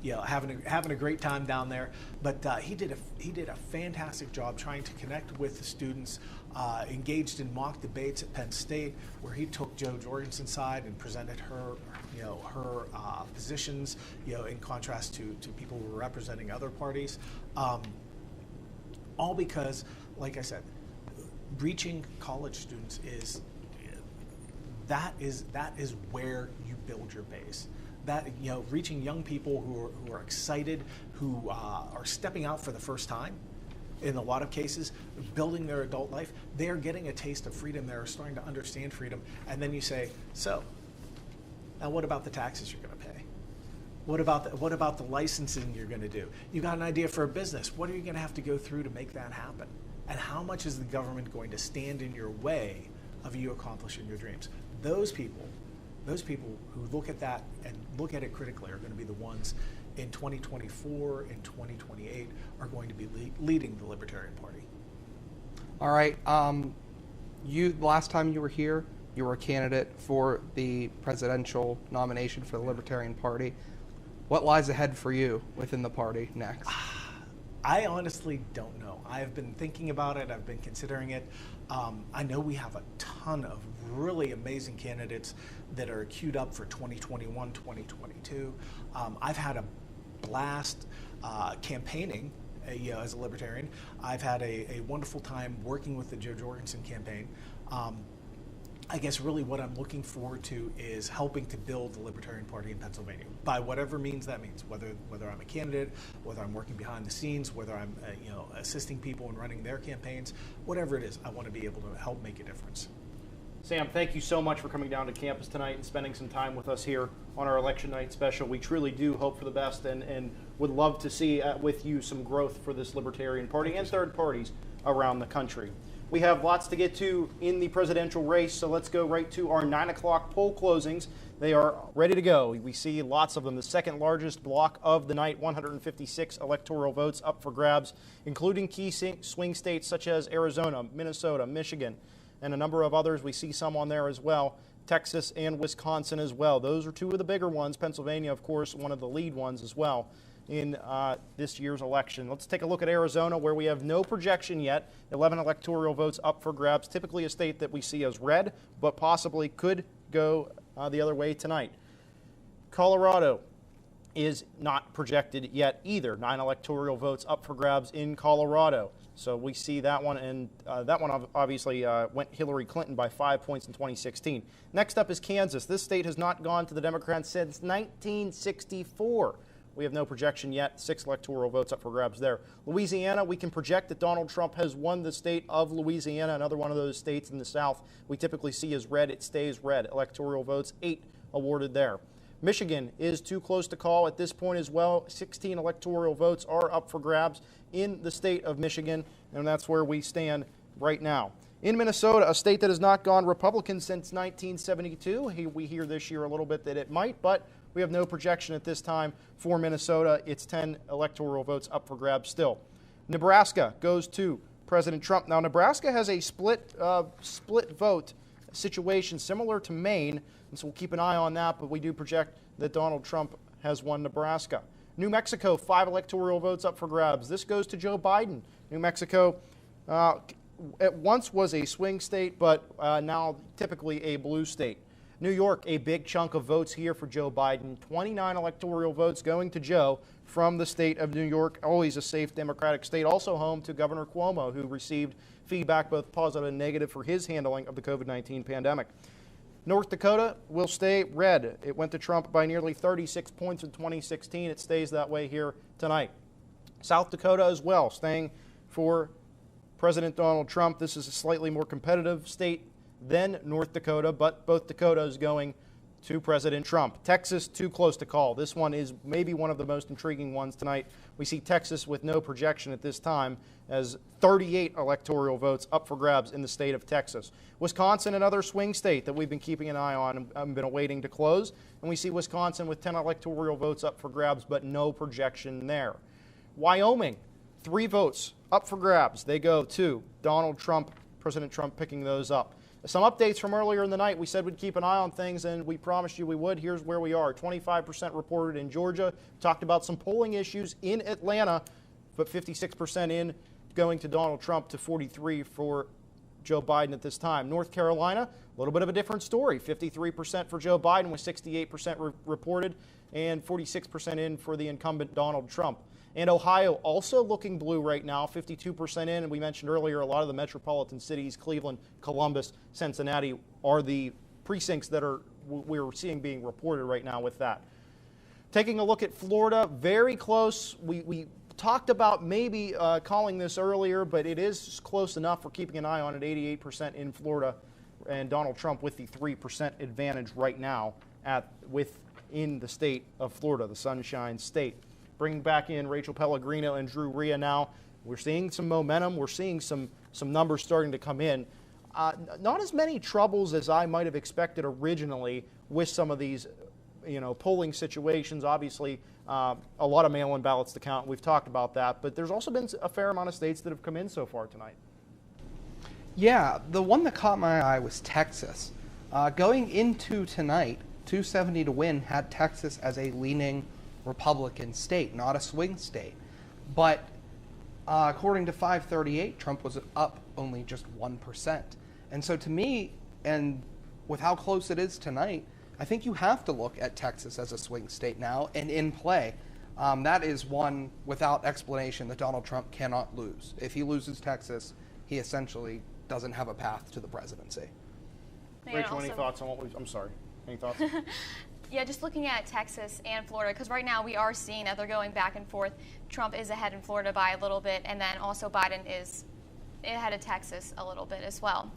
Speaker 11: you know, having a great time down there. But he did a fantastic job trying to connect with the students. Engaged in mock debates at Penn State, where he took Jo Jorgensen's side and presented her, you know, her positions, you know, in contrast to people who were representing other parties. All because, like I said, reaching college students is where you build your base. That, you know, reaching young people who are excited, who are stepping out for the first time. In a lot of cases, building their adult life, they're getting a taste of freedom. They're starting to understand freedom. And then you say, so, now what about the taxes you're going to pay? What about the licensing you're going to do? You got an idea for a business. What are you going to have to go through to make that happen? And how much is the government going to stand in your way of you accomplishing your dreams? Those people who look at that and look at it critically are going to be the ones in 2024 and 2028 are going to be leading the Libertarian Party.
Speaker 1: All right. Last time you were here, you were a candidate for the presidential nomination for the Libertarian Party. What lies ahead for you within the party next?
Speaker 11: I honestly don't know. I've been thinking about it. I've been considering it. I know we have a ton of really amazing candidates that are queued up for 2021, 2022. I've had a blast campaigning as a Libertarian. I've had a wonderful time working with the Jo Jorgensen campaign. I guess really what I'm looking forward to is helping to build the Libertarian Party in Pennsylvania by whatever means that means, whether I'm a candidate, whether I'm working behind the scenes, whether I'm assisting people in running their campaigns, whatever it is, I want to be able to help make a difference.
Speaker 3: Sam, thank you so much for coming down to campus tonight and spending some time with us here on our election night special. We truly do hope for the best and would love to see with you some growth for this Libertarian Party and third parties around the country. We have lots to get to in the presidential race, so let's go right to our 9 o'clock poll closings. They are ready to go. We see lots of them. The second largest block of the night, 156 electoral votes up for grabs, including key swing states such as Arizona, Minnesota, Michigan, and a number of others. We see some on there as well. Texas and Wisconsin as well. Those are two of the bigger ones. Pennsylvania, of course, one of the lead ones as well in this year's election. Let's take a look at Arizona, where we have no projection yet. 11 electoral votes up for grabs. Typically a state that we see as red, but possibly could go the other way tonight. Colorado is not projected yet either. 9 electoral votes up for grabs in Colorado. So we see that one, and that one obviously went Hillary Clinton by 5 points in 2016. Next up is Kansas. This state has not gone to the Democrats since 1964. We have no projection yet. 6 electoral votes up for grabs there. Louisiana, we can project that Donald Trump has won the state of Louisiana, another one of those states in the South we typically see as red. It stays red. Electoral votes, 8 awarded there. Michigan is too close to call at this point as well. 16 electoral votes are up for grabs in the state of Michigan, and that's where we stand right now. In Minnesota, a state that has not gone Republican since 1972. We hear this year a little bit that it might, but we have no projection at this time for Minnesota. It's 10 electoral votes up for grabs still. Nebraska goes to President Trump. Now, Nebraska has a split vote situation similar to Maine, and so we'll keep an eye on that, but we do project that Donald Trump has won Nebraska. New Mexico, 5 electoral votes up for grabs. This goes to Joe Biden. New Mexico at once was a swing state, but now typically a blue state. New York, a big chunk of votes here for Joe Biden. 29 electoral votes going to Joe from the state of New York, always a safe Democratic state, also home to Governor Cuomo, who received feedback both positive and negative for his handling of the COVID-19 pandemic. North Dakota will stay red. It went to Trump by nearly 36 points in 2016. It stays that way here tonight. South Dakota as well, staying for President Donald Trump. This is a slightly more competitive state than North Dakota, but both Dakotas going to President Trump. Texas, too close to call. This one is maybe one of the most intriguing ones tonight. We see Texas with no projection at this time, as 38 electoral votes up for grabs in the state of Texas. Wisconsin, another swing state that we've been keeping an eye on and been awaiting to close. And we see Wisconsin with 10 electoral votes up for grabs, but no projection there. Wyoming, 3 votes up for grabs. They go to Donald Trump, President Trump picking those up. Some updates from earlier in the night. We said we'd keep an eye on things, and we promised you we would. Here's where we are. 25% reported in Georgia. Talked about some polling issues in Atlanta, but 56% in, going to Donald Trump, to 43 for Joe Biden at this time. North Carolina, a little bit of a different story. 53% for Joe Biden with 68% reported, and 46% in for the incumbent Donald Trump. And Ohio also looking blue right now, 52% in. And we mentioned earlier, a lot of the metropolitan cities, Cleveland, Columbus, Cincinnati, are the precincts that we're seeing being reported right now with that. Taking a look at Florida, very close. We talked about maybe calling this earlier, but it is close enough. We're keeping an eye on it, 88% in Florida, and Donald Trump with the 3% advantage right now within the state of Florida, the Sunshine State. Bringing back in Rachel Pellegrino and Drew Rhea now. We're seeing some momentum. We're seeing some numbers starting to come in. Not as many troubles as I might have expected originally with some of these, polling situations. Obviously, a lot of mail-in ballots to count. We've talked about that. But there's also been a fair amount of states that have come in so far tonight.
Speaker 1: Yeah, the one that caught my eye was Texas. Going into tonight, 270 to win had Texas as a leaning Republican state, not a swing state. But according to 538, Trump was up only just 1%. And so to me, and with how close it is tonight, I think you have to look at Texas as a swing state now and in play. That is one without explanation that Donald Trump cannot lose. If he loses Texas, he essentially doesn't have a path to the presidency.
Speaker 3: Rachel, any thoughts on I'm sorry. Any thoughts?
Speaker 4: Yeah, just looking at Texas and Florida, because right now we are seeing that they're going back and forth. Trump is ahead in Florida by a little bit, and then also Biden is ahead of Texas a little bit as well.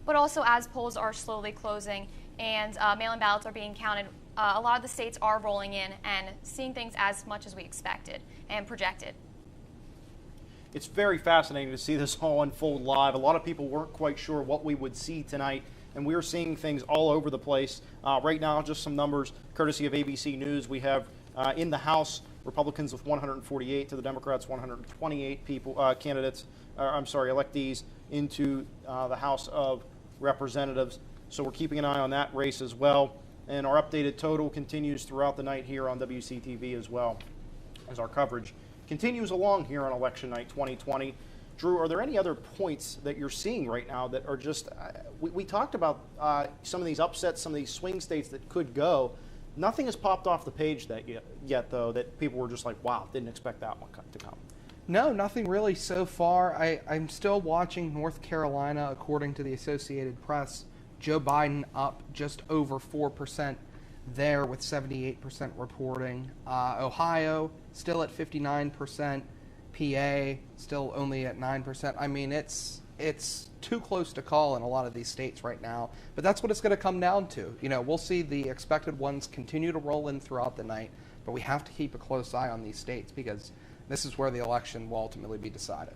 Speaker 4: But also, as polls are slowly closing and mail-in ballots are being counted, a lot of the states are rolling in and seeing things as much as we expected and projected.
Speaker 3: It's very fascinating to see this all unfold live. A lot of people weren't quite sure what we would see tonight, and we're seeing things all over the place. Right now, just some numbers, courtesy of ABC News. We have in the House, Republicans with 148 to the Democrats 128 electees into the House of Representatives. So we're keeping an eye on that race as well. And our updated total continues throughout the night here on WCTV as well, as our coverage continues along here on Election Night 2020. Drew, are there any other points that you're seeing right now that are just, we talked about some of these upsets, some of these swing states that could go. Nothing has popped off the page yet, though, that people were just like, wow, didn't expect that one to come.
Speaker 1: No, nothing really so far. I'm still watching North Carolina, according to the Associated Press. Joe Biden up just over 4% there with 78% reporting. Ohio still at 59%. PA still only at 9%. I mean, it's too close to call in a lot of these states right now. But that's what it's going to come down to. We'll see the expected ones continue to roll in throughout the night, but we have to keep a close eye on these states because this is where the election will ultimately be decided.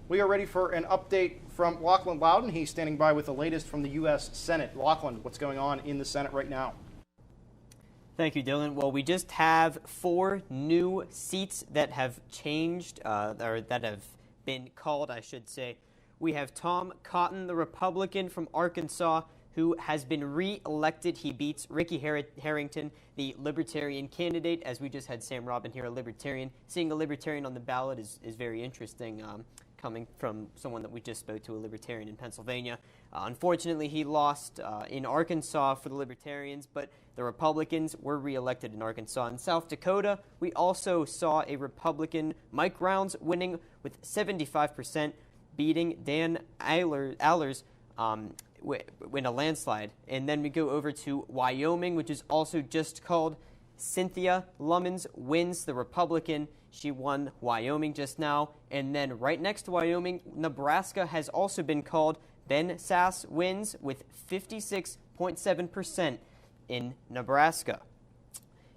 Speaker 3: We are ready for an update from Lachlan Loudon. He's standing by with the latest from the U.S. Senate. Lachlan, what's going on in the Senate right now?
Speaker 7: Thank you, Dylan. Well, we just have 4 new seats that have changed, or that have been called, I should say. We have Tom Cotton, the Republican from Arkansas, who has been re-elected. He beats Ricky Harrington, the Libertarian candidate. As we just had Sam Robin here, a Libertarian. Seeing a Libertarian on the ballot is very interesting, coming from someone that we just spoke to, a Libertarian in Pennsylvania. Unfortunately, he lost in Arkansas for the Libertarians, but the Republicans were re-elected in Arkansas. In South Dakota, we also saw a Republican, Mike Rounds, winning with 75%, beating Dan Allers in a landslide. And then we go over to Wyoming, which is also just called. Cynthia Lummins wins the Republican. She won Wyoming just now. And then right next to Wyoming, Nebraska has also been called. Ben Sasse wins with 56.7% in Nebraska.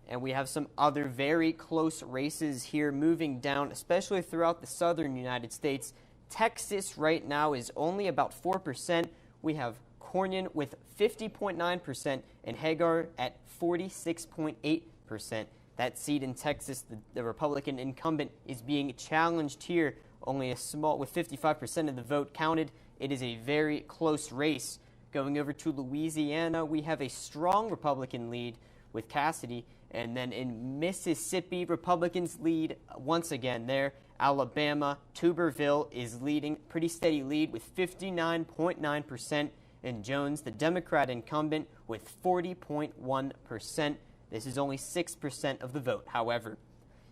Speaker 7: And we have some other very close races here moving down, especially throughout the southern United States. Texas right now is only about 4%. We have Cornyn with 50.9% and Hagar at 46.8%. That seat in Texas, the Republican incumbent, is being challenged here. Only a small, with 55% of the vote counted. It is a very close race. Going over to Louisiana, we have a strong Republican lead with Cassidy. And then in Mississippi, Republicans lead once again there. Alabama, Tuberville is leading, pretty steady lead with 59.9%. And Jones, the Democrat incumbent, with 40.1%. This is only 6% of the vote, however.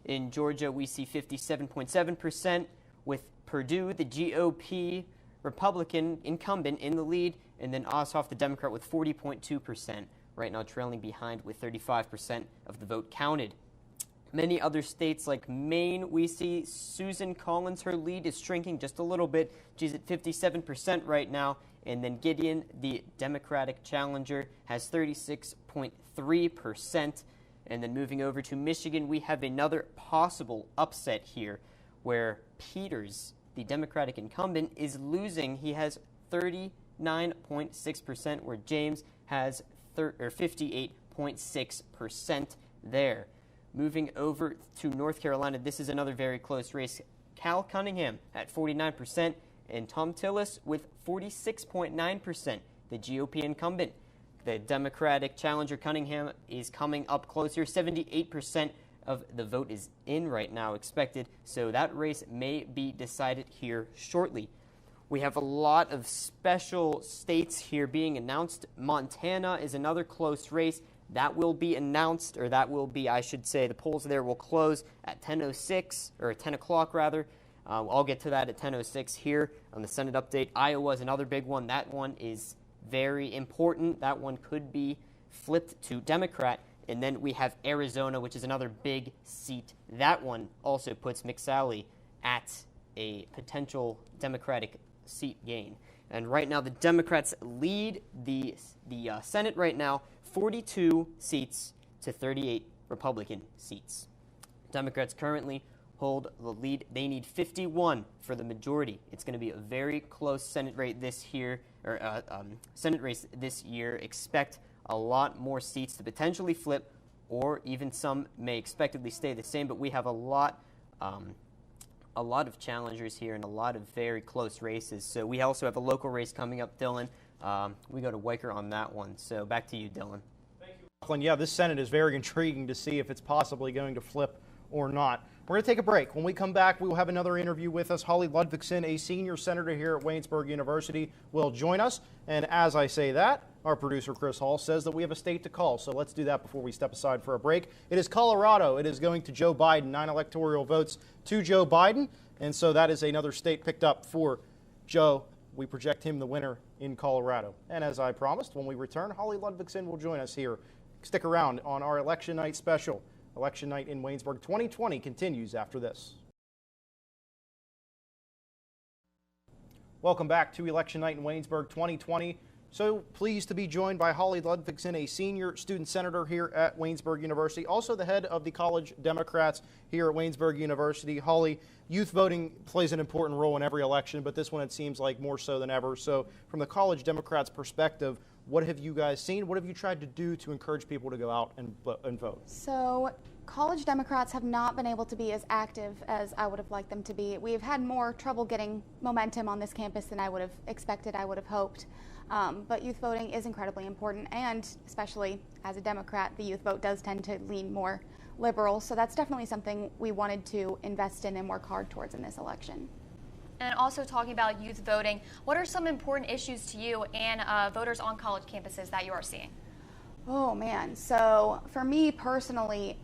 Speaker 7: In Georgia, we see 57.7%, with Perdue, the GOP Republican incumbent, in the lead, and then Ossoff, the Democrat, with 40.2%. Right now trailing behind with 35% of the vote counted. Many other states like Maine, we see Susan Collins, her lead is shrinking just a little bit. She's at 57% right now. And then Gideon, the Democratic challenger, has 36.3%. And then moving over to Michigan, we have another possible upset here where Peters, the Democratic incumbent, is losing. He has 39.6%, where James has 58.6% there. Moving over to North Carolina, this is another very close race. Cal Cunningham at 49% and Tom Tillis with 46.9%, the GOP incumbent. The Democratic challenger Cunningham is coming up close here. 78% of the vote is in right now expected, so that race may be decided here shortly. We have a lot of special states here being announced. Montana is another close race. That will be announced, or that will be, I should say, the polls there will close at 10:06, or 10 o'clock rather. I'll get to that at 10:06 here on the Senate update. Iowa is another big one. That one is very important. That one could be flipped to Democrat. And then we have Arizona, which is another big seat. That one also puts McSally at a potential Democratic seat gain. And right now, the Democrats lead the Senate right now, 42 seats to 38 Republican seats. Democrats currently hold the lead. They need 51 for the majority. It's going to be a very close Senate race this year. Expect a lot more seats to potentially flip, or even some may expectedly stay the same. But we have a lot of challengers here and a lot of very close races. So we also have a local race coming up, Dylan. We go to Weicker on that one. So back to you, Dylan.
Speaker 3: Thank you, Lachlan. Yeah, this Senate is very intriguing to see if it's possibly going to flip or not. We're going to take a break. When we come back, we will have another interview with us. Holly Ludvigsen, a senior senator here at Waynesburg University, will join us. And as I say that, our producer, Chris Hulse, says that we have a state to call. So let's do that before we step aside for a break. It is Colorado. It is going to Joe Biden. 9 electoral votes to Joe Biden. And so that is another state picked up for Joe. We project him the winner in Colorado. And as I promised, when we return, Holly Ludvigsen will join us here. Stick around on our Election Night special. Election Night in Waynesburg 2020 continues after this. Welcome back to Election Night in Waynesburg 2020. So pleased to be joined by Holly Ludvigsen, a senior student senator here at Waynesburg University, also the head of the College Democrats here at Waynesburg University. Holly, youth voting plays an important role in every election, but this one it seems like more so than ever. So from the College Democrats' perspective, what have you guys seen? What have you tried to do to encourage people to go out and vote?
Speaker 13: So College Democrats have not been able to be as active as I would have liked them to be. We've had more trouble getting momentum on this campus than I would have expected, I would have hoped. But youth voting is incredibly important, and especially as a Democrat, the youth vote does tend to lean more liberal. So that's definitely something we wanted to invest in and work hard towards in this election.
Speaker 4: And also talking about youth voting, what are some important issues to you and voters on college campuses that you are seeing?
Speaker 13: Oh man, so for me personally,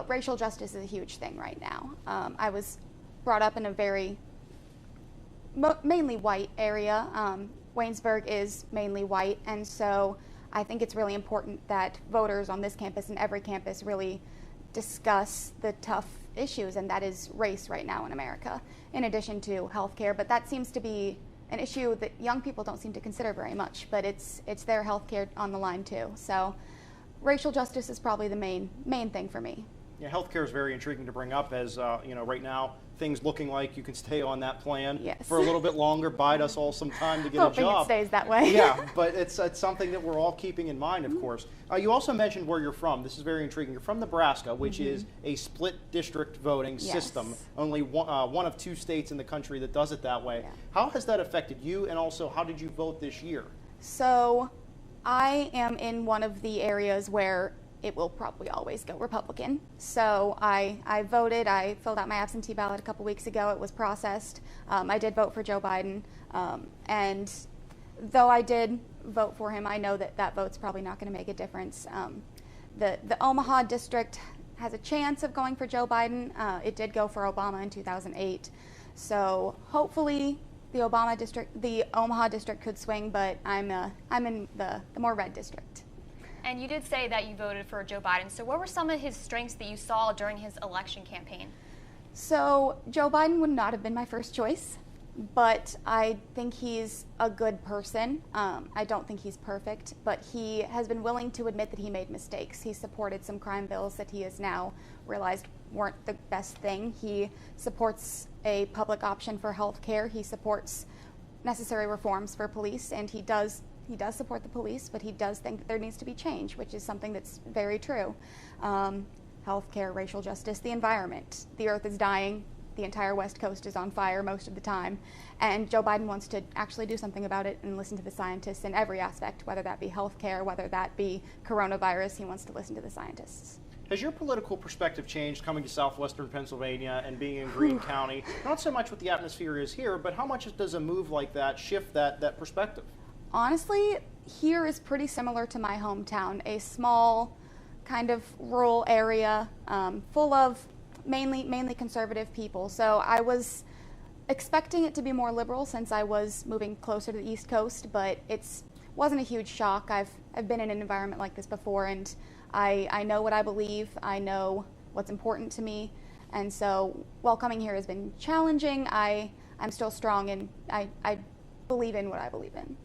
Speaker 13: racial justice is a huge thing right now. I was brought up in a very mainly white area. Waynesburg is mainly white, and so I think it's really important that voters on this campus and every campus really discuss the tough issues, and that is race right now in America, in addition to healthcare. But that seems to be an issue that young people don't seem to consider very much, but it's their healthcare on the line too. So racial justice is probably the main thing for me.
Speaker 3: Yeah, healthcare is very intriguing to bring up, as right now things looking like you can stay on that plan for a little bit longer, bide us all some time to get a job.
Speaker 13: Hoping it stays that way.
Speaker 3: Yeah, but it's something that we're all keeping in mind, of course. You also mentioned where you're from. This is very intriguing. You're from Nebraska, which is a split district voting system. Only one of 2 states in the country that does it that way. Yeah. How has that affected you, and also how did you vote this year?
Speaker 13: So I am in one of the areas where it will probably always go Republican. So I voted. I filled out my absentee ballot a couple weeks ago. It was processed. I did vote for Joe Biden. And though I did vote for him, I know that vote's probably not going to make a difference. The Omaha district has a chance of going for Joe Biden. It did go for Obama in 2008. So hopefully the Omaha district could swing, but I'm in the more red district.
Speaker 4: And you did say that you voted for Joe Biden. So what were some of his strengths that you saw during his election campaign?
Speaker 13: So Joe Biden would not have been my first choice, but I think he's a good person. I don't think he's perfect, but he has been willing to admit that he made mistakes. He supported some crime bills that he has now realized weren't the best thing. He supports a public option for health care. He supports necessary reforms for police, and he does support the police, but he does think that there needs to be change, which is something that's very true. Healthcare, racial justice, the environment. The earth is dying. The entire West Coast is on fire most of the time. And Joe Biden wants to actually do something about it and listen to the scientists in every aspect, whether that be healthcare, whether that be coronavirus. He wants to listen to the scientists.
Speaker 3: Has your political perspective changed coming to southwestern Pennsylvania and being in Greene County? Not so much what the atmosphere is here, but how much does a move like that shift that perspective?
Speaker 13: Honestly, here is pretty similar to my hometown, a small kind of rural area full of mainly conservative people. So I was expecting it to be more liberal since I was moving closer to the East Coast, but it wasn't a huge shock. I've been in an environment like this before, and I know what I believe. I know what's important to me. And so while coming here has been challenging, I'm still strong, and I believe in what I believe in.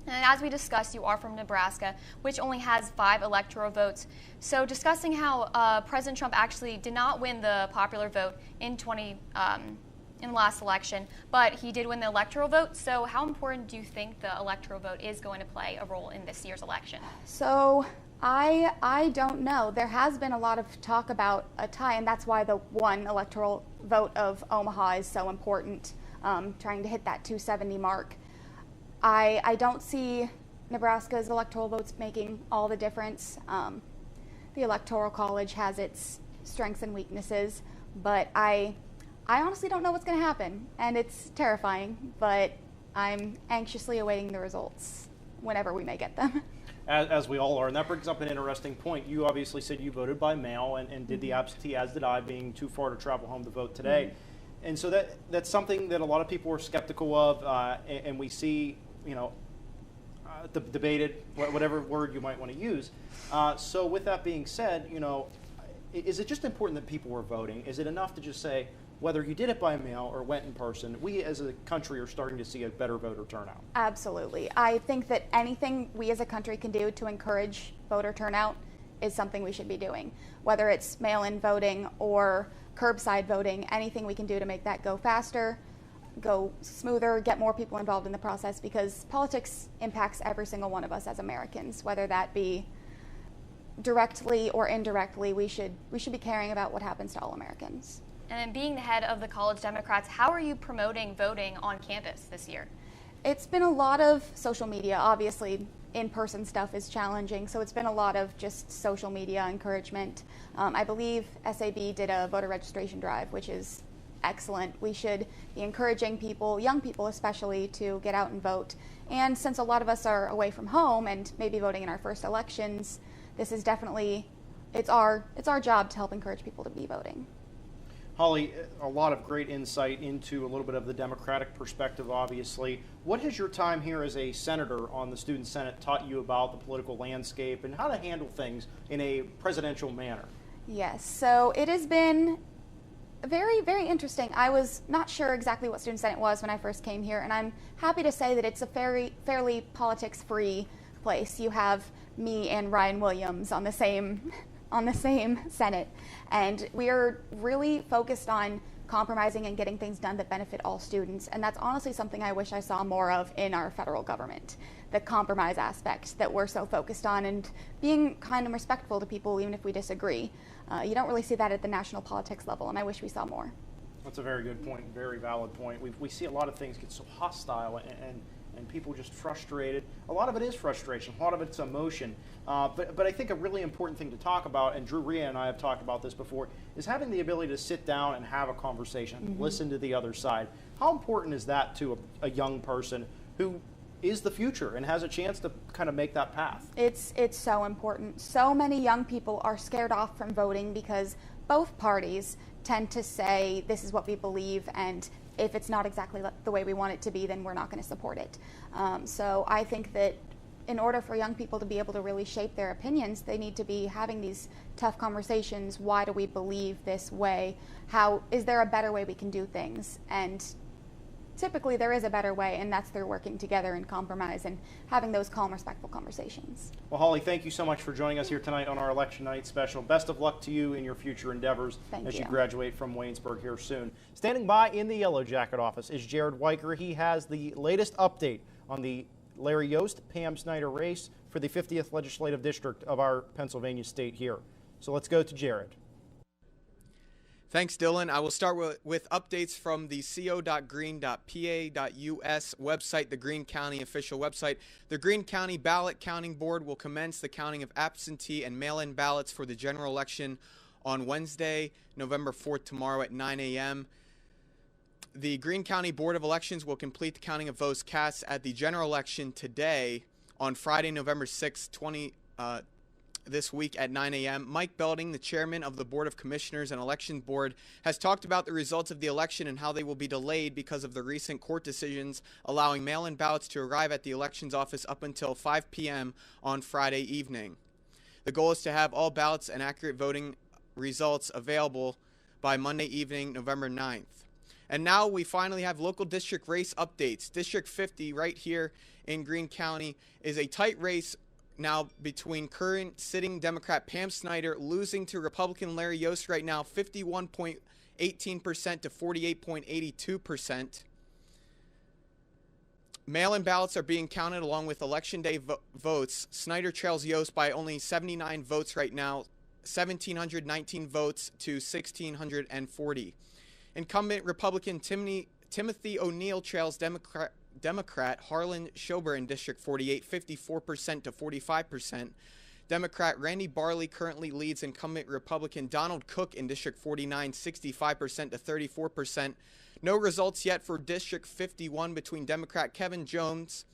Speaker 4: And as we discussed, you are from Nebraska, which only has 5 electoral votes. So discussing how President Trump actually did not win the popular vote in the last election, but he did win the electoral vote. So how important do you think the electoral vote is going to play a role in this year's election?
Speaker 13: So I don't know. There has been a lot of talk about a tie, and that's why the one electoral vote of Omaha is so important, trying to hit that 270 mark. I don't see Nebraska's electoral votes making all the difference. The Electoral College has its strengths and weaknesses, but I honestly don't know what's going to happen, and it's terrifying, but I'm anxiously awaiting the results whenever we may get them.
Speaker 3: As we all are, and that brings up an interesting point. You obviously said you voted by mail and did the absentee, as did I, being too far to travel home to vote today. And so that's something that a lot of people are skeptical of, and we see, debated, whatever word you might want to use. So with that being said, is it just important that people were voting? Is it enough to just say, whether you did it by mail or went in person, we as a country are starting to see a better voter turnout?
Speaker 13: Absolutely. I think that anything we as a country can do to encourage voter turnout is something we should be doing. Whether it's mail-in voting or curbside voting, anything we can do to make that go faster, go smoother, get more people involved in the process, because politics impacts every single one of us as Americans, whether that be directly or indirectly. We should be caring about what happens to all Americans.
Speaker 4: And then being the head of the College Democrats, how are you promoting voting on campus this year?
Speaker 13: It's been a lot of social media. Obviously, in-person stuff is challenging, so it's been a lot of just social media encouragement. I believe SAB did a voter registration drive, which is excellent. We should be encouraging people, young people especially, to get out and vote. And since a lot of us are away from home and maybe voting in our first elections, this is definitely, it's our job to help encourage people to be voting.
Speaker 3: Holly, a lot of great insight into a little bit of the Democratic perspective, obviously. What has your time here as a senator on the Student Senate taught you about the political landscape and how to handle things in a presidential manner?
Speaker 13: Yes, so it has been very, very interesting. I was not sure exactly what Student Senate was when I first came here, and I'm happy to say that it's a fairly politics-free place. You have me and Ryan Williams on the same Senate, and we are really focused on compromising and getting things done that benefit all students, and that's honestly something I wish I saw more of in our federal government, the compromise aspect that we're so focused on, and being kind and respectful to people even if we disagree. You don't really see that at the national politics level, and I wish we saw more.
Speaker 3: That's a very good point, very valid point. We see a lot of things get so hostile and people just frustrated. A lot of it is frustration, a lot of it's emotion. But I think a really important thing to talk about, and Drew Rhea and I have talked about this before, is having the ability to sit down and have a conversation, listen to the other side. How important is that to a young person who is the future and has a chance to kind of make that path?
Speaker 13: It's so important. So many young people are scared off from voting because both parties tend to say this is what we believe, and if it's not exactly the way we want it to be, then we're not going to support it. So I think that in order for young people to be able to really shape their opinions, they need to be having these tough conversations. Why do we believe this way? How is there a better way we can do things? And typically there is a better way, and that's through working together and compromise and having those calm, respectful conversations.
Speaker 3: Well, Holly, thank you so much for joining us here tonight on our Election Night special. Best of luck to you in your future endeavors as you graduate from Waynesburg here soon. Standing by in the Yellow Jacket office is Jared Weicker. He has the latest update on the Larry Yost, Pam Snyder race for the 50th Legislative District of our Pennsylvania state here. So let's go to Jared.
Speaker 8: Thanks, Dylan. I will start with updates from the co.green.pa.us website, the Greene County official website. The Greene County Ballot Counting Board will commence the counting of absentee and mail-in ballots for the general election on Wednesday, November 4th, tomorrow at 9 a.m. The Greene County Board of Elections will complete the counting of votes cast at the general election today on Friday, November 6th, this week at 9 a.m. Mike Belding, the chairman of the Board of Commissioners and Election Board, has talked about the results of the election and how they will be delayed because of the recent court decisions allowing mail-in ballots to arrive at the elections office up until 5 p.m. on Friday evening. The goal is to have all ballots and accurate voting results available by Monday evening, November 9th. And now we finally have local district race updates. District 50 right here in Greene County is a tight race now between current sitting Democrat Pam Snyder losing to Republican Larry Yost right now 51.18% to 48.82%. Mail-in ballots are being counted along with election day votes. Snyder trails Yost by only 79 votes right now, 1,719 votes to 1,640. Incumbent Republican Timothy O'Neill trails Democrat Harlan Schober in District 48, 54% to 45%. Democrat Randy Barley currently leads incumbent Republican Donald Cook in District 49, 65% to 34%. No results yet for District 51 between Democrat Kevin Jones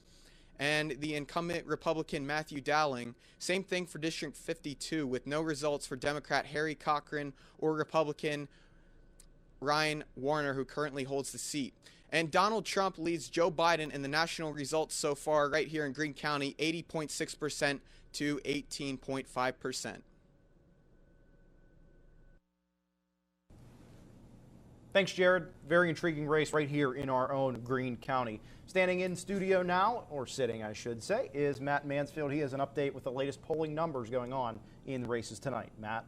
Speaker 8: and the incumbent Republican Matthew Dowling. Same thing for District 52 with no results for Democrat Harry Cochran or Republican Ryan Warner, who currently holds the seat. And Donald Trump leads Joe Biden in the national results so far right here in Greene County, 80.6% to 18.5%.
Speaker 3: Thanks, Jared. Very intriguing race right here in our own Greene County. Standing in studio now, or sitting I should say, is Matt Mansfield. He has an update with the latest polling numbers going on in the races tonight. Matt?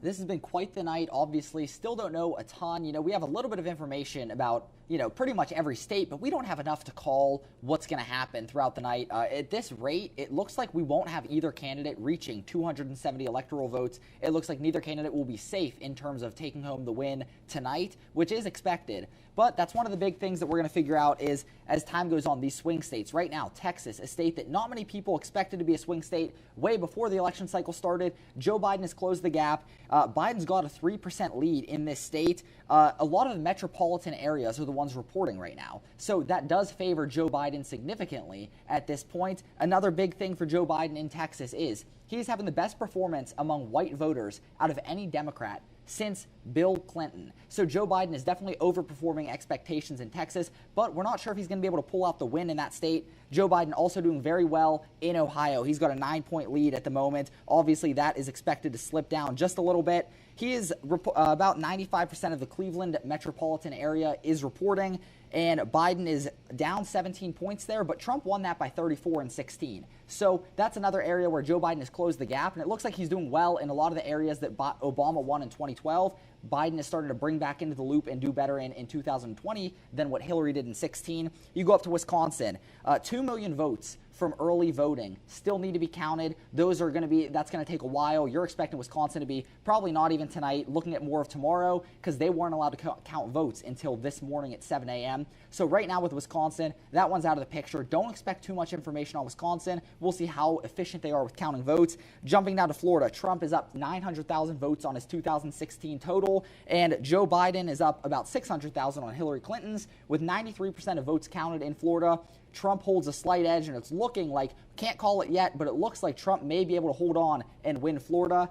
Speaker 2: This has been quite the night, obviously. Still don't know a ton. We have a little bit of information about, pretty much every state, but we don't have enough to call what's going to happen throughout the night. At this rate, it looks like we won't have either candidate reaching 270 electoral votes. It looks like neither candidate will be safe in terms of taking home the win tonight, which is expected. But that's one of the big things that we're going to figure out is, as time goes on, these swing states. Right now, Texas, a state that not many people expected to be a swing state way before the election cycle started. Joe Biden has closed the gap. Biden's got a 3% lead in this state. A lot of the metropolitan areas are the ones reporting right now. So that does favor Joe Biden significantly at this point. Another big thing for Joe Biden in Texas is he's having the best performance among white voters out of any Democrat since Bill Clinton. So Joe Biden is definitely overperforming expectations in Texas, but we're not sure if he's going to be able to pull out the win in that state. Joe Biden also doing very well in Ohio. He's got a 9-point lead at the moment. Obviously, that is expected to slip down just a little bit. He is about 95% of the Cleveland metropolitan area is reporting, and Biden is down 17 points there, but Trump won that by 34 and 16. So that's another area where Joe Biden has closed the gap, and it looks like he's doing well in a lot of the areas that Obama won in 2012. Biden is starting to bring back into the loop and do better in 2020 than what Hillary did in 16. You go up to Wisconsin, 2 million votes from early voting still need to be counted. That's going to take a while. You're expecting Wisconsin to be probably not even tonight, looking at more of tomorrow, because they weren't allowed to count votes until this morning at 7 a.m. So right now with Wisconsin, that one's out of the picture. Don't expect too much information on Wisconsin. We'll see how efficient they are with counting votes. Jumping down to Florida, Trump is up 900,000 votes on his 2016 total, and Joe Biden is up about 600,000 on Hillary Clinton's, with 93% of votes counted in Florida. Trump holds a slight edge, and it's looking like, can't call it yet, but it looks like Trump may be able to hold on and win Florida.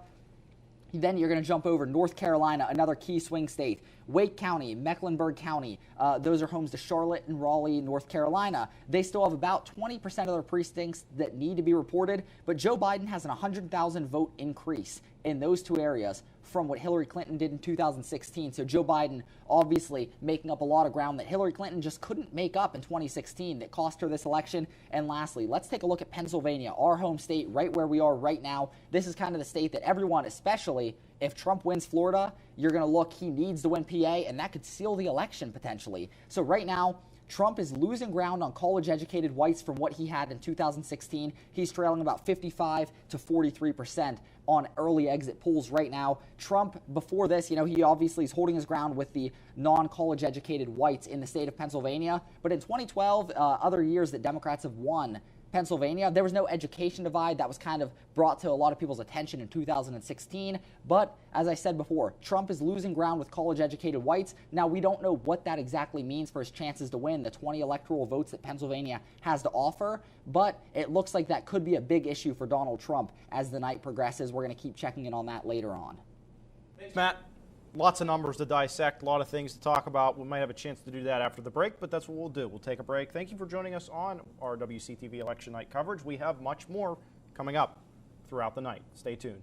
Speaker 2: Then you're going to jump over North Carolina, another key swing state. Wake County, Mecklenburg County, those are homes to Charlotte and Raleigh, North Carolina. They still have about 20% of their precincts that need to be reported, but Joe Biden has an 100,000 vote increase in those two areas from what Hillary Clinton did in 2016. So Joe Biden obviously making up a lot of ground that Hillary Clinton just couldn't make up in 2016 that cost her this election. And lastly, let's take a look at Pennsylvania, our home state, right where we are right now. This is kind of the state that everyone, especially if Trump wins Florida, you're going to look, he needs to win PA, and that could seal the election potentially. So right now, Trump is losing ground on college-educated whites from what he had in 2016. He's trailing about 55 to 43% on early exit polls right now. Trump, before this, he obviously is holding his ground with the non-college educated whites in the state of Pennsylvania. But in 2012, other years that Democrats have won Pennsylvania, there was no education divide. That was kind of brought to a lot of people's attention in 2016. But as I said before, Trump is losing ground with college-educated whites. Now, we don't know what that exactly means for his chances to win the 20 electoral votes that Pennsylvania has to offer, but it looks like that could be a big issue for Donald Trump as the night progresses. We're going to keep checking in on that later on.
Speaker 3: Thanks, Matt. Lots of numbers to dissect, a lot of things to talk about. We might have a chance to do that after the break, but that's what we'll do. We'll take a break. Thank you for joining us on our WCTV election night coverage. We have much more coming up throughout the night. Stay tuned.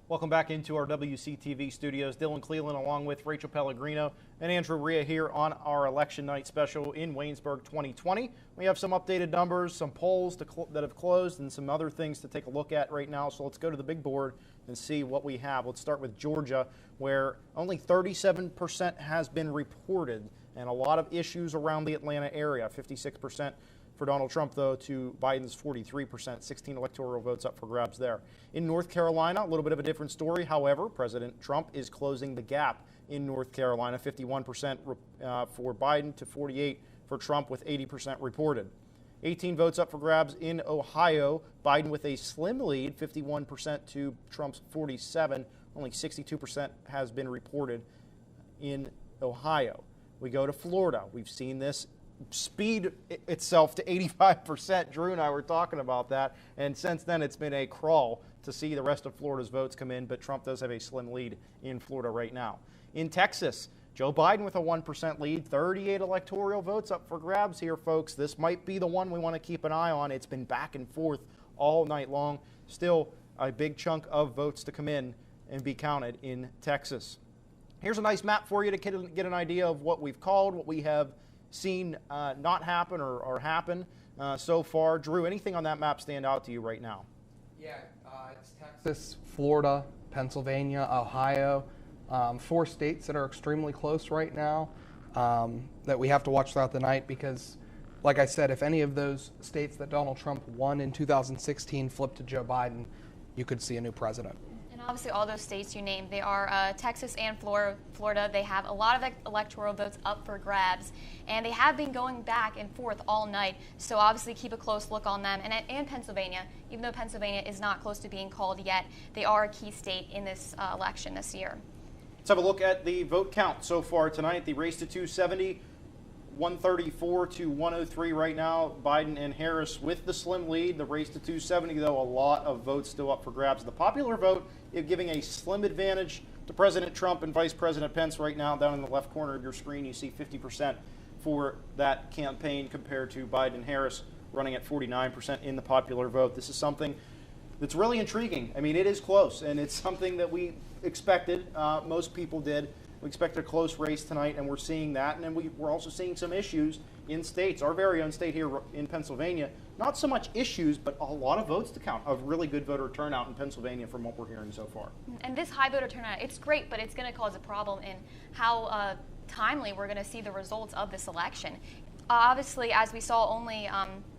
Speaker 3: Welcome back into our WCTV studios. Dylan Cleland along with Rachel Pellegrino and Andrew Rhea here on our election night special in Waynesburg 2020. We have some updated numbers, some polls that have closed, and some other things to take a look at right now. So let's go to the big board and see what we have. Let's start with Georgia, where only 37% has been reported, and a lot of issues around the Atlanta area. 56% for Donald Trump, though, to Biden's 43%, 16 electoral votes up for grabs there. In North Carolina, a little bit of a different story. However, President Trump is closing the gap in North Carolina, 51% for Biden to 48% for Trump, with 80% reported. 18 votes up for grabs in Ohio. Biden with a slim lead, 51% to Trump's 47%. Only 62% has been reported in Ohio. We go to Florida. We've seen this speed itself to 85%. Drew and I were talking about that, and since then it's been a crawl to see the rest of Florida's votes come in, but Trump does have a slim lead in Florida right now. In Texas, Joe Biden with a 1% lead, 38 electoral votes up for grabs here, folks. This might be the one we want to keep an eye on. It's been back and forth all night long. Still a big chunk of votes to come in and be counted in Texas. Here's a nice map for you to get an idea of what we've called, what we have seen not happen or happen so far. Drew, anything on that map stand out to you right now?
Speaker 1: Yeah, it's Texas, Florida, Pennsylvania, Ohio. 4 states that are extremely close right now that we have to watch throughout the night because, like I said, if any of those states that Donald Trump won in 2016 flipped to Joe Biden, you could see a new president.
Speaker 4: And obviously all those states you named, they are Texas and Florida. They have a lot of electoral votes up for grabs, and they have been going back and forth all night. So obviously keep a close look on them. And Pennsylvania, even though Pennsylvania is not close to being called yet, they are a key state in this election this year.
Speaker 3: Let's have a look at the vote count so far tonight. The race to 270 134 to 103 right now. Biden and Harris with the slim lead. The race to 270, though, a lot of votes still up for grabs. The popular vote is giving a slim advantage to President Trump and Vice President Pence right now. Down in the left corner of your screen, you see 50% for that campaign compared to Biden and Harris running at 49% in the popular vote. This is something that's really intriguing. I mean, it is close, and it's something that we expected. Most people did. We expected a close race tonight, and we're seeing that. And then we're also seeing some issues in states. Our very own state here in Pennsylvania, not so much issues, but a lot of votes to count, of really good voter turnout in Pennsylvania from what we're hearing so far.
Speaker 4: And this high voter turnout, it's great, but it's going to cause a problem in how timely we're going to see the results of this election. Obviously, as we saw, only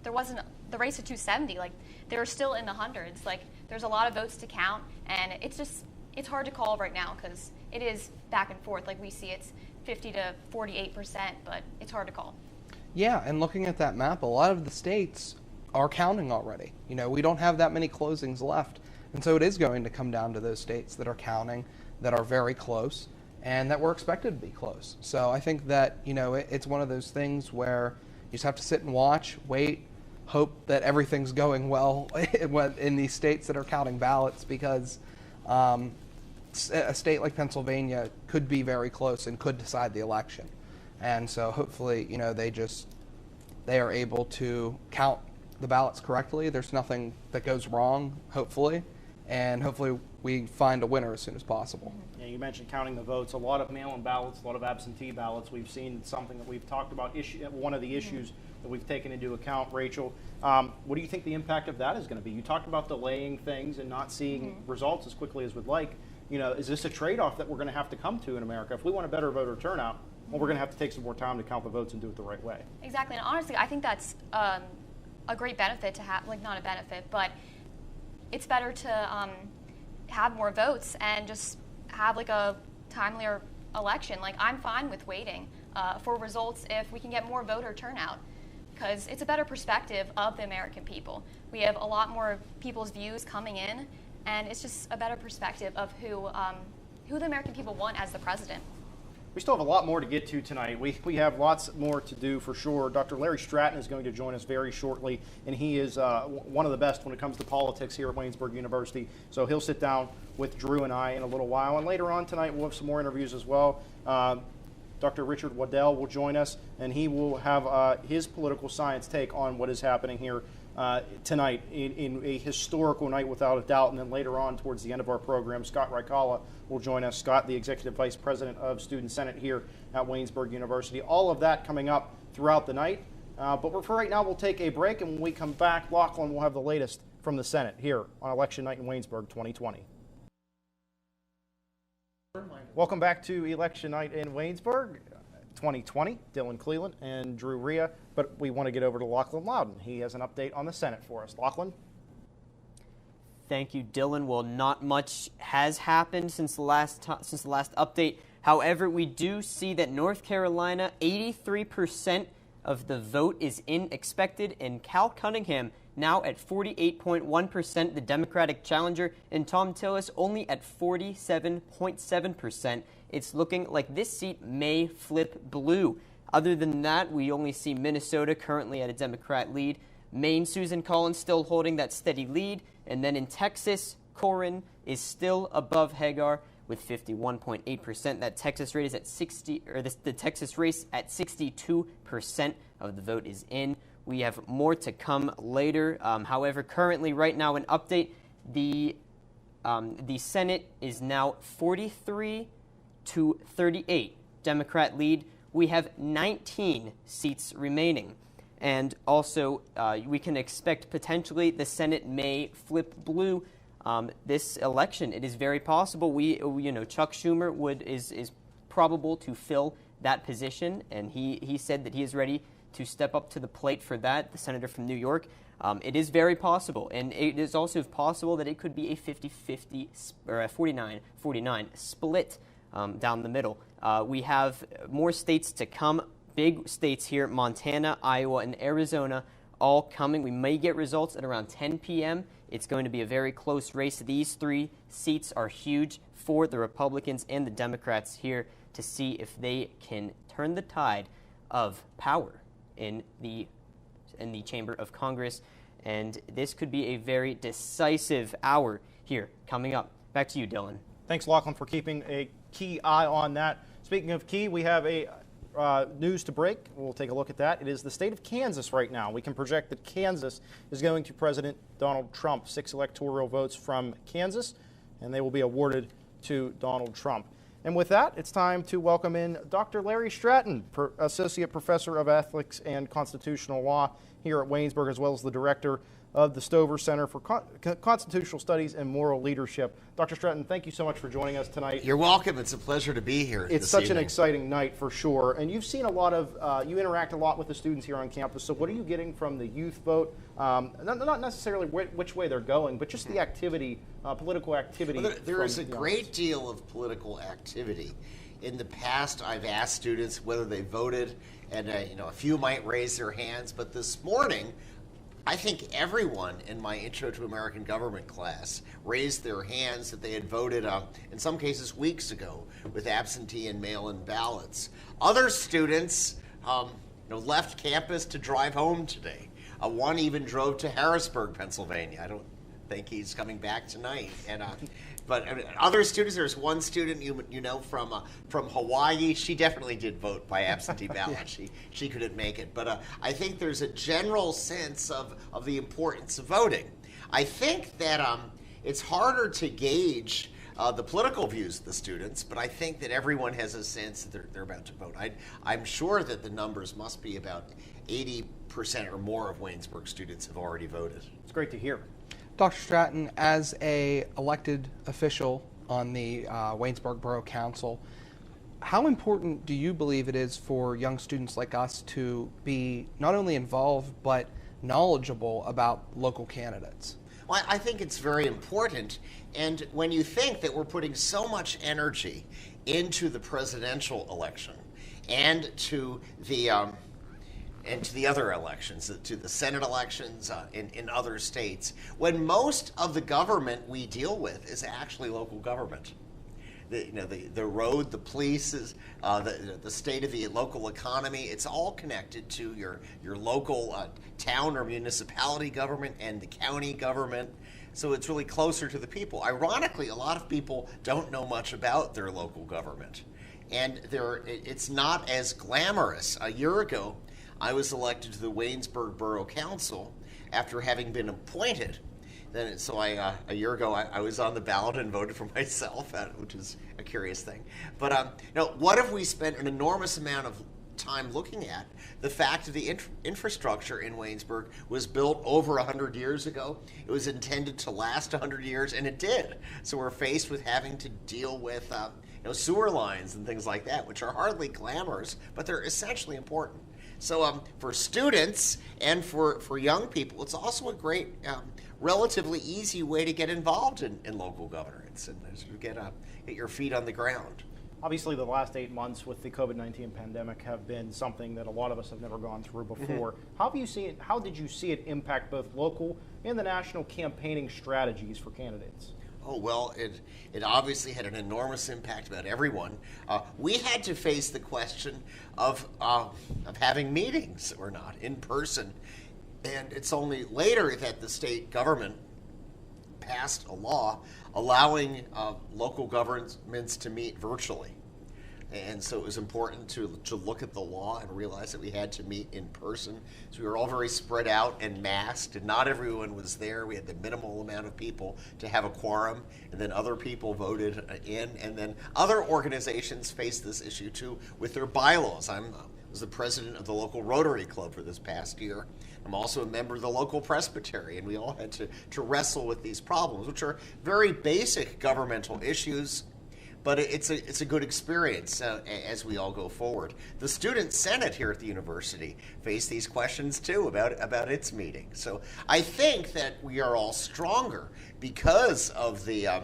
Speaker 4: there wasn't the race to 270. Like, they were still in the hundreds. Like, there's a lot of votes to count, and it's hard to call right now because it is back and forth. Like, we see it's 50 to 48%, but it's hard to call.
Speaker 1: Yeah, and looking at that map, a lot of the states are counting already. You know, we don't have that many closings left, and so it is going to come down to those states that are counting, that are very close, and that were expected to be close. So I think that, you know, it's one of those things where you just have to sit and watch, wait, hope that everything's going well in these states that are counting ballots, because a state like Pennsylvania could be very close and could decide the election. And so hopefully, you know, they are able to count the ballots correctly. There's nothing that goes wrong, hopefully, and hopefully we find a winner as soon as possible.
Speaker 3: Yeah, you mentioned counting the votes. A lot of mail-in ballots, a lot of absentee ballots. We've seen something that we've talked about, one of the issues that we've taken into account, Rachel. What do you think the impact of that is going to be? You talked about delaying things and not seeing results as quickly as we'd like. You know, is this a trade-off that we're going to have to come to in America? If we want a better voter turnout, well, we're going to have to take some more time to count the votes and do it the right way.
Speaker 4: Exactly, and honestly, I think that's a great benefit to have, like, not a benefit, but it's better to have more votes and just have like a timelier election. Like, I'm fine with waiting for results if we can get more voter turnout, because it's a better perspective of the American people. We have a lot more people's views coming in, and it's just a better perspective of who the American people want as the president.
Speaker 3: We still have a lot more to get to tonight. We have lots more to do for sure. Dr. Larry Stratton is going to join us very shortly, and he is one of the best when it comes to politics here at Waynesburg University. So he'll sit down with Drew and I in a little while, and later on tonight we'll have some more interviews as well. Dr. Richard Waddell will join us, and he will have his political science take on what is happening here tonight in a historical night without a doubt. And then later on, towards the end of our program, Scott Rykala will join us. Scott, the Executive Vice President of Student Senate here at Waynesburg University. All of that coming up throughout the night. But for right now, we'll take a break, and when we come back, Lachlan will have the latest from the Senate here on Election Night in Waynesburg 2020. Welcome back to Election Night in Waynesburg 2020. Dylan Cleland and Drew Rhea, but we want to get over to Lachlan Loudon. He has an update on the Senate for us. Lachlan?
Speaker 7: Thank you, Dylan. Well, not much has happened since the last update. However, we do see that North Carolina, 83% of the vote is in expected, and Cal Cunningham now at 48.1%, the Democratic challenger, and Tom Tillis only at 47.7%. It's looking like this seat may flip blue. Other than that, we only see Minnesota currently at a Democrat lead. Maine, Susan Collins still holding that steady lead. And then in Texas, Corrin is still above Hagar with 51.8%. That Texas rate is at the Texas race at 62% of the vote is in. We have more to come later. However, currently, right now, an update: the Senate is now 43 to 38 Democrat lead. We have 19 seats remaining. And also, we can expect potentially the Senate may flip blue this election. It is very possible. Chuck Schumer is probable to fill that position, and he said that he is ready to step up to the plate for that, the senator from New York. It is very possible, and it is also possible that it could be a 50-50 or a 49-49 split down the middle. We have more states to come. Big states here, Montana, Iowa, and Arizona, all coming. We may get results at around 10 p.m. It's going to be a very close race. These three seats are huge for the Republicans and the Democrats here to see if they can turn the tide of power in the Chamber of Congress, and this could be a very decisive hour here coming up. Back to you, Dylan.
Speaker 3: Thanks, Lachlan, for keeping a key eye on that. Speaking of key, we have a news to break. We'll take a look at that. It is the state of Kansas right now. We can project that Kansas is going to President Donald Trump. 6 electoral votes from Kansas, and they will be awarded to Donald Trump. And with that, it's time to welcome in Dr. Larry Stratton, Associate Professor of Ethics and Constitutional Law here at Waynesburg, as well as the Director of the Stover Center for Constitutional Studies and Moral Leadership. Dr. Stratton, thank you so much for joining us tonight.
Speaker 14: You're welcome. It's a pleasure to be here.
Speaker 3: It's such an exciting night for sure. And you've seen a lot of, you interact a lot with the students here on campus. So what are you getting from the youth vote? Not necessarily which way they're going, but just the activity, political activity.
Speaker 14: Well, there is a great deal of political activity. In the past, I've asked students whether they voted, and a few might raise their hands. But this morning, I think everyone in my Intro to American Government class raised their hands that they had voted, in some cases weeks ago, with absentee and mail-in ballots. Other students left campus to drive home today. One even drove to Harrisburg, Pennsylvania. I don't think he's coming back tonight. But other students, there's one student from Hawaii. She definitely did vote by absentee ballot. She couldn't make it. But I think there's a general sense of the importance of voting. I think that it's harder to gauge the political views of the students, but I think that everyone has a sense that they're about to vote. I'm sure that the numbers must be about 80% or more of Waynesburg students have already voted.
Speaker 3: It's great to hear.
Speaker 1: Dr. Stratton, as a elected official on the Waynesburg Borough Council, how important do you believe it is for young students like us to be not only involved but knowledgeable about local candidates?
Speaker 14: Well, I think it's very important. And when you think that we're putting so much energy into the presidential election and to the other elections, to the Senate elections in other states, when most of the government we deal with is actually local government. The road, the police, the state of the local economy, it's all connected to your local town or municipality government and the county government. So it's really closer to the people. Ironically, a lot of people don't know much about their local government. And it's not as glamorous. A year ago, I was elected to the Waynesburg Borough Council after having been appointed. A year ago, I was on the ballot and voted for myself, which is a curious thing. But what if we spent an enormous amount of time looking at the fact that the infrastructure in Waynesburg was built over 100 years ago. It was intended to last 100 years, and it did. So we're faced with having to deal with sewer lines and things like that, which are hardly glamorous, but they're essentially important. So for students and for young people, it's also a great, relatively easy way to get involved in local governance and get your feet on the ground.
Speaker 3: Obviously, the last 8 months with the COVID-19 pandemic have been something that a lot of us have never gone through before. How did you see it impact both local and the national campaigning strategies for candidates?
Speaker 14: Oh, well, it obviously had an enormous impact about everyone. We had to face the question of having meetings or not in person. And it's only later that the state government passed a law allowing local governments to meet virtually. And so it was important to look at the law and realize that we had to meet in person. So we were all very spread out and masked, and not everyone was there. We had the minimal amount of people to have a quorum, and then other people voted in, and then other organizations faced this issue too with their bylaws. I was the president of the local Rotary Club for this past year. I'm also a member of the local Presbytery, and we all had to wrestle with these problems, which are very basic governmental issues. But it's a good experience as we all go forward. The Student Senate here at the university faced these questions too about its meeting. So I think that we are all stronger because of the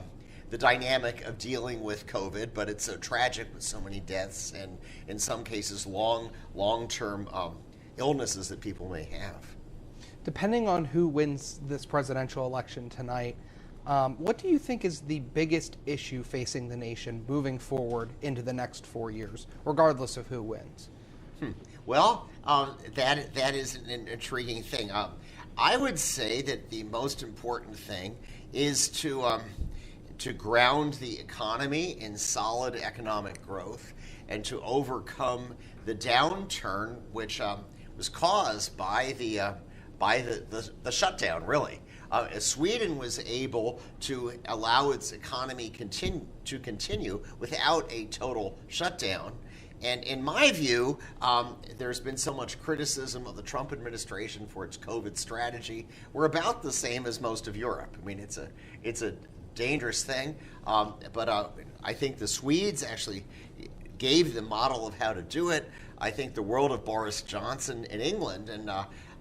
Speaker 14: dynamic of dealing with COVID. But it's so tragic with so many deaths and in some cases long-term illnesses that people may have.
Speaker 1: Depending on who wins this presidential election tonight, what do you think is the biggest issue facing the nation moving forward into the next 4 years, regardless of who wins?
Speaker 14: Well, that is an intriguing thing. I would say that the most important thing is to ground the economy in solid economic growth and to overcome the downturn which was caused by the shutdown, really. Sweden was able to allow its economy to continue without a total shutdown. And in my view, there's been so much criticism of the Trump administration for its COVID strategy. We're about the same as most of Europe. I mean, it's a dangerous thing, but I think the Swedes actually gave the model of how to do it. I think the world of Boris Johnson in England, and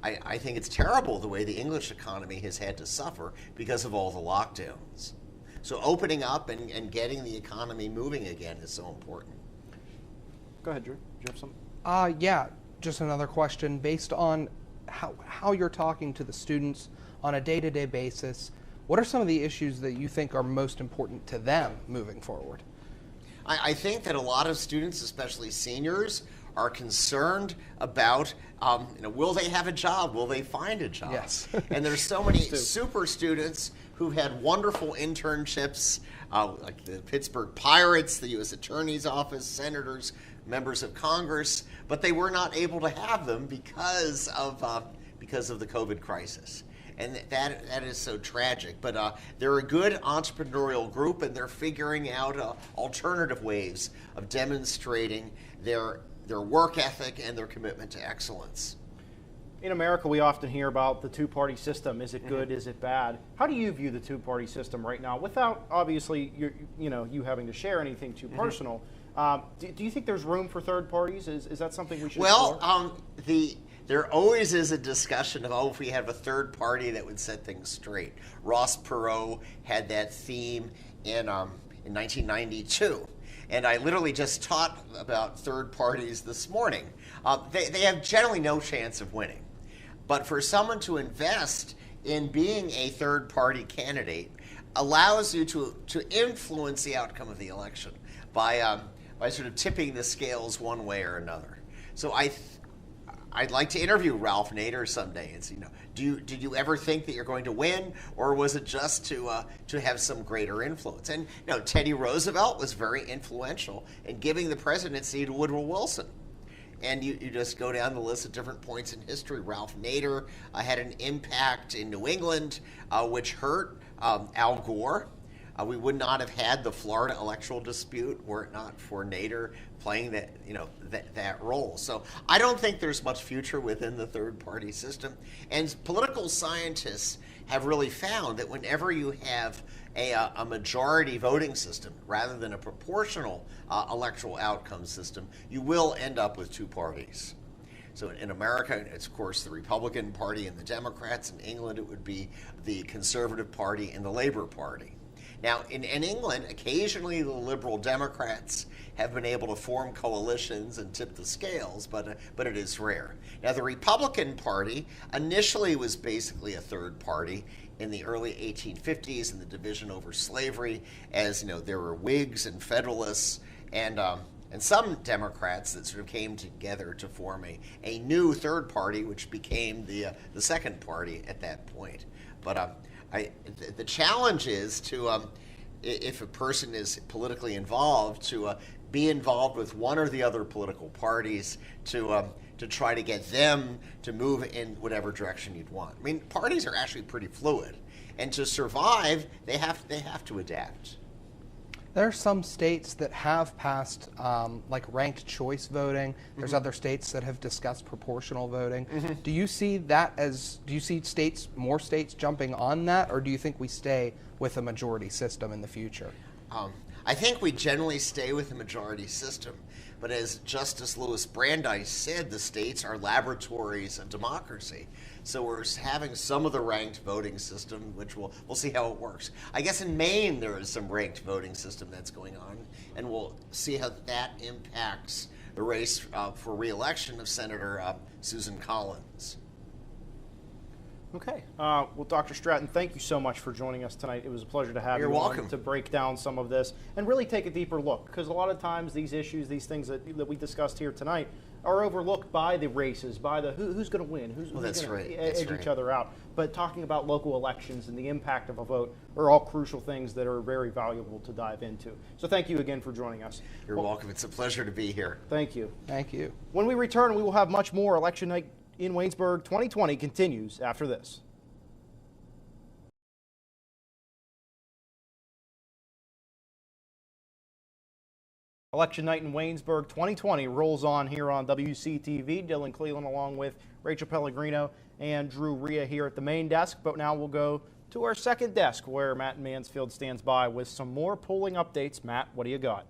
Speaker 14: I think it's terrible the way the English economy has had to suffer because of all the lockdowns. So opening up and getting the economy moving again is so important.
Speaker 3: Go ahead, Drew. Do you have something?
Speaker 1: Yeah, just another question. Based on how you're talking to the students on a day-to-day basis, what are some of the issues that you think are most important to them moving forward?
Speaker 14: I think that a lot of students, especially seniors, are concerned about, will they have a job? Will they find a job?
Speaker 1: Yes.
Speaker 14: And there's so many super students who've had wonderful internships, like the Pittsburgh Pirates, the U.S. Attorney's Office, senators, members of Congress, but they were not able to have them because of the COVID crisis. And that is so tragic. But they're a good entrepreneurial group, and they're figuring out alternative ways of demonstrating their work ethic and their commitment to excellence.
Speaker 3: In America, we often hear about the two-party system. Is it good? Is it bad? How do you view the two-party system right now, without obviously you having to share anything too personal? Do you think there's room for third parties? Is that something we should explore?
Speaker 14: There always is a discussion of, if we have a third party that would set things straight. Ross Perot had that theme in 1992. And I literally just taught about third parties this morning. They have generally no chance of winning. But for someone to invest in being a third party candidate allows you to influence the outcome of the election by sort of tipping the scales one way or another. So I'd like to interview Ralph Nader someday and see, did you ever think that you're going to win, or was it just to have some greater influence? And Teddy Roosevelt was very influential in giving the presidency to Woodrow Wilson. And you just go down the list at different points in history. Ralph Nader had an impact in New England, which hurt Al Gore. We would not have had the Florida electoral dispute were it not for Nader playing that role. So I don't think there's much future within the third-party system. And political scientists have really found that whenever you have a majority voting system rather than a proportional electoral outcome system, you will end up with two parties. So in America, it's of course the Republican Party and the Democrats. In England, it would be the Conservative Party and the Labour Party. Now, in England, occasionally the Liberal Democrats have been able to form coalitions and tip the scales, but it is rare. Now, the Republican Party initially was basically a third party in the early 1850s in the division over slavery, as there were Whigs and Federalists and some Democrats that sort of came together to form a new third party, which became the second party at that point. But the challenge is to, if a person is politically involved, to be involved with one or the other political parties to try to get them to move in whatever direction you'd want. I mean, parties are actually pretty fluid, and to survive, they have to adapt.
Speaker 1: There are some states that have passed like ranked choice voting. There's other states that have discussed proportional voting. Do you see that do you see more states jumping on that, or do you think we stay with a majority system in the future?
Speaker 14: I think we generally stay with the majority system. But as Justice Louis Brandeis said, the states are laboratories of democracy. So we're having some of the ranked voting system, which we'll see how it works. I guess in Maine there is some ranked voting system that's going on, and we'll see how that impacts the race for re-election of Senator Susan Collins.
Speaker 3: Okay. Well, Dr. Stratton, thank you so much for joining us tonight. It was a pleasure to have you on to break down some of this and really take a deeper look, because a lot of times these issues, these things that we discussed here tonight, are overlooked by the races, by the who's going to win, who's going to edge each other out. But talking about local elections and the impact of a vote are all crucial things that are very valuable to dive into. So thank you again for joining us.
Speaker 14: You're welcome. It's a pleasure to be here.
Speaker 3: Thank you.
Speaker 1: Thank you.
Speaker 3: When we return, we will have much more. Election Night in Waynesburg 2020 continues after this. Election Night in Waynesburg 2020 rolls on here on WCTV. Dylan Cleland along with Rachel Pellegrino and Drew Rhea here at the main desk. But now we'll go to our second desk where Matt Mansfield stands by with some more polling updates. Matt, what do you got?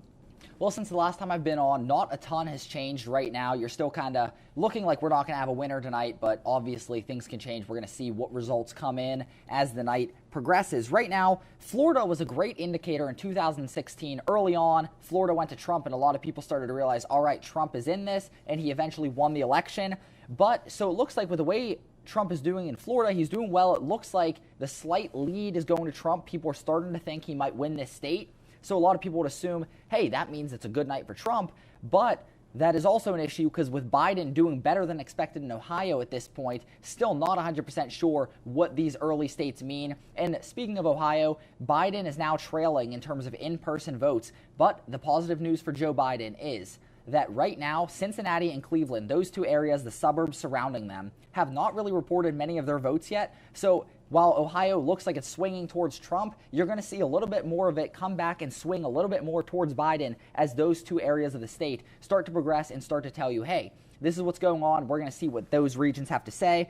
Speaker 2: Well, since the last time I've been on, not a ton has changed right now. You're still kind of looking like we're not going to have a winner tonight, but obviously things can change. We're going to see what results come in as the night progresses. Right now, Florida was a great indicator in 2016. Early on, Florida went to Trump, and a lot of people started to realize, all right, Trump is in this, and he eventually won the election. But so it looks like with the way Trump is doing in Florida, he's doing well. It looks like the slight lead is going to Trump. People are starting to think he might win this state. So a lot of people would assume, hey, that means it's a good night for Trump. But that is also an issue because with Biden doing better than expected in Ohio at this point, still not 100% sure what these early states mean. And speaking of Ohio, Biden is now trailing in terms of in-person votes. But the positive news for Joe Biden is that right now, Cincinnati and Cleveland, those two areas, the suburbs surrounding them, have not really reported many of their votes yet. So while Ohio looks like it's swinging towards Trump, you're going to see a little bit more of it come back and swing a little bit more towards Biden as those two areas of the state start to progress and start to tell you, hey, this is what's going on. We're going to see what those regions have to say.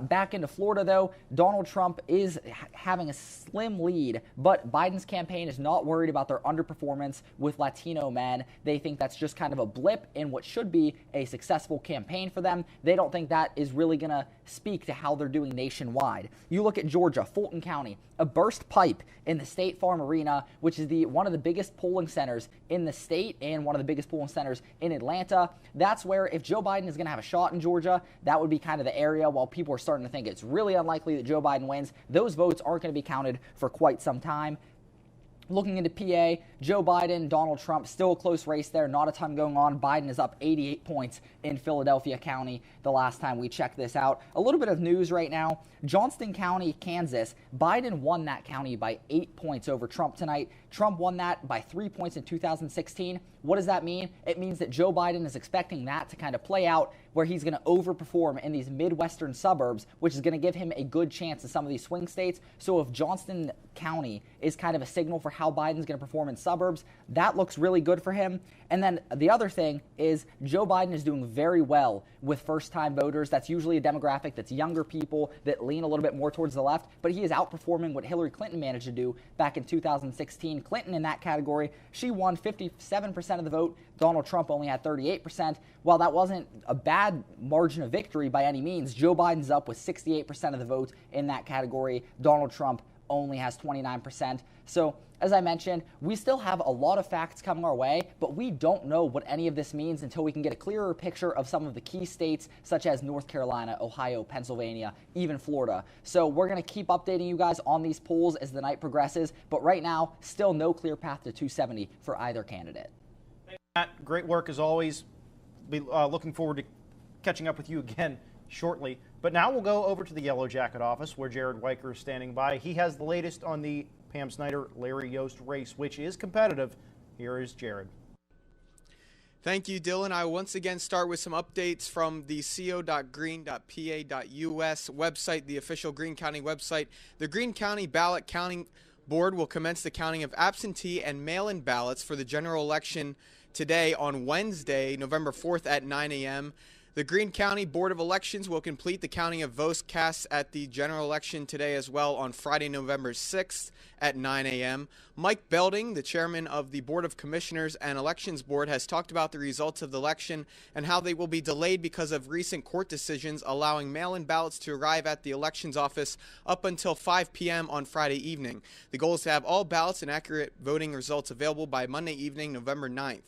Speaker 2: Back into Florida, though, Donald Trump is having a slim lead, but Biden's campaign is not worried about their underperformance with Latino men. They think that's just kind of a blip in what should be a successful campaign for them. They don't think that is really going to speak to how they're doing nationwide. You look at Georgia, Fulton County, a burst pipe in the State Farm Arena, which is one of the biggest polling centers in the state and one of the biggest polling centers in Atlanta. That's where if Joe Biden is going to have a shot in Georgia, that would be kind of the area while people are starting to think it's really unlikely that Joe Biden wins. Those votes aren't going to be counted for quite some time. Looking into PA, Joe Biden, Donald Trump, still a close race there. Not a ton going on. Biden is up 88 points in Philadelphia County the last time we checked this out. A little bit of news right now. Johnston County, Kansas. Biden won that county by 8 points over Trump tonight. Trump won that by 3 points in 2016. What does that mean? It means that Joe Biden is expecting that to kind of play out where he's going to overperform in these Midwestern suburbs, which is going to give him a good chance in some of these swing states. So if Johnston County is kind of a signal for how Biden's going to perform in suburbs, that looks really good for him. And then the other thing is Joe Biden is doing very well with first-time voters. That's usually a demographic that's younger people that lean a little bit more towards the left, but he is outperforming what Hillary Clinton managed to do back in 2016. Clinton in that category, she won 57% of the vote. Donald Trump only had 38%. While that wasn't a bad margin of victory by any means, Joe Biden's up with 68% of the vote in that category. Donald Trump only has 29%. So, as I mentioned, we still have a lot of facts coming our way, but we don't know what any of this means until we can get a clearer picture of some of the key states, such as North Carolina, Ohio, Pennsylvania, even Florida. So we're going to keep updating you guys on these polls as the night progresses, but right now, still no clear path to 270 for either candidate.
Speaker 3: Thanks, Matt. Great work as always. Be looking forward to catching up with you again shortly. But now we'll go over to the Yellow Jacket office where Jared Weicker is standing by. He has the latest on the Pam Snyder, Larry Yost race, which is competitive. Here is Jared.
Speaker 8: Thank you, Dylan. I will once again start with some updates from the co.green.pa.us website, the official Greene County website. The Greene County Ballot Counting Board will commence the counting of absentee and mail-in ballots for the general election today on Wednesday, November 4th at 9 a.m. The Greene County Board of Elections will complete the counting of votes cast at the general election today as well on Friday, November 6th at 9 a.m. Mike Belding, the chairman of the Board of Commissioners and Elections Board, has talked about the results of the election and how they will be delayed because of recent court decisions allowing mail-in ballots to arrive at the elections office up until 5 p.m. on Friday evening. The goal is to have all ballots and accurate voting results available by Monday evening, November 9th.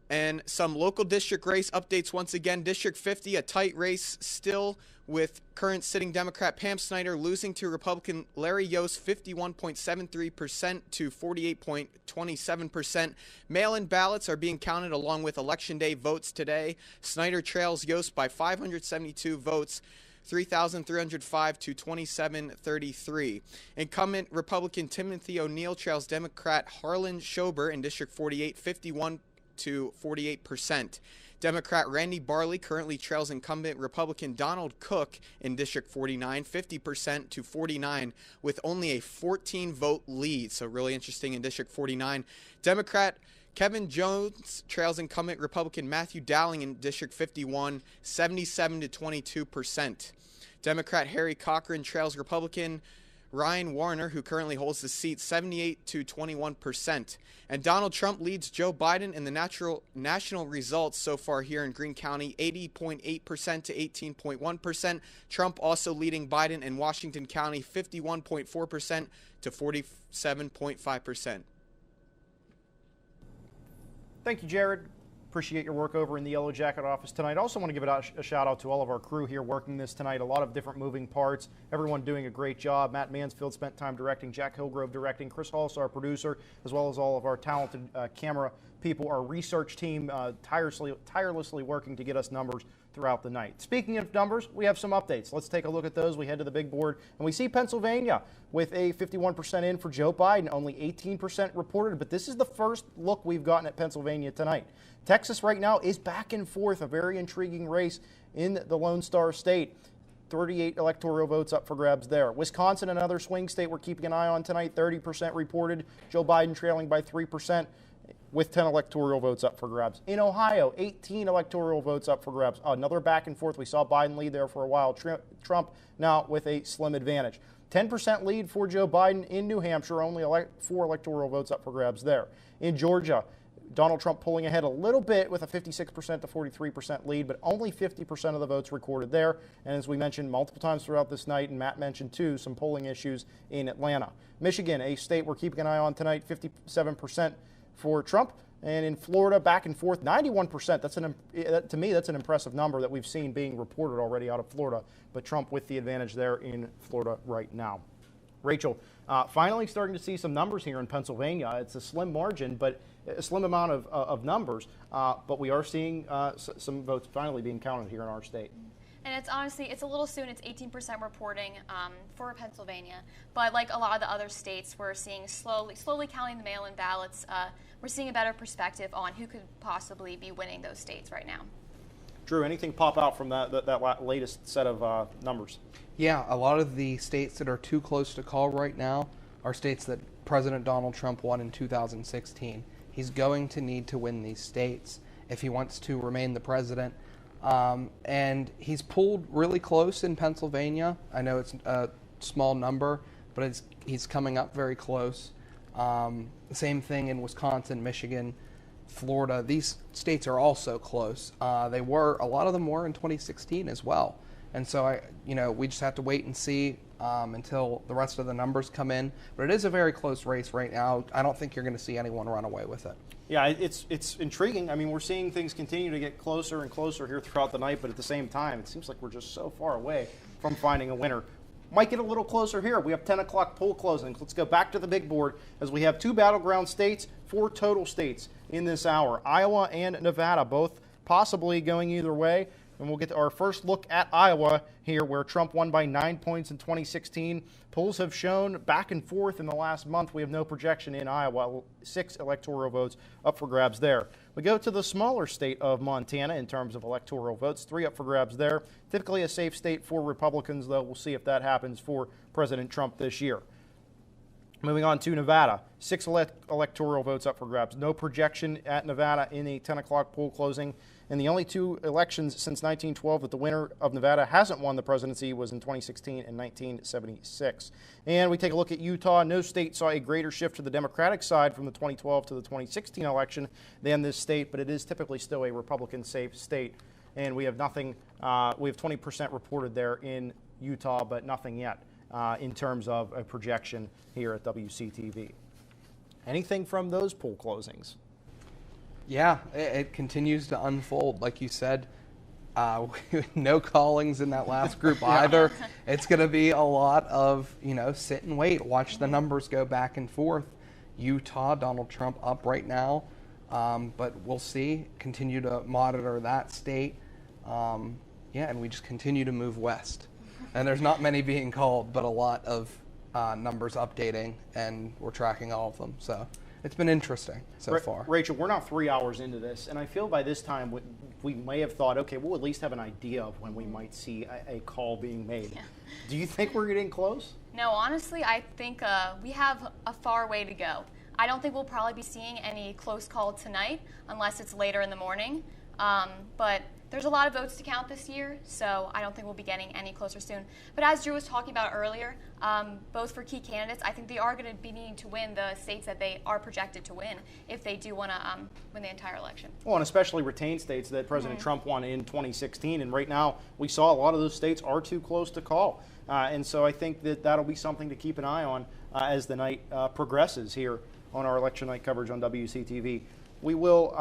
Speaker 8: And some local district race updates once again. District 50, a tight race still, with current sitting Democrat Pam Snyder losing to Republican Larry Yost 51.73% to 48.27%. Mail-in ballots are being counted along with Election Day votes today. Snyder trails Yost by 572 votes, 3,305 to 2733. Incumbent Republican Timothy O'Neill trails Democrat Harlan Schober in District 48, 51 to 48%. Democrat Randy Barley currently trails incumbent Republican Donald Cook in District 49, 50% to 49, with only a 14-vote lead. So really interesting in District 49. Democrat Kevin Jones trails incumbent Republican Matthew Dowling in District 51, 77 to 22%. Democrat Harry Cochran trails Republican Ryan Warner, who currently holds the seat, 78 to 21%. And Donald Trump leads Joe Biden in the national results so far here in Greene County, 80.8% to 18.1%. Trump also leading Biden in Washington County, 51.4% to 47.5%.
Speaker 3: Thank you, Jared. Appreciate your work over in the Yellow Jacket office tonight. Also want to give a shout out to all of our crew here working this tonight. A lot of different moving parts. Everyone doing a great job. Matt Mansfield spent time directing, Jack Hillgrove directing, Chris Hulse, our producer, as well as all of our talented camera people, our research team tirelessly working to get us numbers throughout the night. Speaking of numbers, we have some updates. Let's take a look at those. We head to the big board, and we see Pennsylvania with a 51% in for Joe Biden, only 18% reported, but this is the first look we've gotten at Pennsylvania tonight. Texas right now is back and forth, a very intriguing race in the Lone Star State. 38 electoral votes up for grabs there. Wisconsin, another swing state we're keeping an eye on tonight, 30% reported. Joe Biden trailing by 3%. With 10 electoral votes up for grabs. In Ohio, 18 electoral votes up for grabs. Another back and forth. We saw Biden lead there for a while. Trump now with a slim advantage. 10% lead for Joe Biden in New Hampshire. Only 4 electoral votes up for grabs there. In Georgia, Donald Trump pulling ahead a little bit with a 56% to 43% lead, but only 50% of the votes recorded there. And as we mentioned multiple times throughout this night, and Matt mentioned too, some polling issues in Atlanta. Michigan, a state we're keeping an eye on tonight, 57% for Trump. And in Florida, back and forth, 91%. To me, that's an impressive number that we've seen being reported already out of Florida. But Trump with the advantage there in Florida right now. Rachel, finally starting to see some numbers here in Pennsylvania. It's a slim margin, but a slim amount of numbers. But we are seeing some votes finally being counted here in our state.
Speaker 4: And it's honestly, it's a little soon. It's 18% reporting for Pennsylvania. But like a lot of the other states, we're seeing slowly counting the mail-in ballots. We're seeing a better perspective on who could possibly be winning those states right now.
Speaker 3: Drew, anything pop out from that latest set of numbers?
Speaker 1: Yeah, a lot of the states that are too close to call right now are states that President Donald Trump won in 2016. He's going to need to win these states if he wants to remain the president. And he's pulled really close in Pennsylvania. I know it's a small number, but he's coming up very close. Same thing in Wisconsin, Michigan, Florida. These states are also close. A lot of them were in 2016 as well. And so we just have to wait and see until the rest of the numbers come in. But it is a very close race right now. I don't think you're going to see anyone run away with it.
Speaker 3: Yeah, it's intriguing. I mean, we're seeing things continue to get closer and closer here throughout the night, but at the same time, it seems like we're just so far away from finding a winner. Might get a little closer here. We have 10 o'clock poll closings. Let's go back to the big board as we have 2 battleground states, 4 total states in this hour. Iowa and Nevada, both possibly going either way. And we'll get to our first look at Iowa here, where Trump won by 9 points in 2016. Polls have shown back and forth in the last month. We have no projection in Iowa. 6 electoral votes up for grabs there. We go to the smaller state of Montana in terms of electoral votes. 3 up for grabs there. Typically a safe state for Republicans, though. We'll see if that happens for President Trump this year. Moving on to Nevada, 6 electoral votes up for grabs. No projection at Nevada in a 10 o'clock poll closing. And the only 2 elections since 1912 that the winner of Nevada hasn't won the presidency was in 2016 and 1976. And we take a look at Utah. No state saw a greater shift to the Democratic side from the 2012 to the 2016 election than this state, but it is typically still a Republican-safe state. And we have nothing. We have 20% reported there in Utah, but nothing yet in terms of a projection here at WCTV. Anything from those poll closings?
Speaker 1: Yeah, it continues to unfold. Like you said, no callings in that last group either. It's going to be a lot of, sit and wait, watch the numbers go back and forth. Utah, Donald Trump up right now, but we'll see. Continue to monitor that state. And we just continue to move west. And there's not many being called, but a lot of numbers updating, and we're tracking all of them. So it's been interesting so far.
Speaker 3: Rachel, we're now 3 hours into this, and I feel by this time we may have thought, okay, we'll at least have an idea of when we might see a call being made. Yeah. Do you think we're getting close?
Speaker 4: No, honestly, I think we have a far way to go. I don't think we'll probably be seeing any close call tonight unless it's later in the morning. But there's a lot of votes to count this year, so I don't think we'll be getting any closer soon. But as Drew was talking about earlier, both for key candidates, I think they are going to be needing to win the states that they are projected to win if they do want to win the entire election.
Speaker 3: Well, and especially retain states that President Trump won in 2016. And right now, we saw a lot of those states are too close to call. And so I think that that'll be something to keep an eye on as the night progresses here on our election night coverage on WCTV. We will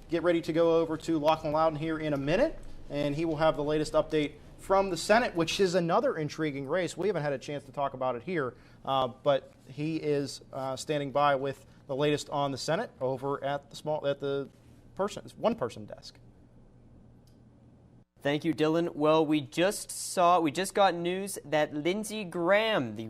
Speaker 3: get ready to go over to Lachlan Loudon here in a minute, and he will have the latest update from the Senate, which is another intriguing race. We haven't had a chance to talk about it here, but he is standing by with the latest on the Senate over at the one-person desk.
Speaker 7: Thank you, Dylan. Well, we just got news that Lindsey Graham, the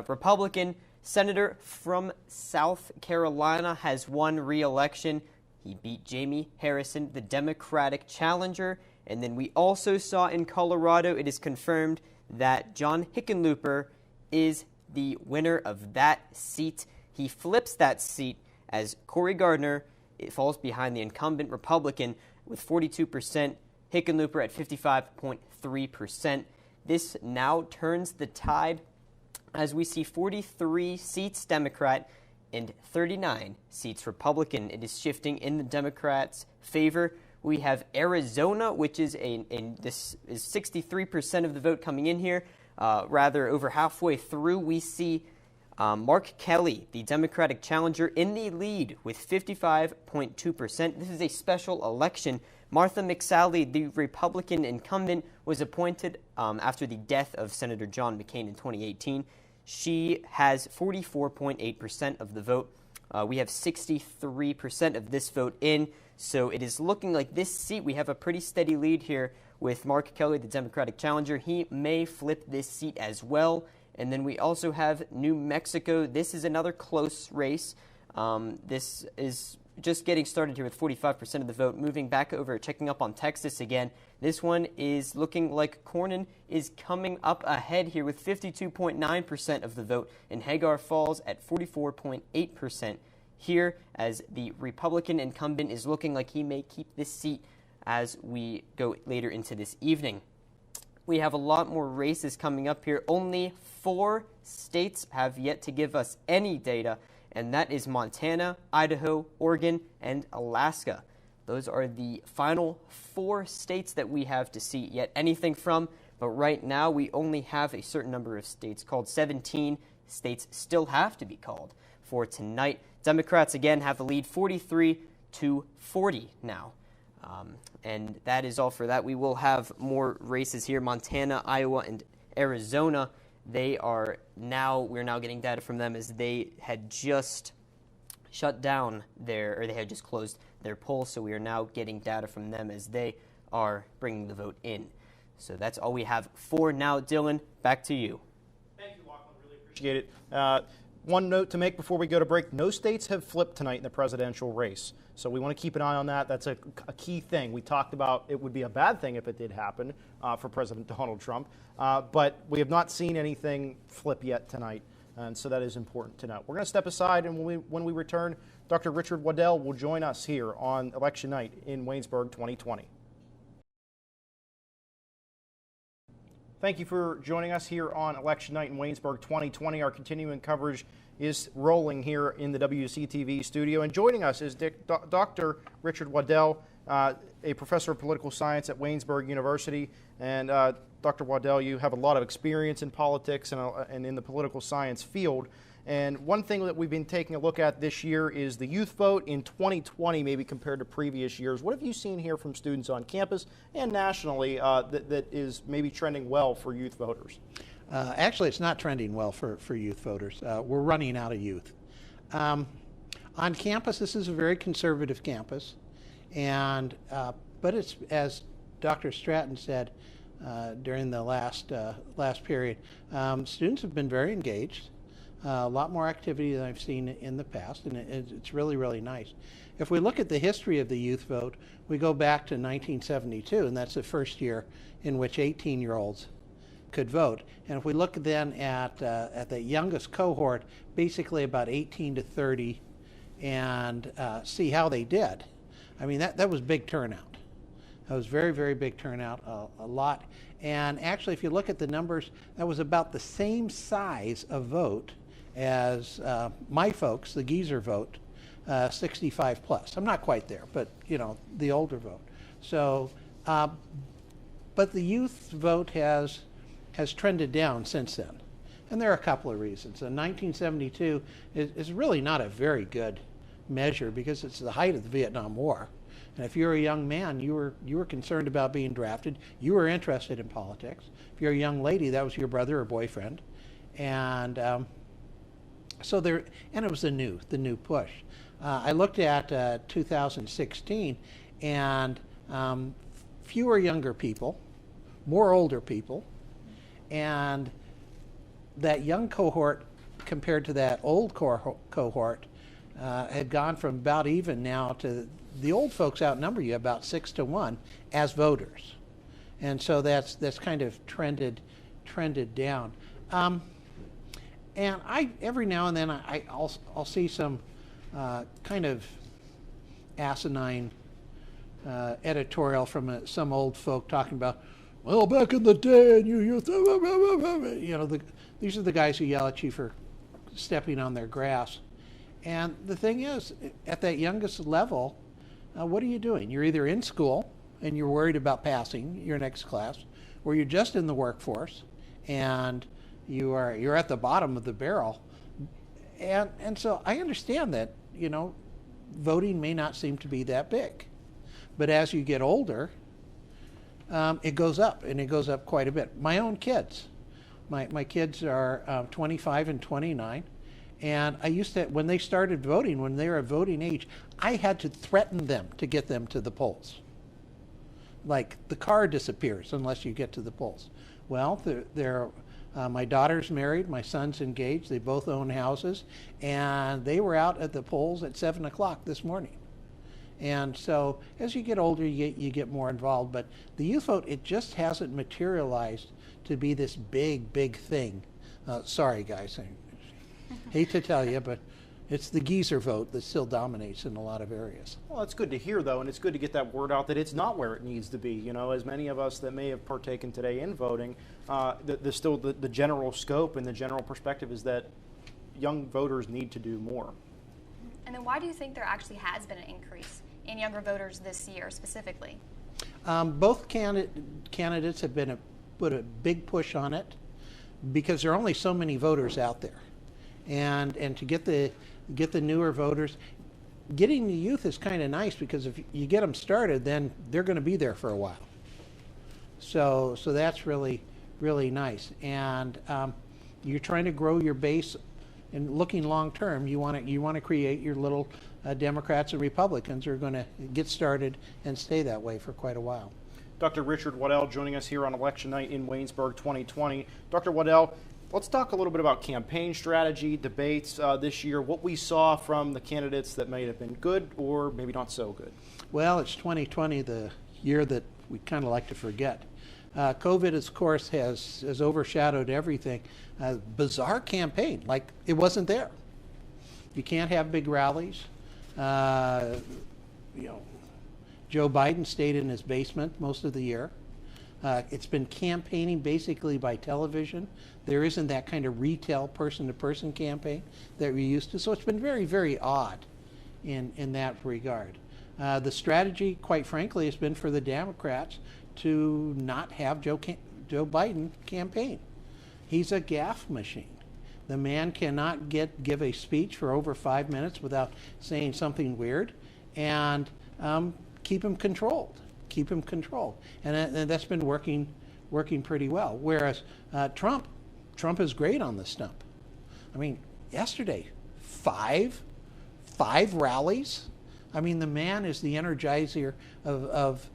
Speaker 7: Republican senator from South Carolina, has won re-election. He beat Jamie Harrison, the Democratic challenger. And then we also saw in Colorado, it is confirmed that John Hickenlooper is the winner of that seat. He flips that seat as Cory Gardner falls behind the incumbent Republican with 42%, Hickenlooper at 55.3%. This now turns the tide as we see 43 seats Democrat and 39 seats Republican. It is shifting in the Democrats' favor. We have Arizona, which is this is 63% of the vote coming in here. Rather, over halfway through, we see Mark Kelly, the Democratic challenger, in the lead with 55.2%. This is a special election. Martha McSally, the Republican incumbent, was appointed after the death of Senator John McCain in 2018. She has 44.8% of the vote. We have 63% of this vote in. So it is looking like this seat, we have a pretty steady lead here with Mark Kelly, the Democratic challenger. He may flip this seat as well. And then we also have New Mexico. This is another close race. This is just getting started here with 45% of the vote. Moving back over, checking up on Texas again. This one is looking like Cornyn is coming up ahead here with 52.9% of the vote, and Hagar Falls at 44.8% here, as the Republican incumbent is looking like he may keep this seat as we go later into this evening. We have a lot more races coming up here. Only 4 states have yet to give us any data, and that is Montana, Idaho, Oregon, and Alaska. Those are the final 4 states that we have to see yet anything from, but right now we only have a certain number of states called. 17 states still have to be called for tonight. Democrats again have the lead 43-40 now. And that is all for that. We will have more races here. Montana, Iowa, and Arizona. We're now getting data from them as they had just shut down they had just closed their polls. So we are now getting data from them as they are bringing the vote in. So that's all we have for now. Dylan, back to you.
Speaker 3: Thank you, Lachlan. Really appreciate it. One note to make before we go to break. No states have flipped tonight in the presidential race. So we want to keep an eye on that. That's a key thing. We talked about it would be a bad thing if it did happen for President Donald Trump. But we have not seen anything flip yet tonight. And so that is important to note. We're going to step aside, and when we return, Dr. Richard Waddell will join us here on Election Night in Waynesburg 2020. Thank you for joining us here on Election Night in Waynesburg 2020. Our continuing coverage is rolling here in the WCTV studio. And joining us is Dr. Richard Waddell, a professor of political science at Waynesburg University. And Dr. Waddell, you have a lot of experience in politics and in the political science field. And one thing that we've been taking a look at this year is the youth vote in 2020, maybe compared to previous years. What have you seen here from students on campus and nationally that is maybe trending well for youth voters?
Speaker 15: Actually, it's not trending well for youth voters. We're running out of youth. On campus, this is a very conservative campus, and but it's, as Dr. Stratton said during the last period, students have been very engaged. A lot more activity than I've seen in the past, and it's really, really nice. If we look at the history of the youth vote, we go back to 1972, and that's the first year in which 18-year-olds could vote. And if we look then at the youngest cohort, basically about 18 to 30, and see how they did, I mean, that was big turnout. That was very, very big turnout, a lot. And actually, if you look at the numbers, that was about the same size of vote as my folks, the Geezer vote, 65 plus. I'm not quite there, but you know, the older vote. So, but the youth vote has trended down since then. And there are a couple of reasons. 1972 is really not a very good measure because it's the height of the Vietnam War. And if you're a young man, you were concerned about being drafted. You were interested in politics. If you're a young lady, that was your brother or boyfriend. And so there, and it was the new push. I looked at 2016, and fewer younger people, more older people, and that young cohort compared to that old cohort had gone from about even now to the old folks outnumber you about 6 to 1 as voters, and so that's kind of trended down. And every now and then I'll see some kind of asinine editorial from some old folk talking about, well, back in the day, and you know, these are the guys who yell at you for stepping on their grass. And the thing is, at that youngest level, what are you doing? You're either in school and you're worried about passing your next class, or you're just in the workforce and you're at the bottom of the barrel. And so I understand that, you know, voting may not seem to be that big. But as you get older, it goes up, and it goes up quite a bit. My own kids, my kids are 25 and 29, and I used to, when they started voting, when they were at voting age, I had to threaten them to get them to the polls. Like, the car disappears unless you get to the polls. Well, my daughter's married, my son's engaged, they both own houses, and they were out at the polls at 7 o'clock this morning. And so as you get older, you get more involved. But the youth vote, it just hasn't materialized to be this big thing. Sorry, guys, I hate to tell you, but it's the Geezer vote that still dominates in a lot of areas.
Speaker 3: Well, it's good to hear, though, and it's good to get that word out that it's not where it needs to be. You know, as many of us that may have partaken today in voting, the general scope and the general perspective is that young voters need to do more.
Speaker 4: And then why do you think there actually has been an increase in younger voters this year specifically?
Speaker 15: Both candidates have put a big push on it because there are only so many voters out there. And to get the newer voters, getting the youth is kind of nice because if you get them started, then they're going to be there for a while. So that's really nice. And you're trying to grow your base, and looking long term, you want to create your little Democrats and Republicans who are going to get started and stay that way for quite a while.
Speaker 3: Dr. Richard Waddell joining us here on election night in Waynesburg 2020. Dr. Waddell, let's talk a little bit about campaign strategy, debates this year, what we saw from the candidates that may have been good or maybe not so good.
Speaker 15: Well, it's 2020, the year that we kind of like to forget. COVID, of course, has overshadowed everything. Bizarre campaign, like it wasn't there. You can't have big rallies. Joe Biden stayed in his basement most of the year. It's been campaigning basically by television. There isn't that kind of retail person-to-person campaign that we're used to. So it's been very, very odd in that regard. The strategy, quite frankly, has been for the Democrats to not have Joe Biden campaign. He's a gaffe machine. The man cannot give a speech for over 5 minutes without saying something weird, and keep him controlled. Keep him controlled, and that's been working pretty well. Whereas Trump is great on the stump. I mean, yesterday, five rallies. I mean, the man is the energizer of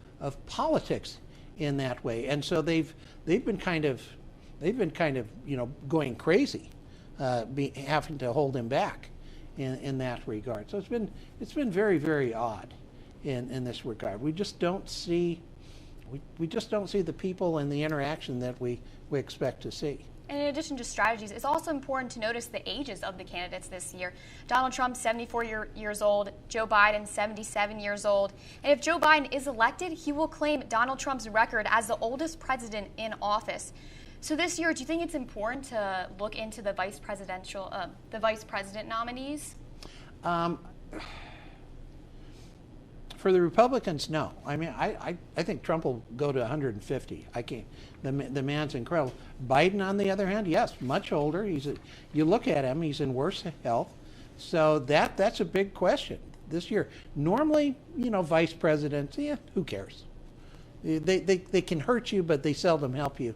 Speaker 15: politics in that way, and so they've been kind of going crazy, having to hold him back in that regard. So it's been very, very odd in this regard. We just don't see the people and the interaction that we expect to see.
Speaker 4: And in addition to strategies, it's also important to notice the ages of the candidates this year. Donald Trump, 74 years old, Joe Biden, 77 years old. And if Joe Biden is elected, he will claim Donald Trump's record as the oldest president in office. So this year, do you think it's important to look into the vice president nominees?
Speaker 15: For the Republicans, no. I mean, I think Trump will go to 150. I can't. The man's incredible. Biden, on the other hand, yes, much older. You look at him, he's in worse health. So that's a big question this year. Normally, vice presidents, who cares? They can hurt you, but they seldom help you.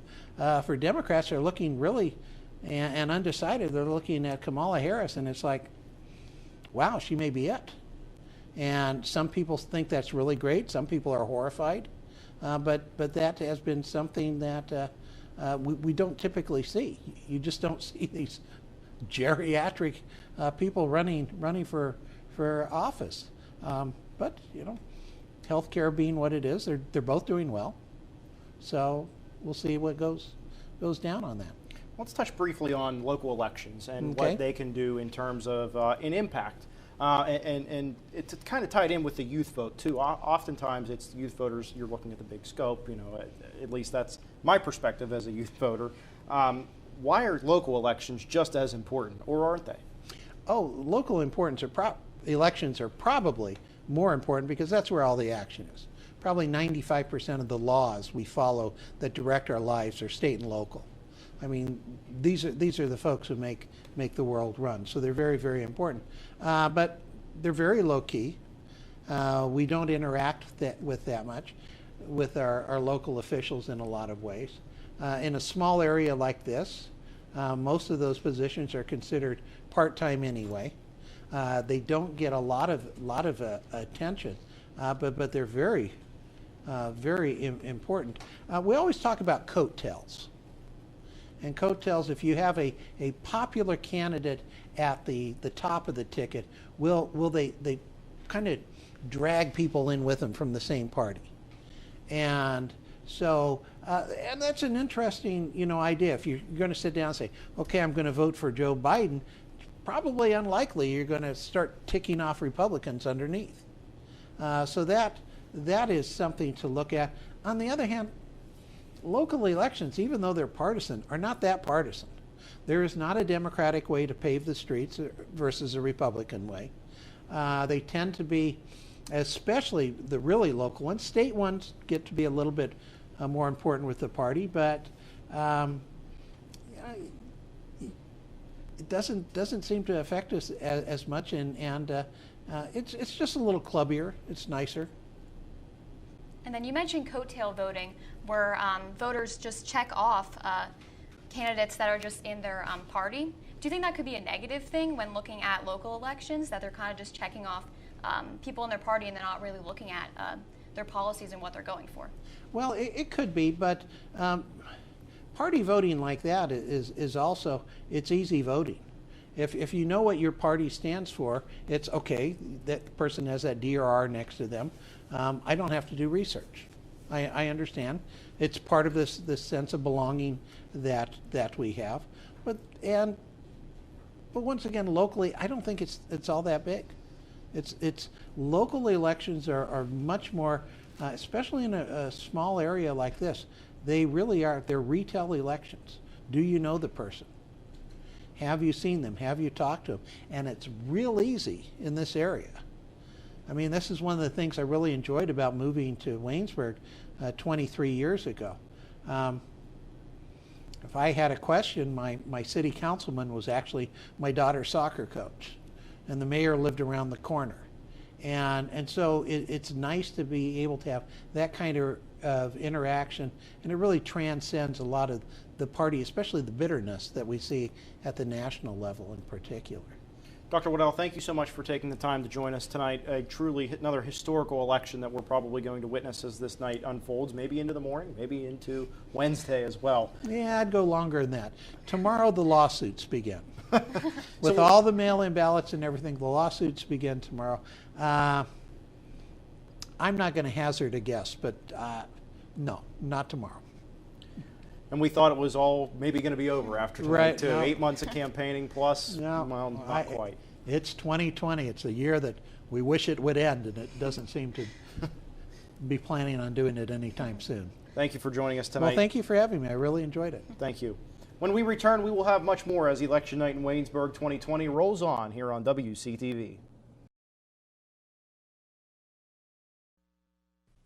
Speaker 15: For Democrats, they're looking really and undecided. They're looking at Kamala Harris, and it's like, wow, she may be it. And some people think that's really great. Some people are horrified. But that has been something that we don't typically see. You just don't see these geriatric people running for office. But healthcare being what it is, they're both doing well. So we'll see what goes down on that.
Speaker 3: Let's touch briefly on local elections and
Speaker 15: Okay.
Speaker 3: what they can do in terms of an impact. And it's kind of tied in with the youth vote too. Oftentimes it's youth voters, you're looking at the big scope, at least that's my perspective as a youth voter. Why are local elections just as important, or aren't they?
Speaker 15: Oh, local elections are probably more important because that's where all the action is. Probably 95% of the laws we follow that direct our lives are state and local. I mean, these are the folks who make the world run. So they're very, very important. But they're very low key. We don't interact with that much with our local officials in a lot of ways. In a small area like this, most of those positions are considered part-time anyway. They don't get a lot of attention, but they're very, very important. We always talk about coattails. And coattails, if you have a popular candidate at the top of the ticket, will they kind of drag people in with them from the same party. And so, and that's an interesting, idea. If you're going to sit down and say, okay, I'm going to vote for Joe Biden, probably unlikely you're going to start ticking off Republicans underneath. So that is something to look at. On the other hand, local elections, even though they're partisan, are not that partisan. There is not a Democratic way to pave the streets versus a Republican way. They tend to be, especially the really local ones. State ones get to be a little bit more important with the party, but it doesn't seem to affect us as much, and it's just a little clubbier. It's nicer.
Speaker 4: And then you mentioned coattail voting, where voters just check off candidates that are just in their party. Do you think that could be a negative thing when looking at local elections, that they're kind of just checking off people in their party and they're not really looking at their policies and what they're going for?
Speaker 15: Well, it could be, but party voting like that is also, it's easy voting. If you know what your party stands for, it's okay, that person has that D or R next to them. I don't have to do research. I understand. It's part of this sense of belonging that we have. But once again, locally, I don't think it's all that big. It's local elections are much more, especially in a small area like this. They really are. They're retail elections. Do you know the person? Have you seen them? Have you talked to them? And it's real easy in this area. I mean, this is one of the things I really enjoyed about moving to Waynesburg 23 years ago. if I had a question, my city councilman was actually my daughter's soccer coach, and the mayor lived around the corner. And so it's nice to be able to have that kind of interaction, and it really transcends a lot of the party, especially the bitterness that we see at the national level in particular.
Speaker 3: Dr. Waddell, thank you so much for taking the time to join us tonight. Truly another historical election that we're probably going to witness as this night unfolds, maybe into the morning, maybe into Wednesday as well.
Speaker 15: Yeah, I'd go longer than that. Tomorrow the lawsuits begin. With all the mail-in ballots and everything, the lawsuits begin tomorrow. I'm not going to hazard a guess, but no, not tomorrow.
Speaker 3: And we thought it was all maybe going to be over after tonight,
Speaker 15: right,
Speaker 3: too.
Speaker 15: No.
Speaker 3: 8 months of campaigning plus,
Speaker 15: No,
Speaker 3: well, not quite.
Speaker 15: It's 2020. It's a year that we wish it would end, and it doesn't seem to be planning on doing it anytime soon.
Speaker 3: Thank you for joining us tonight.
Speaker 15: Well, thank you for having me. I really enjoyed it.
Speaker 3: Thank you. When we return, we will have much more as Election Night in Waynesburg 2020 rolls on here on WCTV.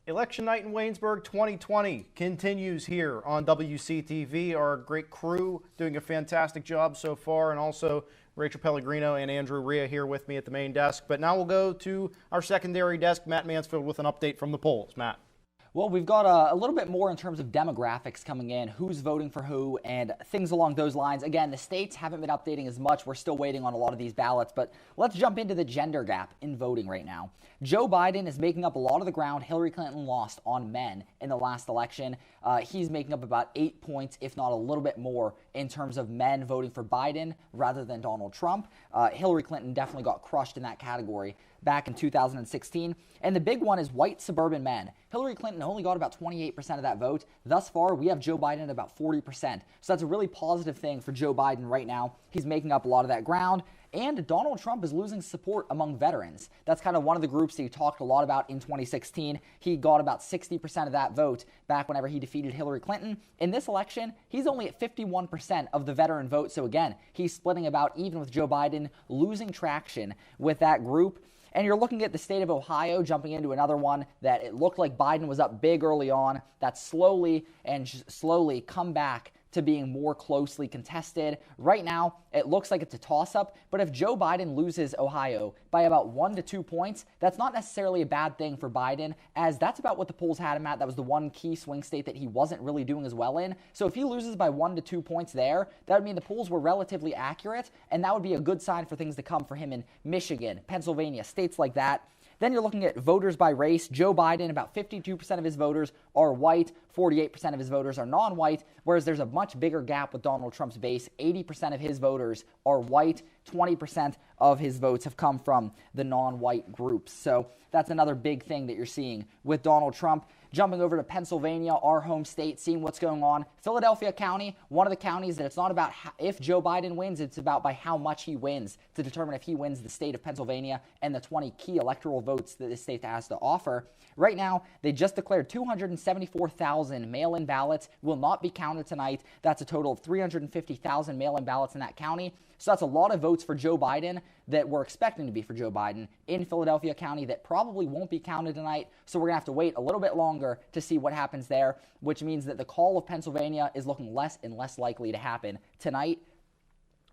Speaker 3: Election Night in Waynesburg 2020 continues here on WCTV. Our great crew doing a fantastic job so far, and also Rachel Pellegrino and Andrew Rhea here with me at the main desk. But now we'll go to our secondary desk, Matt Mansfield, with an update from the polls. Matt.
Speaker 2: Well, we've got a little bit more in terms of demographics coming in, who's voting for who, and things along those lines. Again, the states haven't been updating as much. We're still waiting on a lot of these ballots, but let's jump into the gender gap in voting right now. Joe Biden is making up a lot of the ground Hillary Clinton lost on men in the last election. He's making up about 8 points, if not a little bit more, in terms of men voting for Biden rather than Donald Trump. Hillary Clinton definitely got crushed in that category back in 2016. And the big one is white suburban men. Hillary Clinton only got about 28% of that vote. Thus far, we have Joe Biden at about 40%. So that's a really positive thing for Joe Biden right now. He's making up a lot of that ground. And Donald Trump is losing support among veterans. That's kind of one of the groups that he talked a lot about in 2016. He got about 60% of that vote back whenever he defeated Hillary Clinton. In this election, he's only at 51% of the veteran vote. So again, he's splitting about even with Joe Biden, losing traction with that group. And you're looking at the state of Ohio jumping into another one that it looked like Biden was up big early on. That's slowly come back to being more closely contested. Right now, it looks like it's a toss-up, but if Joe Biden loses Ohio by about 1 to 2 points, that's not necessarily a bad thing for Biden, as that's about what the polls had him at. That was the one key swing state that he wasn't really doing as well in. So if he loses by 1 to 2 points there, that would mean the polls were relatively accurate, and that would be a good sign for things to come for him in Michigan, Pennsylvania, states like that. Then you're looking at voters by race. Joe Biden, about 52% of his voters are white, 48% of his voters are non-white, whereas there's a much bigger gap with Donald Trump's base. 80% of his voters are white, 20% of his votes have come from the non-white groups. So that's another big thing that you're seeing with Donald Trump. Jumping over to Pennsylvania, our home state, seeing what's going on. Philadelphia County, one of the counties that it's not about if Joe Biden wins, it's about by how much he wins to determine if he wins the state of Pennsylvania and the 20 key electoral votes that the state has to offer. Right now, they just declared 274,000 mail-in ballots will not be counted tonight. That's a total of 350,000 mail-in ballots in that county. So that's a lot of votes for Joe Biden that we're expecting to be for Joe Biden in Philadelphia County that probably won't be counted tonight. So we're going to have to wait a little bit longer to see what happens there, which means that the call of Pennsylvania is looking less and less likely to happen tonight.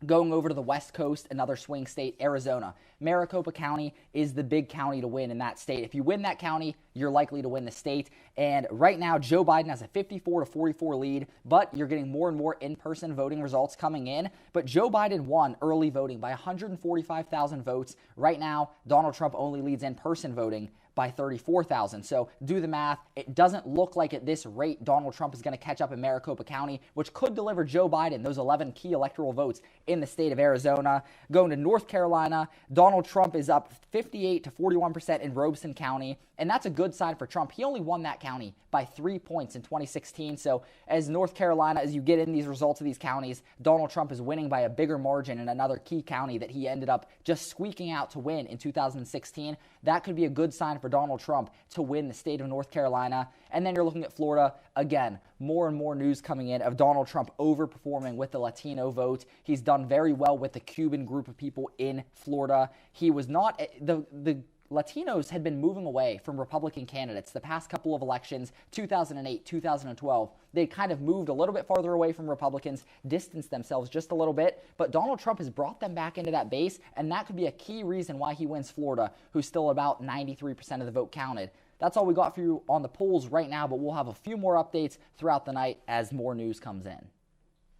Speaker 2: Going over to the West Coast, another swing state, Arizona. Maricopa County is the big county to win in that state. If you win that county, you're likely to win the state. And right now, Joe Biden has a 54-44 lead, but you're getting more and more in-person voting results coming in. But Joe Biden won early voting by 145,000 votes. Right now, Donald Trump only leads in-person voting by 34,000. So do the math. It doesn't look like at this rate Donald Trump is going to catch up in Maricopa County, which could deliver Joe Biden those 11 key electoral votes in the state of Arizona. Going to North Carolina, Donald Trump is up 58 to 41% in Robeson County, and that's a good sign for Trump. He only won that county by 3 points in 2016. So as North Carolina, as you get in these results of these counties, Donald Trump is winning by a bigger margin in another key county that he ended up just squeaking out to win in 2016. That could be a good sign for Donald Trump to win the state of North Carolina. And then you're looking at Florida. Again, more and more news coming in of Donald Trump overperforming with the Latino vote. He's done very well with the Cuban group of people in Florida. He was not the Latinos had been moving away from Republican candidates the past couple of elections, 2008, 2012. They kind of moved a little bit farther away from Republicans, distanced themselves just a little bit, but Donald Trump has brought them back into that base, and that could be a key reason why he wins Florida, who's still about 93% of the vote counted. That's all we got for you on the polls right now, but we'll have a few more updates throughout the night as more news comes in.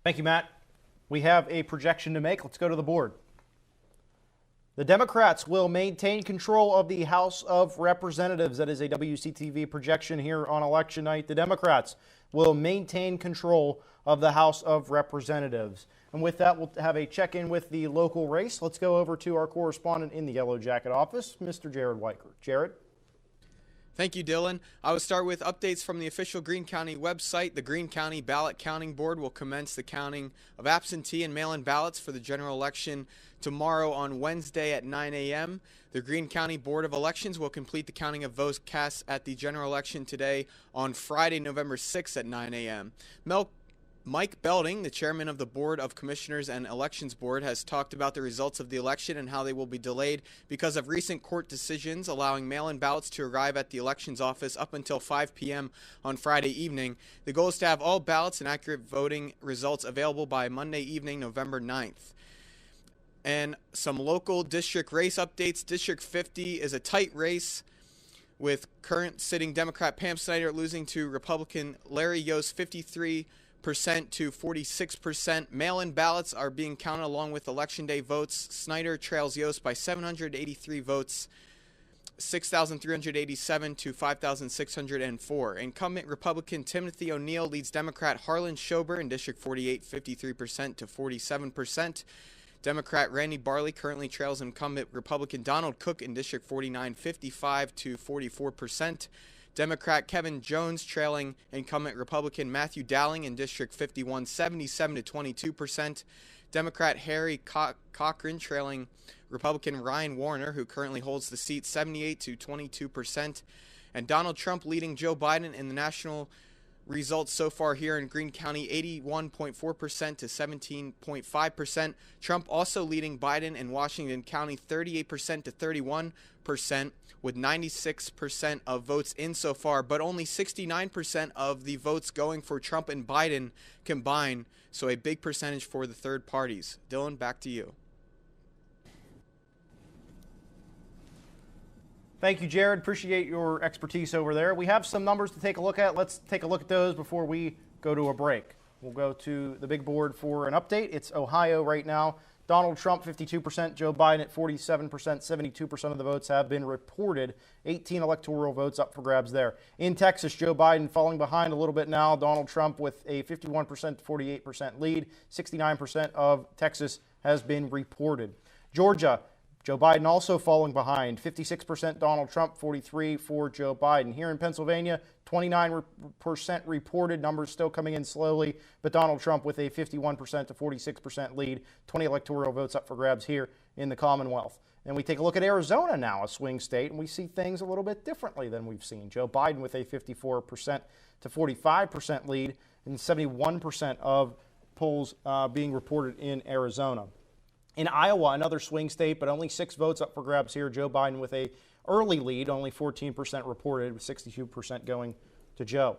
Speaker 3: Thank you, Matt. We have a projection to make. Let's go to the board. The Democrats will maintain control of the House of Representatives. That is a WCTV projection here on election night. The Democrats will maintain control of the House of Representatives. And with that, we'll have a check-in with the local race. Let's go over to our correspondent in the Yellow Jacket office, Mr. Jared Weicker. Jared?
Speaker 8: Thank you, Dylan. I will start with updates from the official Greene County website. The Greene County Ballot Counting Board will commence the counting of absentee and mail-in ballots for the general election tomorrow on Wednesday at 9 a.m. The Greene County Board of Elections will complete the counting of votes cast at the general election today on Friday, November 6th at 9 a.m. Mike Belding, the chairman of the Board of Commissioners and Elections Board, has talked about the results of the election and how they will be delayed because of recent court decisions allowing mail-in ballots to arrive at the elections office up until 5 p.m. on Friday evening. The goal is to have all ballots and accurate voting results available by Monday evening, November 9th. And some local district race updates. District 50 is a tight race, with current sitting Democrat Pam Snyder losing to Republican Larry Yost 53% to 46%. Mail-in ballots are being counted along with Election Day votes. Snyder trails Yost by 783 votes, 6,387 to 5,604. Incumbent Republican Timothy O'Neill leads Democrat Harlan Schober in District 48 53% to 47%. Democrat Randy Barley currently trails incumbent Republican Donald Cook in District 49 55 to 44%. Democrat Kevin Jones trailing incumbent Republican Matthew Dowling in District 51 77 to 22%. Democrat Harry Cochran trailing Republican Ryan Warner, who currently holds the seat, 78 to 22%. And Donald Trump leading Joe Biden in the national results so far here in Greene County, 81.4% to 17.5%. Trump also leading Biden in Washington County, 38% to 31%, with 96% of votes in so far, but only 69% of the votes going for Trump and Biden combined, so a big percentage for the third parties. Dylan, back to you.
Speaker 3: Thank you, Jared. Appreciate your expertise over there. We have some numbers to take a look at. Let's take a look at those before we go to a break. We'll go to the big board for an update. It's Ohio right now. Donald Trump, 52%. Joe Biden at 47%. 72% of the votes have been reported. 18 electoral votes up for grabs there. In Texas, Joe Biden falling behind a little bit now. Donald Trump with a 51% to 48% lead. 69% of Texas has been reported. Georgia, Joe Biden also falling behind, 56% Donald Trump, 43% for Joe Biden. Here in Pennsylvania, 29% reported, numbers still coming in slowly, but Donald Trump with a 51% to 46% lead, 20 electoral votes up for grabs here in the Commonwealth. And we take a look at Arizona now, a swing state, and we see things a little bit differently than we've seen. Joe Biden with a 54% to 45% lead, and 71% of polls being reported in Arizona. In Iowa, another swing state, but only 6 votes up for grabs here. Joe Biden with a early lead, only 14% reported, with 62% going to Joe.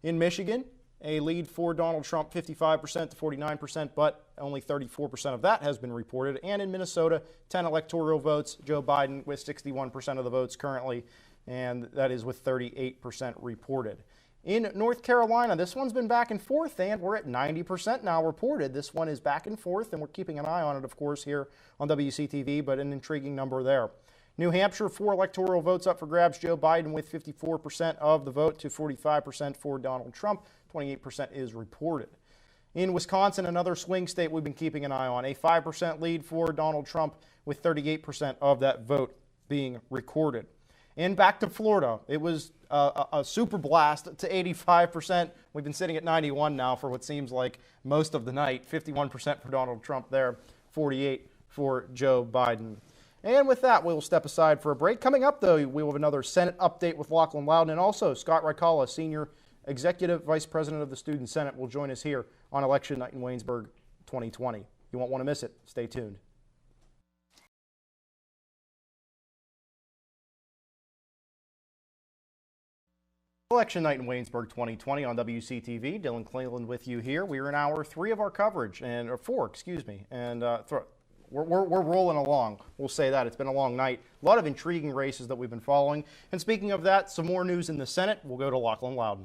Speaker 3: In Michigan, a lead for Donald Trump, 55% to 49%, but only 34% of that has been reported. And in Minnesota, 10 electoral votes. Joe Biden with 61% of the votes currently, and that is with 38% reported. In North Carolina, this one's been back and forth, and we're at 90% now reported. This one is back and forth, and we're keeping an eye on it, of course, here on WCTV, but an intriguing number there. New Hampshire, 4 electoral votes up for grabs. Joe Biden with 54% of the vote to 45% for Donald Trump. 28% is reported. In Wisconsin, another swing state we've been keeping an eye on. A 5% lead for Donald Trump with 38% of that vote being recorded. And back to Florida. It was a super blast to 85%. We've been sitting at 91 now for what seems like most of the night. 51% for Donald Trump there, 48% for Joe Biden. And with that, we will step aside for a break. Coming up, though, we will have another Senate update with Lachlan Loudon, and also Scott Ricala, Senior Executive Vice President of the Student Senate, will join us here on Election Night in Waynesburg 2020. You won't want to miss it. Stay tuned. Election night in Waynesburg 2020 on WCTV. Dylan Cleveland with you here. We are in hour 3 of our coverage, or 4, excuse me, and we're rolling along. We'll say that. It's been a long night. A lot of intriguing races that we've been following. And speaking of that, some more news in the Senate. We'll go to Lachlan Loudon.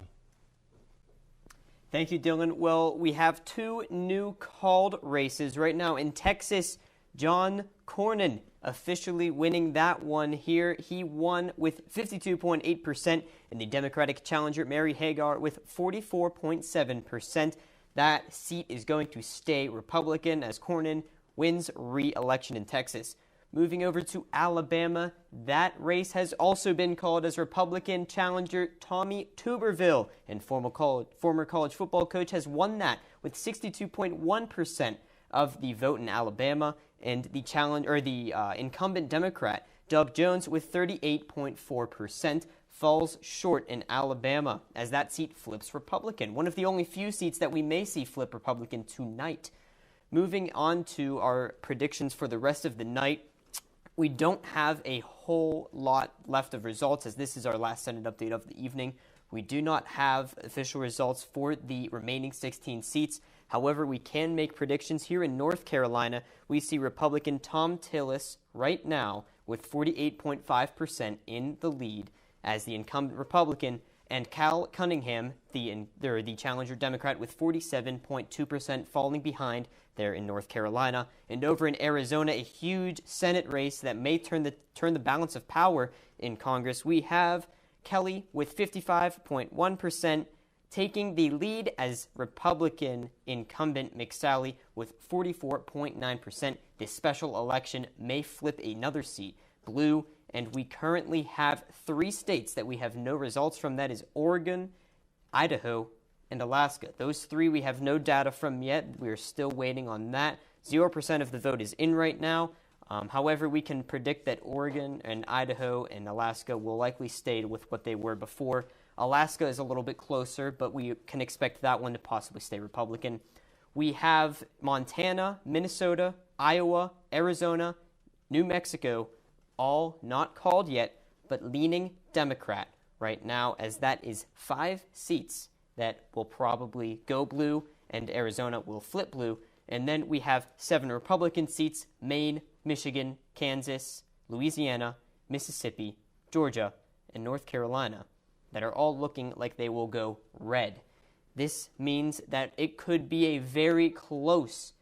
Speaker 7: Thank you, Dylan. Well, we have 2 new called races right now in Texas. John Cornyn officially winning that one here. He won with 52.8%, and the Democratic challenger, Mary Hagar, with 44.7%. That seat is going to stay Republican as Cornyn wins re-election in Texas. Moving over to Alabama, that race has also been called as Republican challenger Tommy Tuberville, and former college football coach has won that with 62.1% of the vote in Alabama, and the incumbent Democrat Doug Jones with 38.4% falls short in Alabama as that seat flips Republican. One of the only few seats that we may see flip Republican tonight. Moving on to our predictions for the rest of the night, we don't have a whole lot left of results as this is our last Senate update of the evening. We do not have official results for the remaining 16 seats. However, we can make predictions here in North Carolina. We see Republican Tom Tillis right now with 48.5% in the lead as the incumbent Republican, and Cal Cunningham, the challenger Democrat, with 47.2% falling behind there in North Carolina. And over in Arizona, a huge Senate race that may turn the balance of power in Congress. We have Kelly with 55.1%. taking the lead as Republican incumbent McSally with 44.9%. This special election may flip another seat blue, and we currently have 3 states that we have no results from. That is Oregon, Idaho, and Alaska. Those 3 we have no data from yet. We are still waiting on that. 0% of the vote is in right now. However, we can predict that Oregon and Idaho and Alaska will likely stay with what they were before. Alaska is a little bit closer, but we can expect that one to possibly stay Republican. We have Montana, Minnesota, Iowa, Arizona, New Mexico, all not called yet, but leaning Democrat right now, as that is 5 seats that will probably go blue, and Arizona will flip blue. And then we have 7 Republican seats: Maine, Michigan, Kansas, Louisiana, Mississippi, Georgia, and North Carolina, that are all looking like they will go red. This means that it could be a very close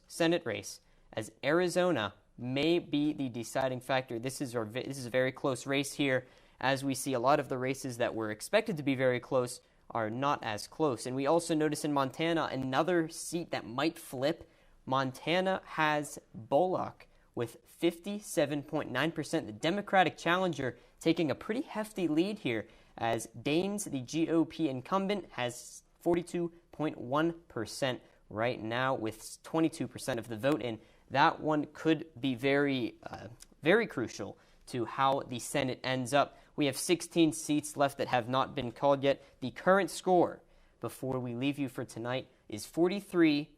Speaker 7: Senate race, as Arizona may be the deciding factor. This is a very close race here, as we see a lot of the races that were expected to be very close are not as close. And we also notice in Montana another seat that might flip. Montana has Bullock with 57.9%, the Democratic challenger, taking a pretty hefty lead here, as Daines, the GOP incumbent, has 42.1% right now with 22% of the vote in. That one could be very crucial to how the Senate ends up. We have 16 seats left that have not been called yet. The current score, before we leave you for tonight, is 43-41.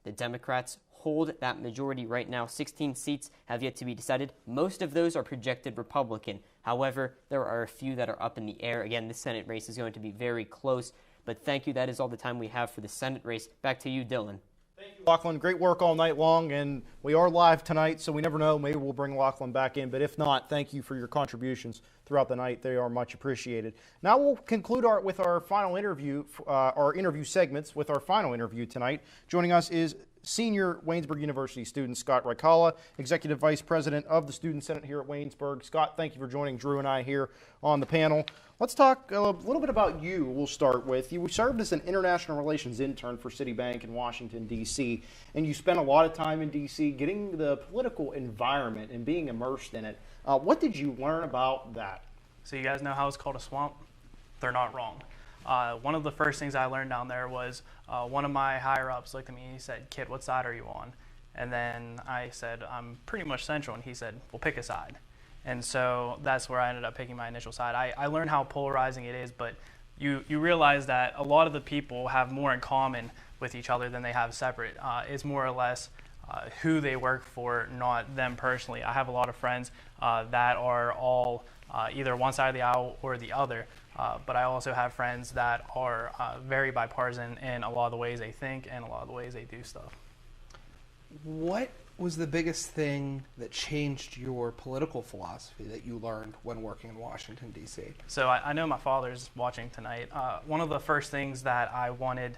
Speaker 7: The Democrats hold that majority right now. 16 seats have yet to be decided. Most of those are projected Republican. However, there are a few that are up in the air. Again, this Senate race is going to be very close. But thank you. That is all the time we have for the Senate race. Back to you, Dylan.
Speaker 3: Thank you, Lachlan. Great work all night long, and we are live tonight, so we never know. Maybe we'll bring Lachlan back in, but if not, thank you for your contributions throughout the night. They are much appreciated. Now we'll conclude with our final interview, our interview segments with our final interview tonight. Joining us is senior Waynesburg University student Scott Rykala, Executive Vice President of the Student Senate here at Waynesburg. Scott, thank you for joining Drew and I here on the panel. Let's talk a little bit about you. We'll start with you. You served as an international relations intern for Citibank in Washington, D.C., and you spent a lot of time in D.C. getting the political environment and being immersed in it. What did you learn about that?
Speaker 12: So you guys know how it's called a swamp? They're not wrong. One of the first things I learned down there was one of my higher-ups looked at me and he said, "Kid, what side are you on?" And then I said, "I'm pretty much central." And he said, "Well, pick a side." And so that's where I ended up picking my initial side. I learned how polarizing it is, but you realize that a lot of the people have more in common with each other than they have separate. It's more or less who they work for, not them personally. I have a lot of friends that are all either one side of the aisle or the other, but I also have friends that are very bipartisan in a lot of the ways they think and a lot of the ways they do stuff.
Speaker 1: What was the biggest thing that changed your political philosophy that you learned when working in Washington, D.C.?
Speaker 12: So I know my father's watching tonight. One of the first things that I wanted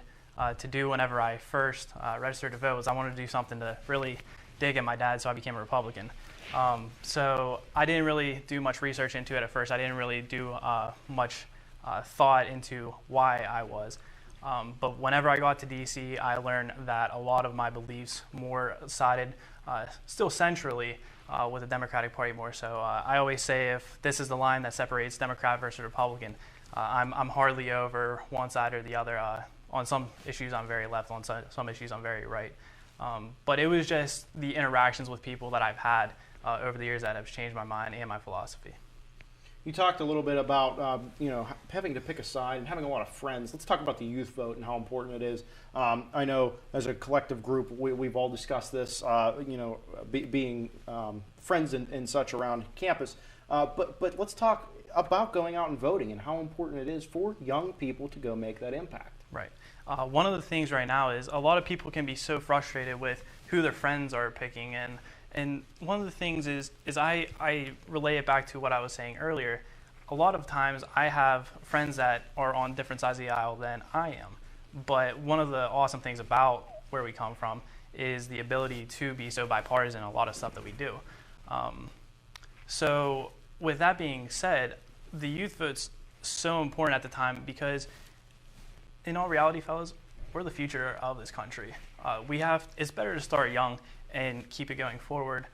Speaker 12: to do whenever I first registered to vote was I wanted to do something to really dig at my dad, so I became a Republican. So I didn't really do much research into it at first. I didn't really do much thought into why I was. But whenever I got to DC, I learned that a lot of my beliefs more sided still centrally with the Democratic Party more so. I always say if this is the line that separates Democrat versus Republican, I'm hardly over one side or the other. On some issues, I'm very left. On some issues, I'm very right. But it was just the interactions with people that I've had over the years that have changed my mind and my philosophy.
Speaker 3: You talked a little bit about having to pick a side and having a lot of friends. Let's talk about the youth vote and how important it is. I know as a collective group, we've all discussed this. Being friends and such around campus. But let's talk about going out and voting and how important it is for young people to go make that impact.
Speaker 12: Right. One of the things right now is a lot of people can be so frustrated with who their friends are picking, and one of the things is I relay it back to what I was saying earlier. A lot of times I have friends that are on different sides of the aisle than I am, but one of the awesome things about where we come from is the ability to be so bipartisan in a lot of stuff that we do. So with that being said, the youth vote's so important at the time because in all reality, fellas, we're the future of this country. It's better to start young and keep it going forward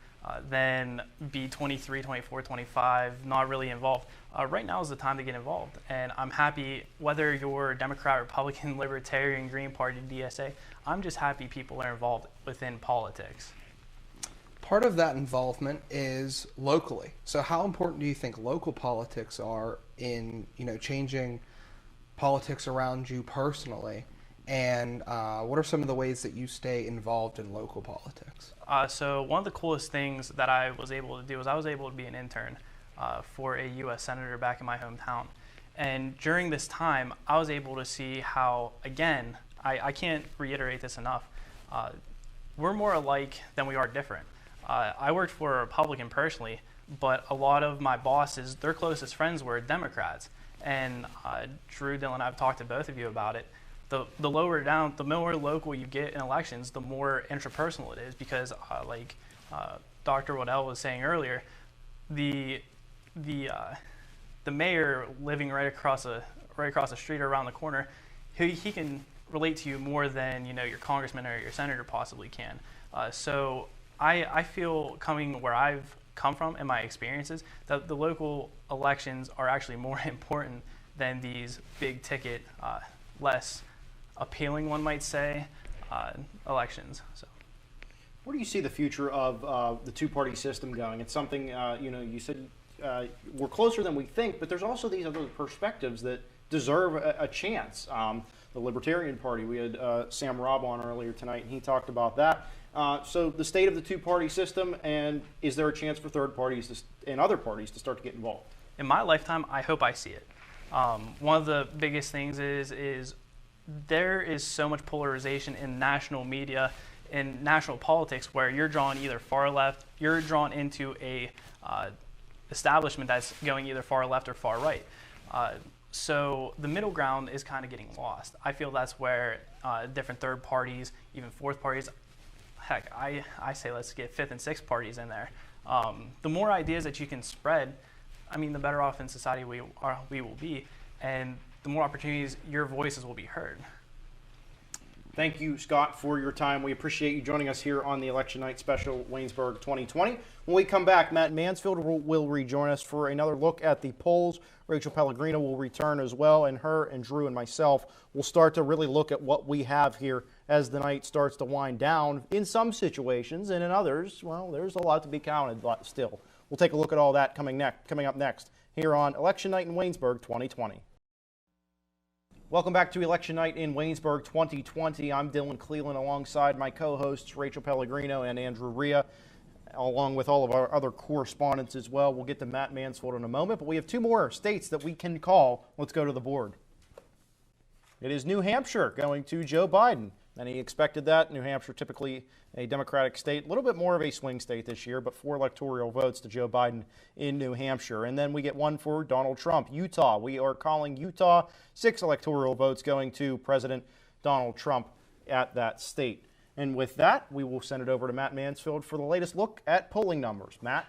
Speaker 12: than be 23, 24, 25, not really involved. Right now is the time to get involved. And I'm happy, whether you're Democrat, Republican, Libertarian, Green Party, DSA, I'm just happy people are involved within politics.
Speaker 1: Part of that involvement is locally. So how important do you think local politics are in, changing politics around you personally, and what are some of the ways that you stay involved in local politics?
Speaker 12: So one of the coolest things that I was able to do was I was able to be an intern for a U.S. Senator back in my hometown. And during this time, I was able to see how, again, I can't reiterate this enough, we're more alike than we are different. I worked for a Republican personally, but a lot of my bosses, their closest friends were Democrats. And Drew, Dylan, I've talked to both of you about it. The lower down, the more local you get in elections, the more interpersonal it is because, like Dr. Waddell was saying earlier, the mayor living right across the street or around the corner, he can relate to you more than your congressman or your senator possibly can. So I feel coming where I've come from and my experiences that the local elections are actually more important than these big ticket, less appealing, one might say, elections. So,
Speaker 3: where do you see the future of the two-party system going? It's something you said we're closer than we think, but there's also these other perspectives that deserve a chance. The Libertarian Party, we had Sam Robb on earlier tonight, and he talked about that. So the state of the two-party system, and is there a chance for third parties and other parties to start to get involved?
Speaker 12: In my lifetime, I hope I see it. One of the biggest things is there is so much polarization in national media, in national politics, where you're drawn either far left, you're drawn into a establishment that's going either far left or far right. So the middle ground is kind of getting lost. I feel that's where different third parties, even fourth parties, heck, I say let's get fifth and sixth parties in there. The more ideas that you can spread, the better off in society we will be, and the more opportunities your voices will be heard.
Speaker 3: Thank you, Scott, for your time. We appreciate you joining us here on the Election Night Special Waynesburg 2020. When we come back, Matt Mansfield will rejoin us for another look at the polls. Rachel Pellegrino will return as well, and her and Drew and myself will start to really look at what we have here as the night starts to wind down in some situations, and in others, well, there's a lot to be counted still. We'll take a look at all that coming up next here on Election Night in Waynesburg 2020. Welcome back to Election Night in Waynesburg 2020. I'm Dylan Cleland alongside my co-hosts Rachel Pellegrino and Andrew Rhea, along with all of our other correspondents as well. We'll get to Matt Mansfield in a moment, but we have two more states that we can call. Let's go to the board. It is New Hampshire going to Joe Biden. Many expected that. New Hampshire, typically a Democratic state, a little bit more of a swing state this year, but 4 electoral votes to Joe Biden in New Hampshire. And then we get one for Donald Trump. Utah, we are calling Utah, 6 electoral votes going to President Donald Trump at that state. And with that, we will send it over to Matt Mansfield for the latest look at polling numbers. Matt?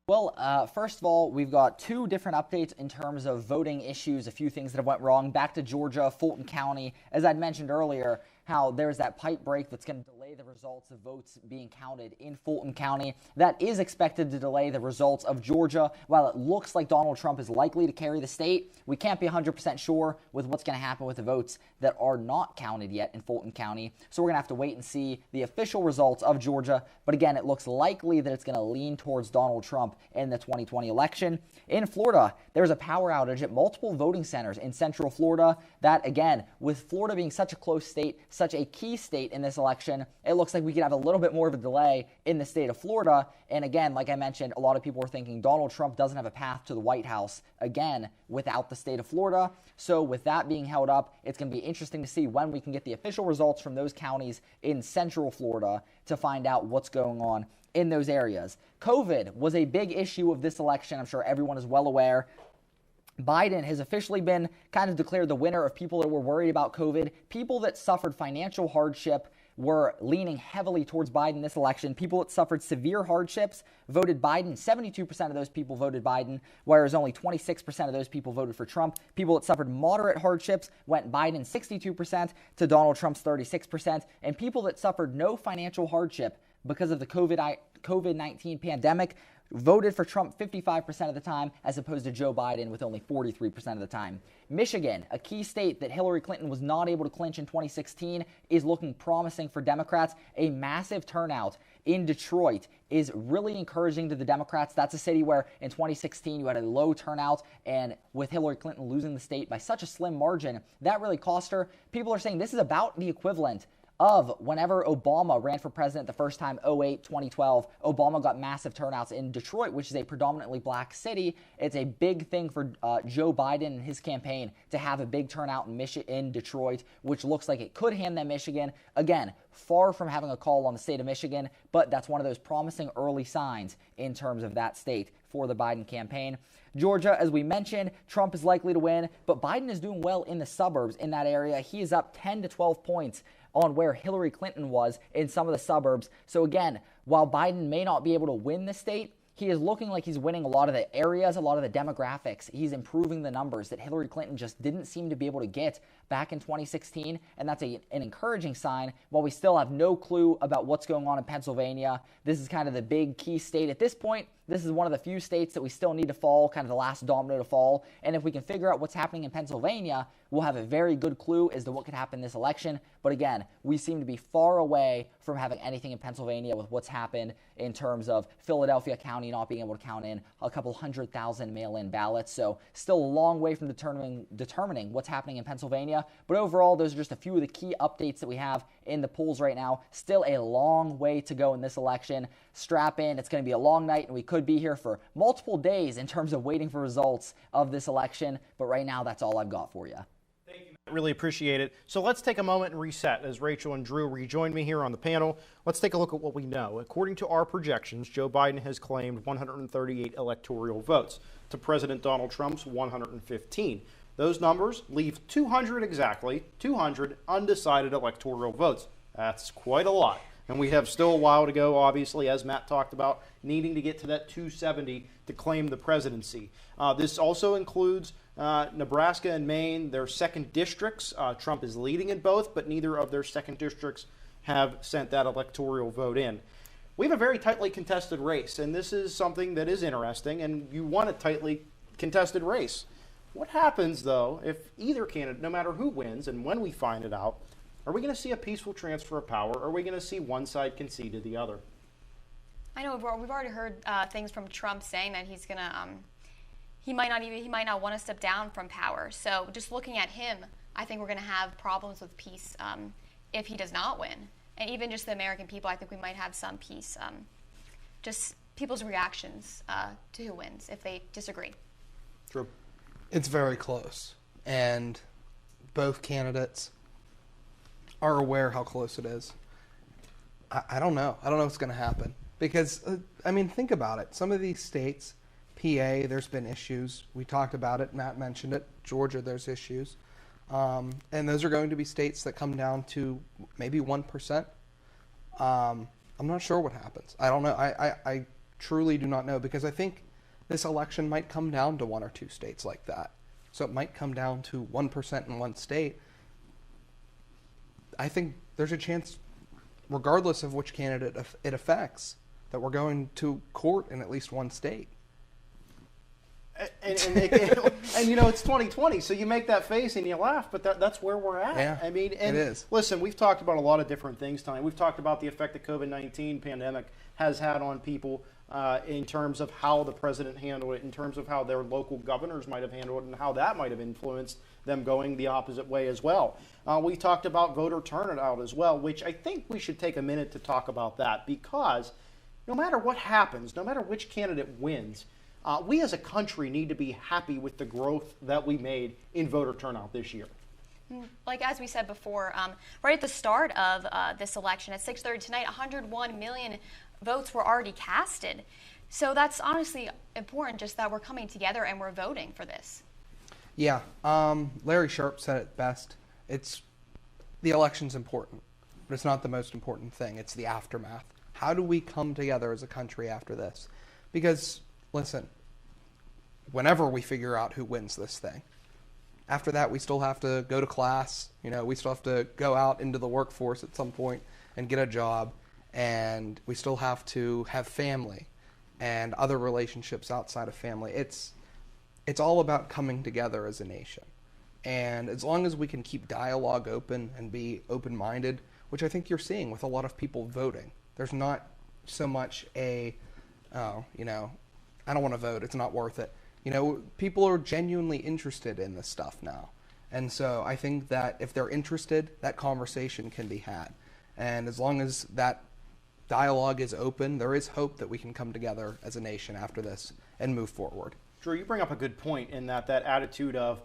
Speaker 2: Well, first of all, we've got 2 different updates in terms of voting issues, a few things that have went wrong. Back to Georgia, Fulton County. As I'd mentioned earlier, how there's that pipe break that's going to delay the results of votes being counted in Fulton County. That is expected to delay the results of Georgia. While it looks like Donald Trump is likely to carry the state, we can't be 100% sure with what's going to happen with the votes that are not counted yet in Fulton County. So we're going to have to wait and see the official results of Georgia. But again, it looks likely that it's going to lean towards Donald Trump in the 2020 election. In Florida, there's a power outage at multiple voting centers in Central Florida. That, again, with Florida being such a close state, such a key state in this election, it looks like we could have a little bit more of a delay in the state of Florida. And again, like I mentioned, a lot of people are thinking Donald Trump doesn't have a path to the White House, again, without the state of Florida. So with that being held up, it's going to be interesting to see when we can get the official results from those counties in Central Florida to find out what's going on in those areas. COVID was a big issue of this election. I'm sure everyone is well aware. Biden has officially been kind of declared the winner of people that were worried about COVID. People that suffered financial hardship were leaning heavily towards Biden this election. People that suffered severe hardships voted Biden. 72% of those people voted Biden, whereas only 26% of those people voted for Trump. People that suffered moderate hardships went Biden 62% to Donald Trump's 36%. And people that suffered no financial hardship because of the COVID-19 pandemic voted for Trump 55% of the time, as opposed to Joe Biden with only 43% of the time. Michigan, a key state that Hillary Clinton was not able to clinch in 2016, is looking promising for Democrats. A massive turnout in Detroit is really encouraging to the Democrats. That's a city where in 2016 you had a low turnout, and with Hillary Clinton losing the state by such a slim margin, that really cost her. People are saying this is about the equivalent of whenever Obama ran for president the first time, 2008, 2012, Obama got massive turnouts in Detroit, which is a predominantly black city. It's a big thing for Joe Biden and his campaign to have a big turnout in Detroit, which looks like it could hand them Michigan. Again, far from having a call on the state of Michigan, but that's one of those promising early signs in terms of that state for the Biden campaign. Georgia, as we mentioned, Trump is likely to win, but Biden is doing well in the suburbs in that area. He is up 10 to 12 points on where Hillary Clinton was in some of the suburbs. So again, while Biden may not be able to win the state, he is looking like he's winning a lot of the areas, a lot of the demographics. He's improving the numbers that Hillary Clinton just didn't seem to be able to get back in 2016, and that's an encouraging sign. While we still have no clue about what's going on in Pennsylvania, this is kind of the big key state at this point. This is one of the few states that we still need to fall, kind of the last domino to fall. And if we can figure out what's happening in Pennsylvania, we'll have a very good clue as to what could happen this election. But again, we seem to be far away from having anything in Pennsylvania with what's happened in terms of Philadelphia County not being able to count in a couple 100,000 mail-in ballots. So still a long way from determining what's happening in Pennsylvania. But overall, those are just a few of the key updates that we have in the polls right now. Still a long way to go in this election. Strap in. It's going to be a long night, and we could be here for multiple days in terms of waiting for results of this election. But right now, that's all I've got for you.
Speaker 3: Really appreciate it. So let's take a moment and reset as Rachel and Drew rejoin me here on the panel. Let's take a look at what we know. According to our projections, Joe Biden has claimed 138 electoral votes to President Donald Trump's 115. Those numbers leave 200 undecided electoral votes. That's quite a lot. And we have still a while to go, obviously, as Matt talked about, needing to get to that 270 to claim the presidency. This also includes Nebraska and Maine, their second districts. Trump is leading in both, but neither of their second districts have sent that electoral vote in. We have a very tightly contested race, and this is something that is interesting, and you want a tightly contested race. What happens, though, if either candidate, no matter who wins and when we find it out, are we going to see a peaceful transfer of power, or are we going to see one side concede to the other?
Speaker 4: I know we've already heard things from Trump saying that he's going to, he might not want to step down from power. So just looking at him, I think we're going to have problems with peace if he does not win. And even just the American people, I think we might have some peace, just people's reactions to who wins if they disagree.
Speaker 3: True.
Speaker 1: It's very close. And both candidates are aware how close it is. I don't know. I don't know what's going to happen. Because, I mean, think about it. Some of these states, PA, there's been issues. We talked about it. Matt mentioned it. Georgia, there's issues. And those are going to be states that come down to maybe 1%. I'm not sure what happens. I don't know. I truly do not know, because I think this election might come down to 1 or 2 states like that. So it might come down to 1% in one state. I think there's a chance, regardless of which candidate it affects, that we're going to court in at least one state.
Speaker 3: And you know, it's 2020, so you make that face and you laugh, but that's where we're at.
Speaker 1: Yeah,
Speaker 3: I mean, and
Speaker 1: it is.
Speaker 3: Listen, we've talked about a lot of different things tonight. We've talked about the effect the COVID-19 pandemic has had on people in terms of how the president handled it, in terms of how their local governors might have handled it, and how that might have influenced them going the opposite way as well. We talked about voter turnout as well, which I think we should take a minute to talk about that, because no matter what happens, no matter which candidate wins, we as a country need to be happy with the growth that we made in voter turnout this year.
Speaker 4: Like as we said before, right at the start of this election at 6:30 tonight, 101 million votes were already casted. So that's honestly important, just that we're coming together and we're voting for this.
Speaker 1: Yeah, Larry Sharp said it best. The election's important, but it's not the most important thing. It's the aftermath. How do we come together as a country after this? Because, listen, whenever we figure out who wins this thing, after that we still have to go to class. You know, we still have to go out into the workforce at some point and get a job, and we still have to have family and other relationships outside of family. It's all about coming together as a nation. And as long as we can keep dialogue open and be open-minded, which I think you're seeing with a lot of people voting, there's not so much I don't want to vote, it's not worth it. You know, people are genuinely interested in this stuff now. And so I think that if they're interested, that conversation can be had. And as long as that dialogue is open, there is hope that we can come together as a nation after this and move forward.
Speaker 3: Drew, you bring up a good point in that attitude of,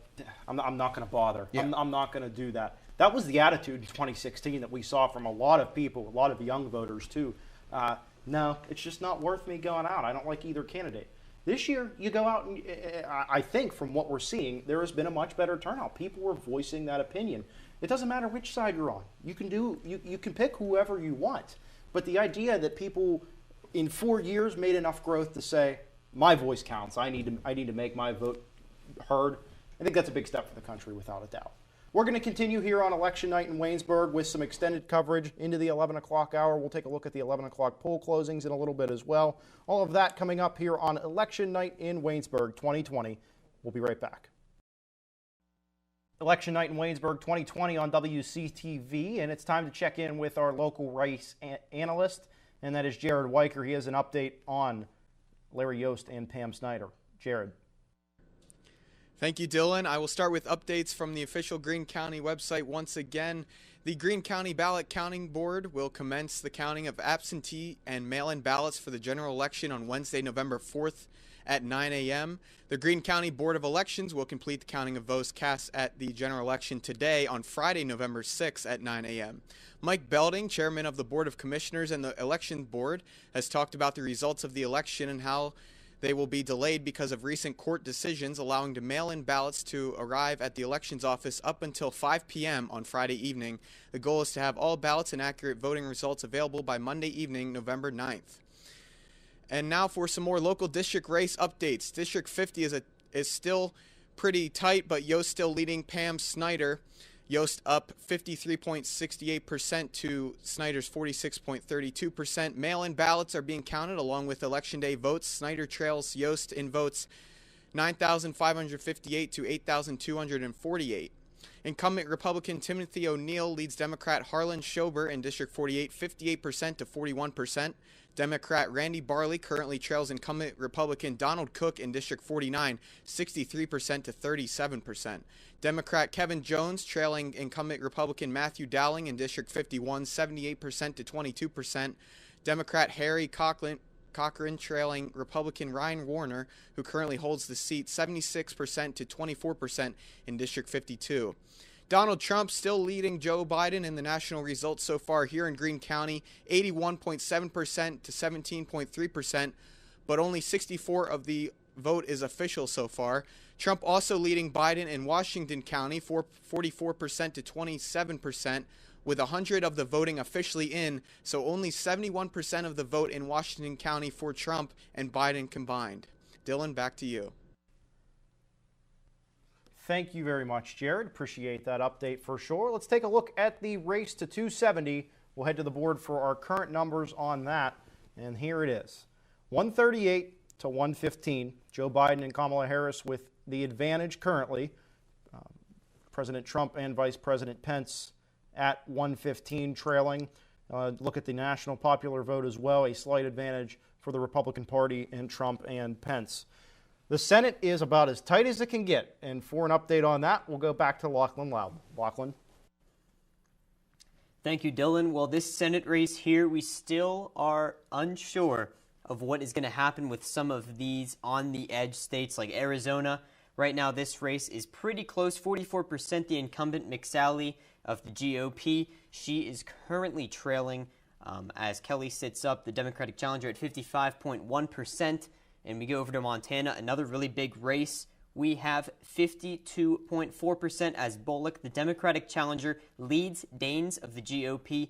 Speaker 3: I'm not going to bother.
Speaker 1: Yeah.
Speaker 3: I'm not going to do that. That was the attitude in 2016 that we saw from a lot of people, a lot of young voters too. No, it's just not worth me going out. I don't like either candidate. This year, you go out and I think from what we're seeing, there has been a much better turnout. People were voicing that opinion. It doesn't matter which side you're on. You can pick whoever you want. But the idea that people in 4 years made enough growth to say, my voice counts, I need to make my vote heard, I think that's a big step for the country without a doubt. We're going to continue here on election night in Waynesburg with some extended coverage into the 11 o'clock hour. We'll take a look at the 11 o'clock poll closings in a little bit as well. All of that coming up here on election night in Waynesburg 2020. We'll be right back. Election night in Waynesburg 2020 on WCTV, and it's time to check in with our local race analyst, and that is Jared Weicker. He has an update on Larry Yost and Pam Snyder. Jared.
Speaker 8: Thank you, Dylan. I will start with updates from the official Greene County website once again. The Greene County Ballot Counting Board will commence the counting of absentee and mail-in ballots for the general election on Wednesday, November 4th at 9 a.m. The Greene County Board of Elections will complete the counting of votes cast at the general election today on Friday, November 6th at 9 a.m. Mike Belding, chairman of the Board of Commissioners and the Election Board, has talked about the results of the election and how they will be delayed because of recent court decisions allowing to mail-in ballots to arrive at the elections office up until 5 p.m. on Friday evening. The goal is to have all ballots and accurate voting results available by Monday evening, November 9th. And now for some more local district race updates. District 50 is still pretty tight, but Yost still leading Pam Snyder. Yost up 53.68% to Snyder's 46.32%. Mail-in ballots are being counted along with Election Day votes. Snyder trails Yost in votes 9,558 to 8,248. Incumbent Republican Timothy O'Neill leads Democrat Harlan Schober in District 48 58% to 41%. Democrat Randy Barley currently trails incumbent Republican Donald Cook in District 49 63% to 37%. Democrat Kevin Jones trailing incumbent Republican Matthew Dowling in District 51 78% to 22%. Democrat Harry Cochran trailing Republican Ryan Warner, who currently holds the seat, 76% to 24% in District 52. Donald Trump still leading Joe Biden in the national results so far here in Greene County, 81.7% to 17.3%, but only 64% of the vote is official so far. Trump also leading Biden in Washington County, 44% to 27%, with 100 of the voting officially in, so only 71% of the vote in Washington County for Trump and Biden combined. Dylan, back to you.
Speaker 3: Thank you very much, Jared. Appreciate that update for sure. Let's take a look at the race to 270. We'll head to the board for our current numbers on that, and here it is. 138 to 115. Joe Biden and Kamala Harris with the advantage currently. President Trump and Vice President Pence at 115 trailing. Look at the national popular vote as well, a slight advantage for the Republican Party and Trump and Pence. The Senate is about as tight as it can get, and for an update on that, we'll go back to Lachlan Loud. Lachlan?
Speaker 7: Thank you, Dylan. Well, this Senate race here, we still are unsure of what is going to happen with some of these on-the-edge states like Arizona. Right now, this race is pretty close, 44%. The incumbent McSally of the GOP, she is currently trailing as Kelly sits up the Democratic challenger at 55.1%. And we go over to Montana, another really big race. We have 52.4% as Bullock, the Democratic challenger, leads Daines of the GOP,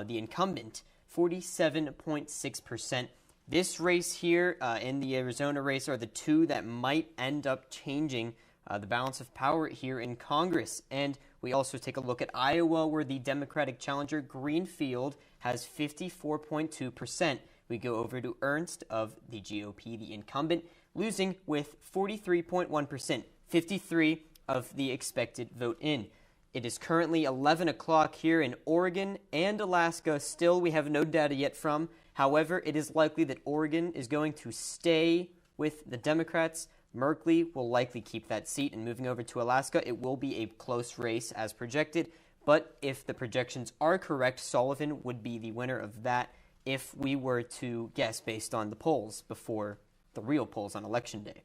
Speaker 7: the incumbent, 47.6%. This race here in the Arizona race are the two that might end up changing the balance of power here in Congress. And we also take a look at Iowa, where the Democratic challenger, Greenfield, has 54.2%. We go over to Ernst of the GOP, the incumbent, losing with 43.1%, 53 of the expected vote in. It is currently 11 o'clock here in Oregon and Alaska. Still, we have no data yet from. However, it is likely that Oregon is going to stay with the Democrats. Merkley will likely keep that seat, and moving over to Alaska, it will be a close race as projected. But if the projections are correct, Sullivan would be the winner of that if we were to guess based on the polls before the real polls on Election Day.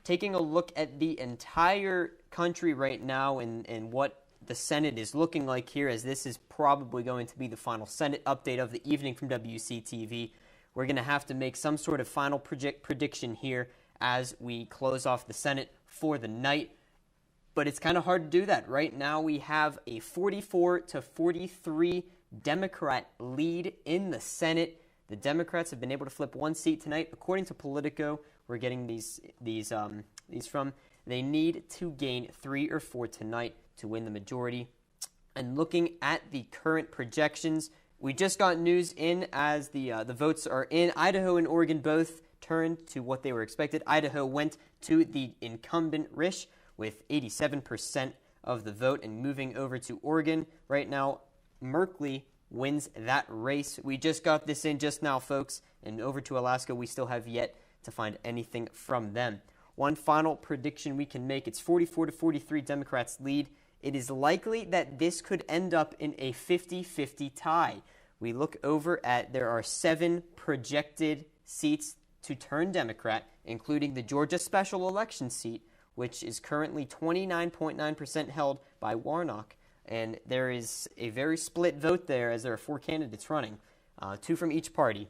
Speaker 7: Taking a look at the entire country right now and what the Senate is looking like here, as this is probably going to be the final Senate update of the evening from WCTV, we're going to have to make some sort of final prediction here as we close off the Senate for the night. But it's kind of hard to do that. Right now we have a 44 to 43 Democrat lead in the Senate. The Democrats have been able to flip one seat tonight. According to Politico, we're getting these from. They need to gain 3 or 4 tonight to win the majority. And looking at the current projections, we just got news in as the votes are in. Idaho and Oregon both turned to what they were expected. Idaho went to the incumbent Risch with 87% of the vote, and moving over to Oregon right now, Merkley wins that race. We just got this in just now, folks, and over to Alaska, we still have yet to find anything from them. One final prediction we can make, it's 44 to 43 Democrats lead. It is likely that this could end up in a 50-50 tie. We look over at, there are 7 projected seats to turn Democrat, including the Georgia special election seat, which is currently 29.9% held by Warnock. And there is a very split vote there, as there are 4 candidates running, 2 from each party.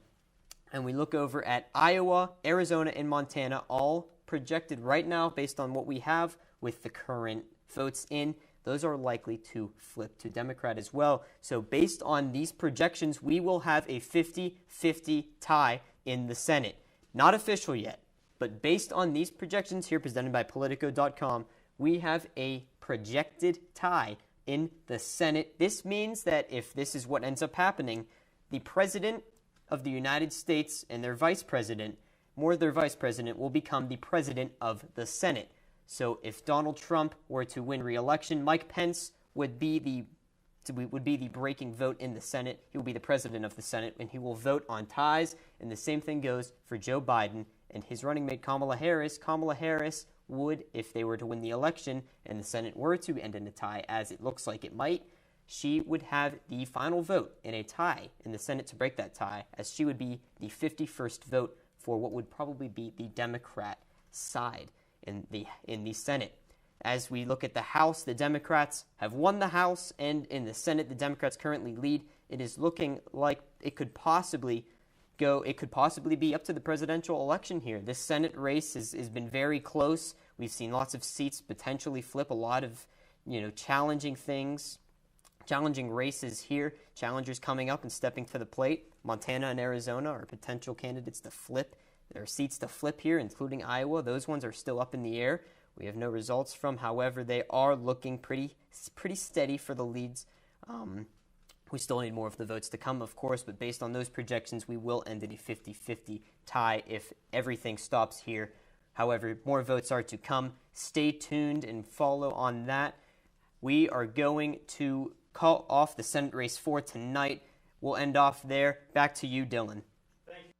Speaker 7: And we look over at Iowa, Arizona, and Montana, all projected right now based on what we have with the current votes in. Those are likely to flip to Democrat as well. So based on these projections, we will have a 50-50 tie in the Senate. Not official yet, but based on these projections here presented by Politico.com, we have a projected tie in the Senate. This means that if this is what ends up happening, the President of the United States and their Vice President, more their Vice President, will become the President of the Senate. So if Donald Trump were to win re-election, Mike Pence would be the breaking vote in the Senate. He will be the president of the Senate, and he will vote on ties. And the same thing goes for Joe Biden and his running mate Kamala Harris. Kamala Harris would, if they were to win the election and the Senate were to end in a tie, as it looks like it might, she would have the final vote in a tie in the Senate to break that tie, as she would be the 51st vote for what would probably be the Democrat side in the Senate. As we look at the House, the Democrats have won the House, and in the Senate, the Democrats currently lead. It is looking like it could possibly be up to the presidential election here. This Senate race has been very close. We've seen lots of seats potentially flip, a lot of challenging things, challenging races here, challengers coming up and stepping to the plate. Montana and Arizona are potential candidates to flip. There are seats to flip here, including Iowa. Those ones are still up in the air. We have no results from. However, they are looking pretty steady for the leads. We still need more of the votes to come, of course, but based on those projections, we will end in a 50-50 tie if everything stops here. However, more votes are to come. Stay tuned and follow on that. We are going to call off the Senate race for tonight. We'll end off there. Back to you, Dylan.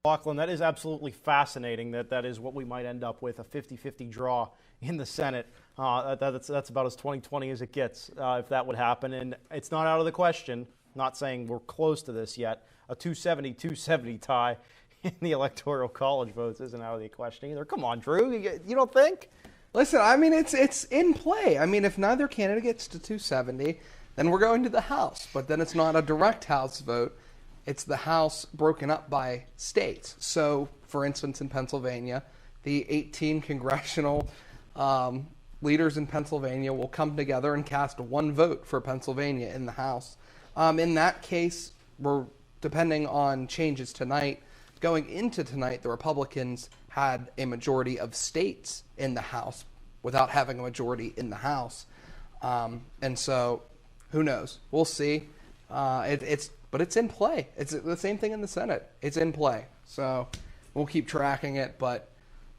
Speaker 3: Lachlan, that is absolutely fascinating that is what we might end up with, a 50-50 draw in the Senate. That's about as 2020 as it gets if that would happen. And it's not out of the question, not saying we're close to this yet, a 270-270 tie in the Electoral College votes isn't out of the question either. Come on, Drew, you don't think?
Speaker 1: Listen, I mean, it's in play. I mean, if neither candidate gets to 270, then we're going to the House. But then it's not a direct House vote. It's the House broken up by states. So, for instance, in Pennsylvania, the 18 congressional leaders in Pennsylvania will come together and cast one vote for Pennsylvania in the House. In that case, we're depending on changes tonight. Going into tonight, the Republicans had a majority of states in the House without having a majority in the House. And so, who knows? We'll see. But it's in play. It's the same thing in the Senate. It's in play. So we'll keep tracking it, but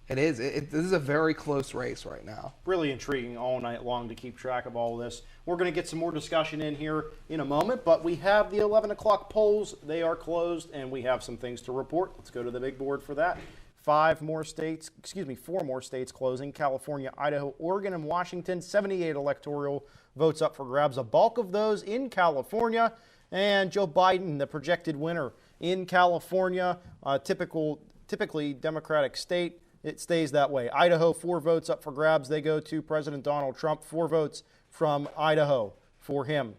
Speaker 1: this is a very close race right now.
Speaker 3: Really intriguing all night long to keep track of all of this. We're going to get some more discussion in here in a moment, but we have the 11 o'clock polls. They are closed, and we have some things to report. Let's go to the big board for that. 4 more states closing: California, Idaho, Oregon, and Washington. 78 electoral votes up for grabs, a bulk of those in California. And Joe Biden, the projected winner in California, typically Democratic state. It stays that way. Idaho, 4 votes up for grabs. They go to President Donald Trump. 4 votes from Idaho for him.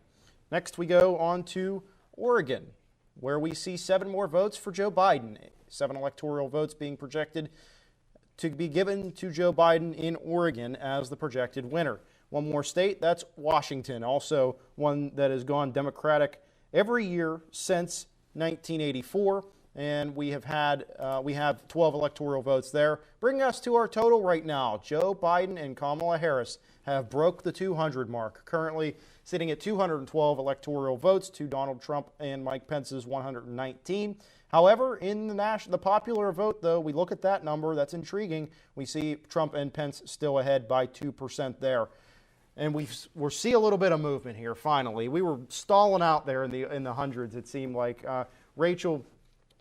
Speaker 3: Next, we go on to Oregon, where we see 7 more votes for Joe Biden. 7 electoral votes being projected to be given to Joe Biden in Oregon as the projected winner. 1 more state, that's Washington, also one that has gone Democratic every year since 1984, and we have 12 electoral votes there, bringing us to our total right now. Joe Biden and Kamala Harris have broke the 200 mark, currently sitting at 212 electoral votes to Donald Trump and Mike Pence's 119. However, in the popular vote, though, we look at that number. That's intriguing. We see Trump and Pence still ahead by 2% there. And we see a little bit of movement here, finally. We were stalling out there in the hundreds, it seemed like. Rachel,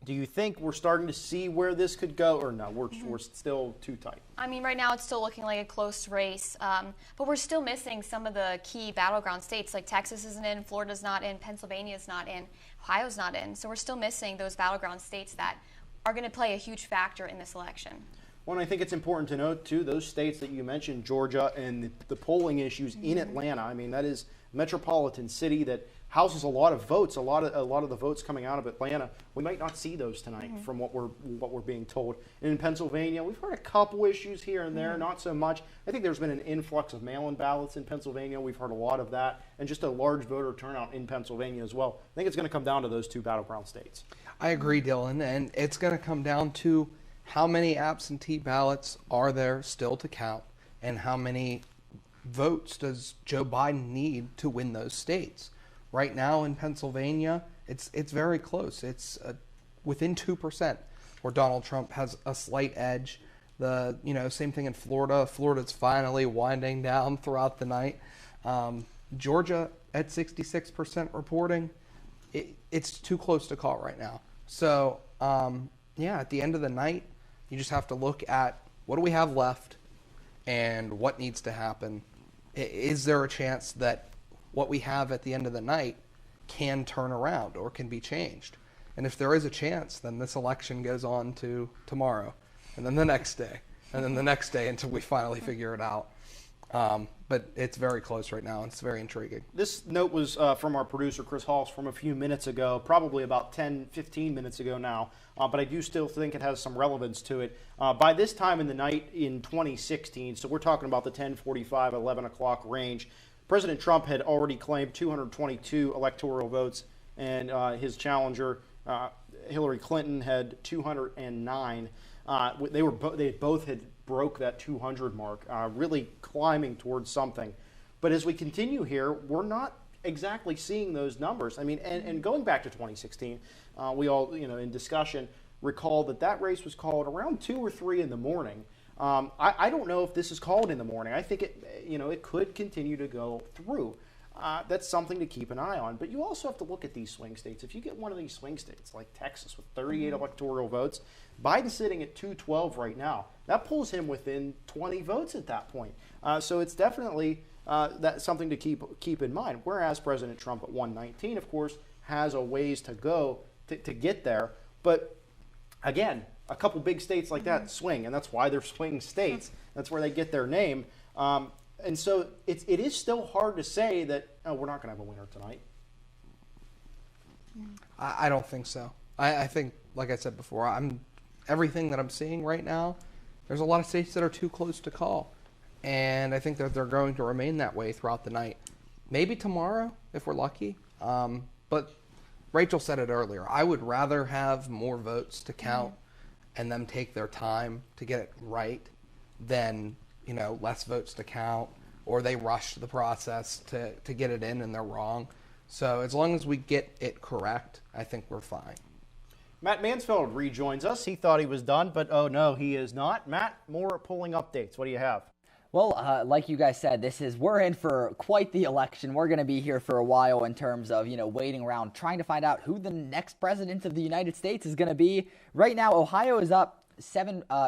Speaker 3: do you think we're starting to see where this could go, or no, we're still too tight?
Speaker 4: I mean, right now it's still looking like a close race, but we're still missing some of the key battleground states. Like Texas isn't in, Florida's not in, Pennsylvania's not in, Ohio's not in. So we're still missing those battleground states that are going to play a huge factor in this election.
Speaker 3: Well, and I think it's important to note, too, those states that you mentioned, Georgia, and the polling issues in Atlanta. I mean, that is a metropolitan city that houses a lot of votes, a lot of the votes coming out of Atlanta. We might not see those tonight from what we're being told. And in Pennsylvania, we've heard a couple issues here and there, not so much. I think there's been an influx of mail-in ballots in Pennsylvania. We've heard a lot of that, and just a large voter turnout in Pennsylvania as well. I think it's going to come down to those 2 battleground states.
Speaker 1: I agree, Dylan, and it's going to come down to how many absentee ballots are there still to count, and how many votes does Joe Biden need to win those states? Right now in Pennsylvania, it's very close. It's within 2%, where Donald Trump has a slight edge. Same thing in Florida. Florida's finally winding down throughout the night. Georgia at 66% reporting. It's too close to call right now. So, at the end of the night, you just have to look at what do we have left and what needs to happen. Is there a chance that what we have at the end of the night can turn around or can be changed? And if there is a chance, then this election goes on to tomorrow, and then the next day, and then the next day until we finally figure it out. But it's very close right now, and it's very intriguing.
Speaker 3: This note was from our producer, Chris Hulse, from a few minutes ago, probably about 10, 15 minutes ago now, but I do still think it has some relevance to it. By this time in the night in 2016, so we're talking about the 10:45, 11 o'clock range, President Trump had already claimed 222 electoral votes, and his challenger, Hillary Clinton, had 209. They both had broke that 200 mark, really climbing towards something. But as we continue here, we're not exactly seeing those numbers. I mean, and going back to 2016, we all, in discussion, recall that race was called around 2 or 3 in the morning. I don't know if this is called in the morning. I think it could continue to go through. That's something to keep an eye on. But you also have to look at these swing states. If you get one of these swing states like Texas with 38 electoral votes, Biden's sitting at 212 right now. That pulls him within 20 votes at that point. So it's definitely that's something to keep in mind. Whereas President Trump at 119, of course, has a ways to go to get there. But again, a couple big states like that swing, and that's why they're swing states. That's where they get their name. And so it is still hard to say that, we're not going to have a winner tonight.
Speaker 1: I don't think so. I think, like I said before, everything that I'm seeing right now, there's a lot of states that are too close to call. And I think that they're going to remain that way throughout the night. Maybe tomorrow, if we're lucky. But Rachel said it earlier. I would rather have more votes to count and them take their time to get it right than, less votes to count, or they rush the process to get it in and they're wrong. So as long as we get it correct, I think we're fine.
Speaker 3: Matt Mansfield rejoins us. He thought he was done, but oh no, he is not. Matt, more polling updates. What do you have?
Speaker 2: Well, like you guys said, we're in for quite the election. We're going to be here for a while in terms of, waiting around, trying to find out who the next president of the United States is going to be. Right now, Ohio is up.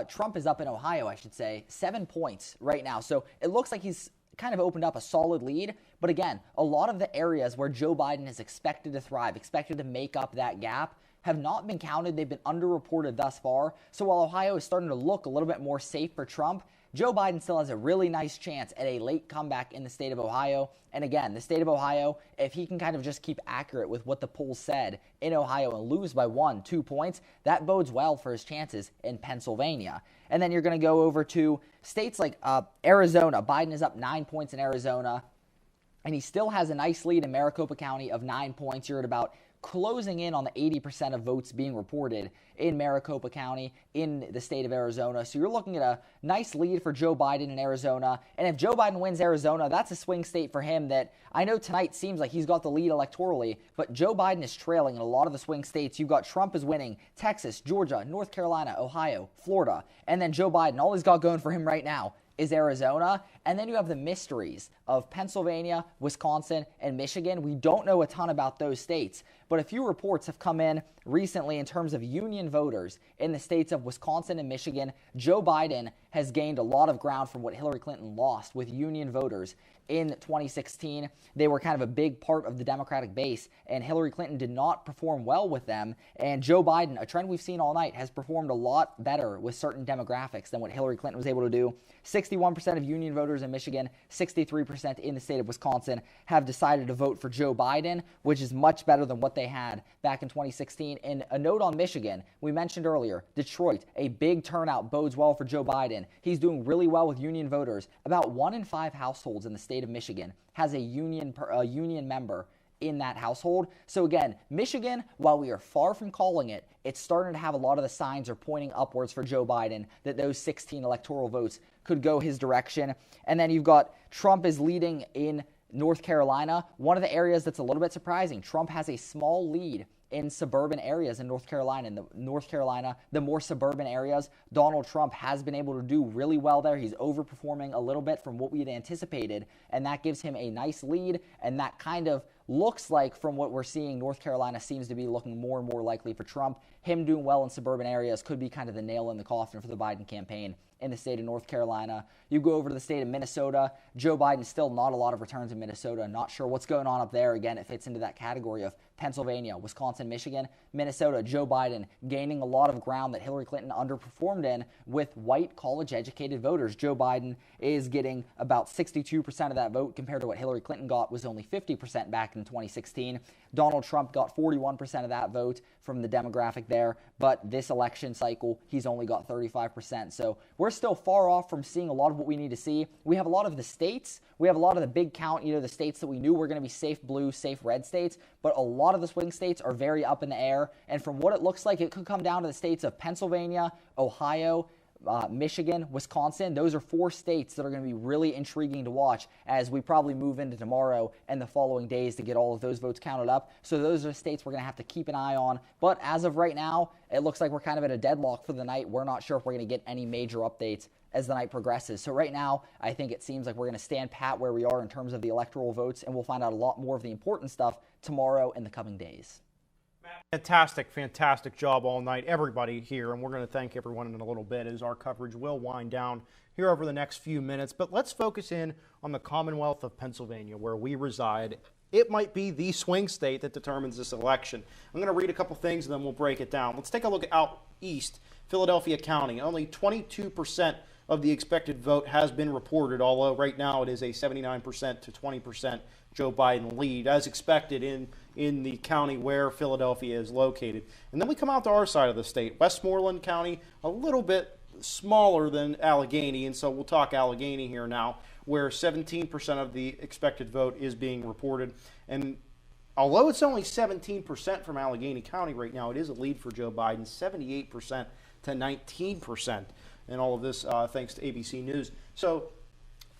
Speaker 2: Trump is up in Ohio, I should say, 7 points right now. So it looks like he's kind of opened up a solid lead. But again, a lot of the areas where Joe Biden is expected to thrive, expected to make up that gap, have not been counted. They've been underreported thus far. So while Ohio is starting to look a little bit more safe for Trump, Joe Biden still has a really nice chance at a late comeback in the state of Ohio. And again, the state of Ohio, if he can kind of just keep accurate with what the polls said in Ohio and lose by 1-2 points, that bodes well for his chances in Pennsylvania. And then you're going to go over to states like Arizona. Biden is up 9 points in Arizona, and he still has a nice lead in Maricopa County of 9 points. You're at about closing in on the 80% of votes being reported in Maricopa County in the state of Arizona. So you're looking at a nice lead for Joe Biden in Arizona. And if Joe Biden wins Arizona, that's a swing state for him that I know tonight seems like he's got the lead electorally, but Joe Biden is trailing in a lot of the swing states. You've got Trump is winning Texas, Georgia, North Carolina, Ohio, Florida, and then Joe Biden, all he's got going for him right now is Arizona. And then you have the mysteries of Pennsylvania, Wisconsin, and Michigan. We don't know a ton about those states, but a few reports have come in recently in terms of union voters in the states of Wisconsin and Michigan. Joe Biden has gained a lot of ground from what Hillary Clinton lost with union voters in 2016. They were kind of a big part of the Democratic base, and Hillary Clinton did not perform well with them. And Joe Biden, a trend we've seen all night, has performed a lot better with certain demographics than what Hillary Clinton was able to do. 61% of union voters in Michigan, 63% in the state of Wisconsin have decided to vote for Joe Biden, which is much better than what they had back in 2016. And a note on Michigan, we mentioned earlier, Detroit, a big turnout bodes well for Joe Biden. He's doing really well with union voters. About 1 in 5 households in the state of Michigan has a union member in that household. So again, Michigan, while we are far from calling it, it's starting to have a lot of the signs are pointing upwards for Joe Biden, that those 16 electoral votes could go his direction. And then you've got Trump is leading in North Carolina. One of the areas that's a little bit surprising, Trump has a small lead in suburban areas in North Carolina. The more suburban areas, Donald Trump has been able to do really well there. He's overperforming a little bit from what we had anticipated, and that gives him a nice lead, and that kind of looks like, from what we're seeing, North Carolina seems to be looking more and more likely for Trump. Him doing well in suburban areas could be kind of the nail in the coffin for the Biden campaign in the state of North Carolina. You go over to the state of Minnesota, Joe Biden still not a lot of returns in Minnesota. Not sure what's going on up there. Again, it fits into that category of Pennsylvania, Wisconsin, Michigan, Minnesota. Joe Biden gaining a lot of ground that Hillary Clinton underperformed in with white college-educated voters. Joe Biden is getting about 62% of that vote compared to what Hillary Clinton got was only 50% back in 2016. Donald Trump got 41% of that vote from the demographic there, but this election cycle, he's only got 35%. So we're still far off from seeing a lot of what we need to see. We have a lot of the states. We have a lot of the big count, the states that we knew were going to be safe blue, safe red states, but a lot of the swing states are very up in the air. And from what it looks like, it could come down to the states of Pennsylvania, Ohio, Michigan, Wisconsin. Those are 4 states that are going to be really intriguing to watch as we probably move into tomorrow and the following days to get all of those votes counted up. So those are states we're going to have to keep an eye on. But as of right now, it looks like we're kind of at a deadlock for the night. We're not sure if we're going to get any major updates as the night progresses. So right now, I think it seems like we're going to stand pat where we are in terms of the electoral votes, and we'll find out a lot more of the important stuff tomorrow and the coming days.
Speaker 3: Fantastic job all night, everybody here, and we're going to thank everyone in a little bit as our coverage will wind down here over the next few minutes. But let's focus in on the Commonwealth of Pennsylvania, where we reside. It might be the swing state that determines this election. I'm going to read a couple things and then we'll break it down. Let's take a look at out east, Philadelphia County. Only 22% of the expected vote has been reported, although right now it is a 79% to 20% Joe Biden lead, as expected in the county where Philadelphia is located. And then we come out to our side of the state, Westmoreland County, a little bit smaller than Allegheny, and so we'll talk Allegheny here now, where 17% of the expected vote is being reported. And although it's only 17% from Allegheny County right now, it is a lead for Joe Biden, 78% to 19%. And all of this thanks to ABC News. So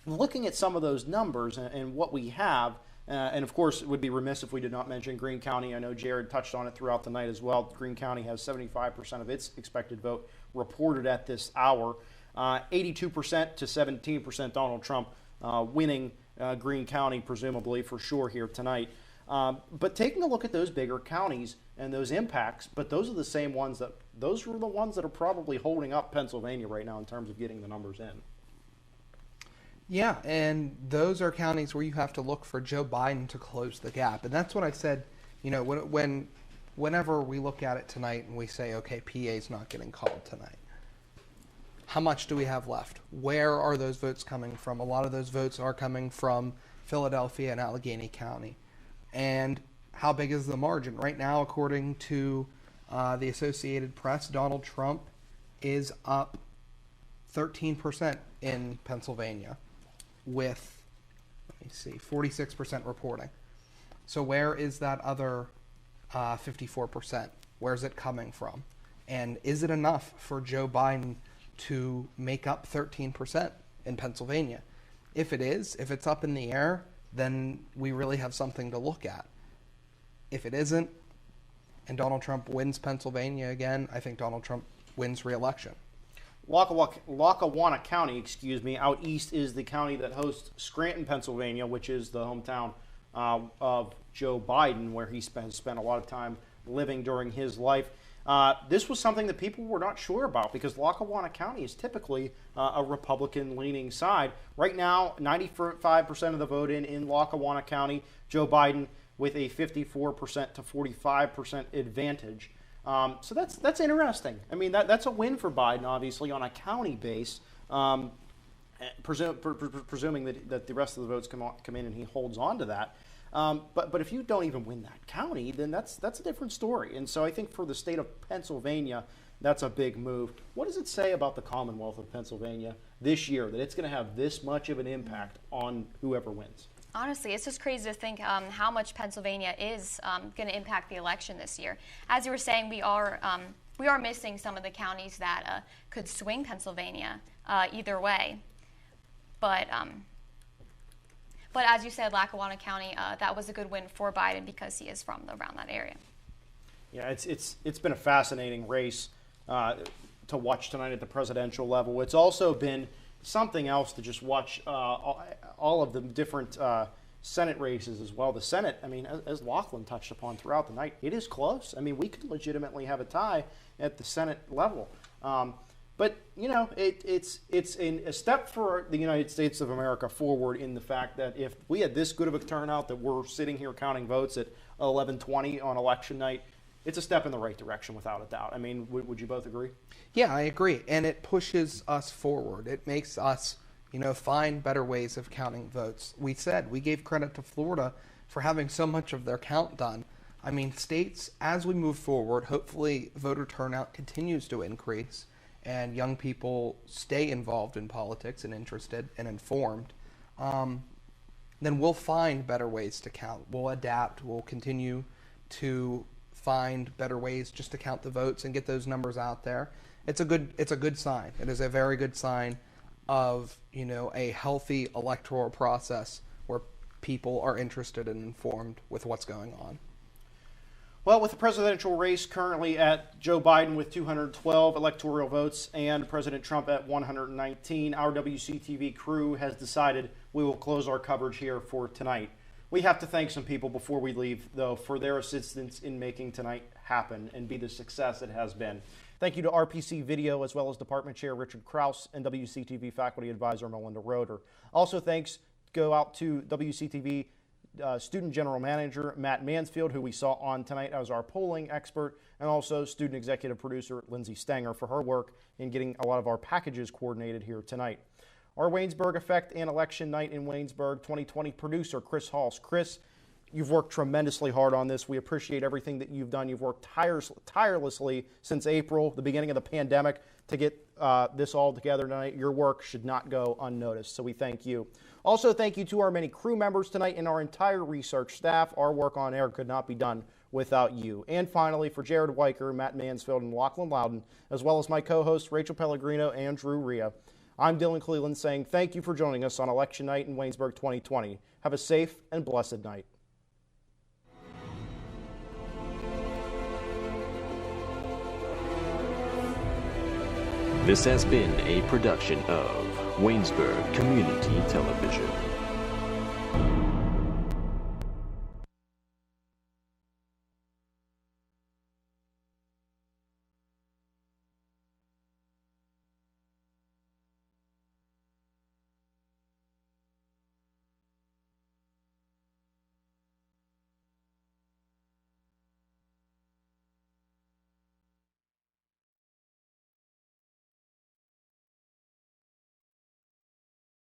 Speaker 3: looking at some of those numbers and what we have, and of course it would be remiss if we did not mention Greene County. I know Jared touched on it throughout the night as well. Greene County has 75% of its expected vote reported at this hour. 82% to 17% Donald Trump winning Greene County, presumably for sure here tonight. But taking a look at those bigger counties and those impacts, but those are the same ones those were the ones that are probably holding up Pennsylvania right now in terms of getting the numbers in.
Speaker 1: Yeah, and those are counties where you have to look for Joe Biden to close the gap. And that's what I said, whenever we look at it tonight and we say, okay, PA's not getting called tonight. How much do we have left? Where are those votes coming from? A lot of those votes are coming from Philadelphia and Allegheny County. And how big is the margin? Right now, according to the Associated Press, Donald Trump is up 13% in Pennsylvania with, 46% reporting. So where is that other 54%? Where's it coming from? And is it enough for Joe Biden to make up 13% in Pennsylvania? If it is, if it's up in the air, then we really have something to look at. If it isn't, and Donald Trump wins Pennsylvania again, I think Donald Trump wins re-election.
Speaker 3: Lackawanna County, out east is the county that hosts Scranton, Pennsylvania, which is the hometown of Joe Biden, where he has spent a lot of time living during his life. This was something that people were not sure about because Lackawanna County is typically a Republican-leaning side. Right now, 95% of the vote in Lackawanna County, Joe Biden with a 54% to 45% advantage. So that's interesting. I mean, that's a win for Biden, obviously, on a county base, presuming that the rest of the votes come in and he holds on to that. But if you don't even win that county, then that's a different story. And so I think for the state of Pennsylvania, that's a big move. What does it say about the Commonwealth of Pennsylvania this year that it's going to have this much of an impact on whoever wins?
Speaker 4: Honestly, it's just crazy to think how much Pennsylvania is going to impact the election this year. As you were saying, we are missing some of the counties that could swing Pennsylvania either way. But as you said, Lackawanna County, that was a good win for Biden because he is from around that area.
Speaker 3: Yeah, it's been a fascinating race to watch tonight at the presidential level. It's also been something else to just watch all of the different Senate races as well. The Senate, I mean, as Lachlan touched upon throughout the night, it is close. I mean, we could legitimately have a tie at the Senate level. But, you know, it's a step for the United States of America forward in the fact that if we had this good of a turnout that we're sitting here counting votes at 11:20 on election night, it's a step in the right direction without a doubt. I mean, would you both agree?
Speaker 1: Yeah, I agree. And it pushes us forward. It makes us, you know, find better ways of counting votes. We gave credit to Florida for having so much of their count done. I mean, states, as we move forward, hopefully voter turnout continues to increase and young people stay involved in politics and interested and informed, then we'll find better ways to count. We'll adapt. We'll continue to find better ways just to count the votes and get those numbers out there. It's a good sign. It is a very good sign of, you know, a healthy electoral process where people are interested and informed with what's going on.
Speaker 3: Well, with the presidential race currently at Joe Biden with 212 electoral votes and President Trump at 119, our WCTV crew has decided we will close our coverage here for tonight. We have to thank some people before we leave, though, for their assistance in making tonight happen and be the success it has been. Thank you to RPC Video, as well as Department Chair Richard Krause and WCTV Faculty Advisor Melinda Roeder. Also, thanks go out to WCTV Student General Manager Matt Mansfield, who we saw on tonight as our polling expert, and also Student Executive Producer Lindsay Stanger for her work in getting a lot of our packages coordinated here tonight. Our Waynesburg Effect and Election Night in Waynesburg 2020 producer Chris Hulse. Chris, you've worked tremendously hard on this. We appreciate everything that you've done. You've worked tirelessly since April, the beginning of the pandemic, to get this all together tonight. Your work should not go unnoticed, so we thank you. Also, thank you to our many crew members tonight and our entire research staff. Our work on air could not be done without you. And finally, for Jared Weicker, Matt Mansfield, and Lachlan Loudon, as well as my co-hosts Rachel Pellegrino and Drew Rhea, I'm Dylan Cleland saying thank you for joining us on Election Night in Waynesburg 2020. Have a safe and blessed night.
Speaker 16: This has been a production of Waynesburg Community Television.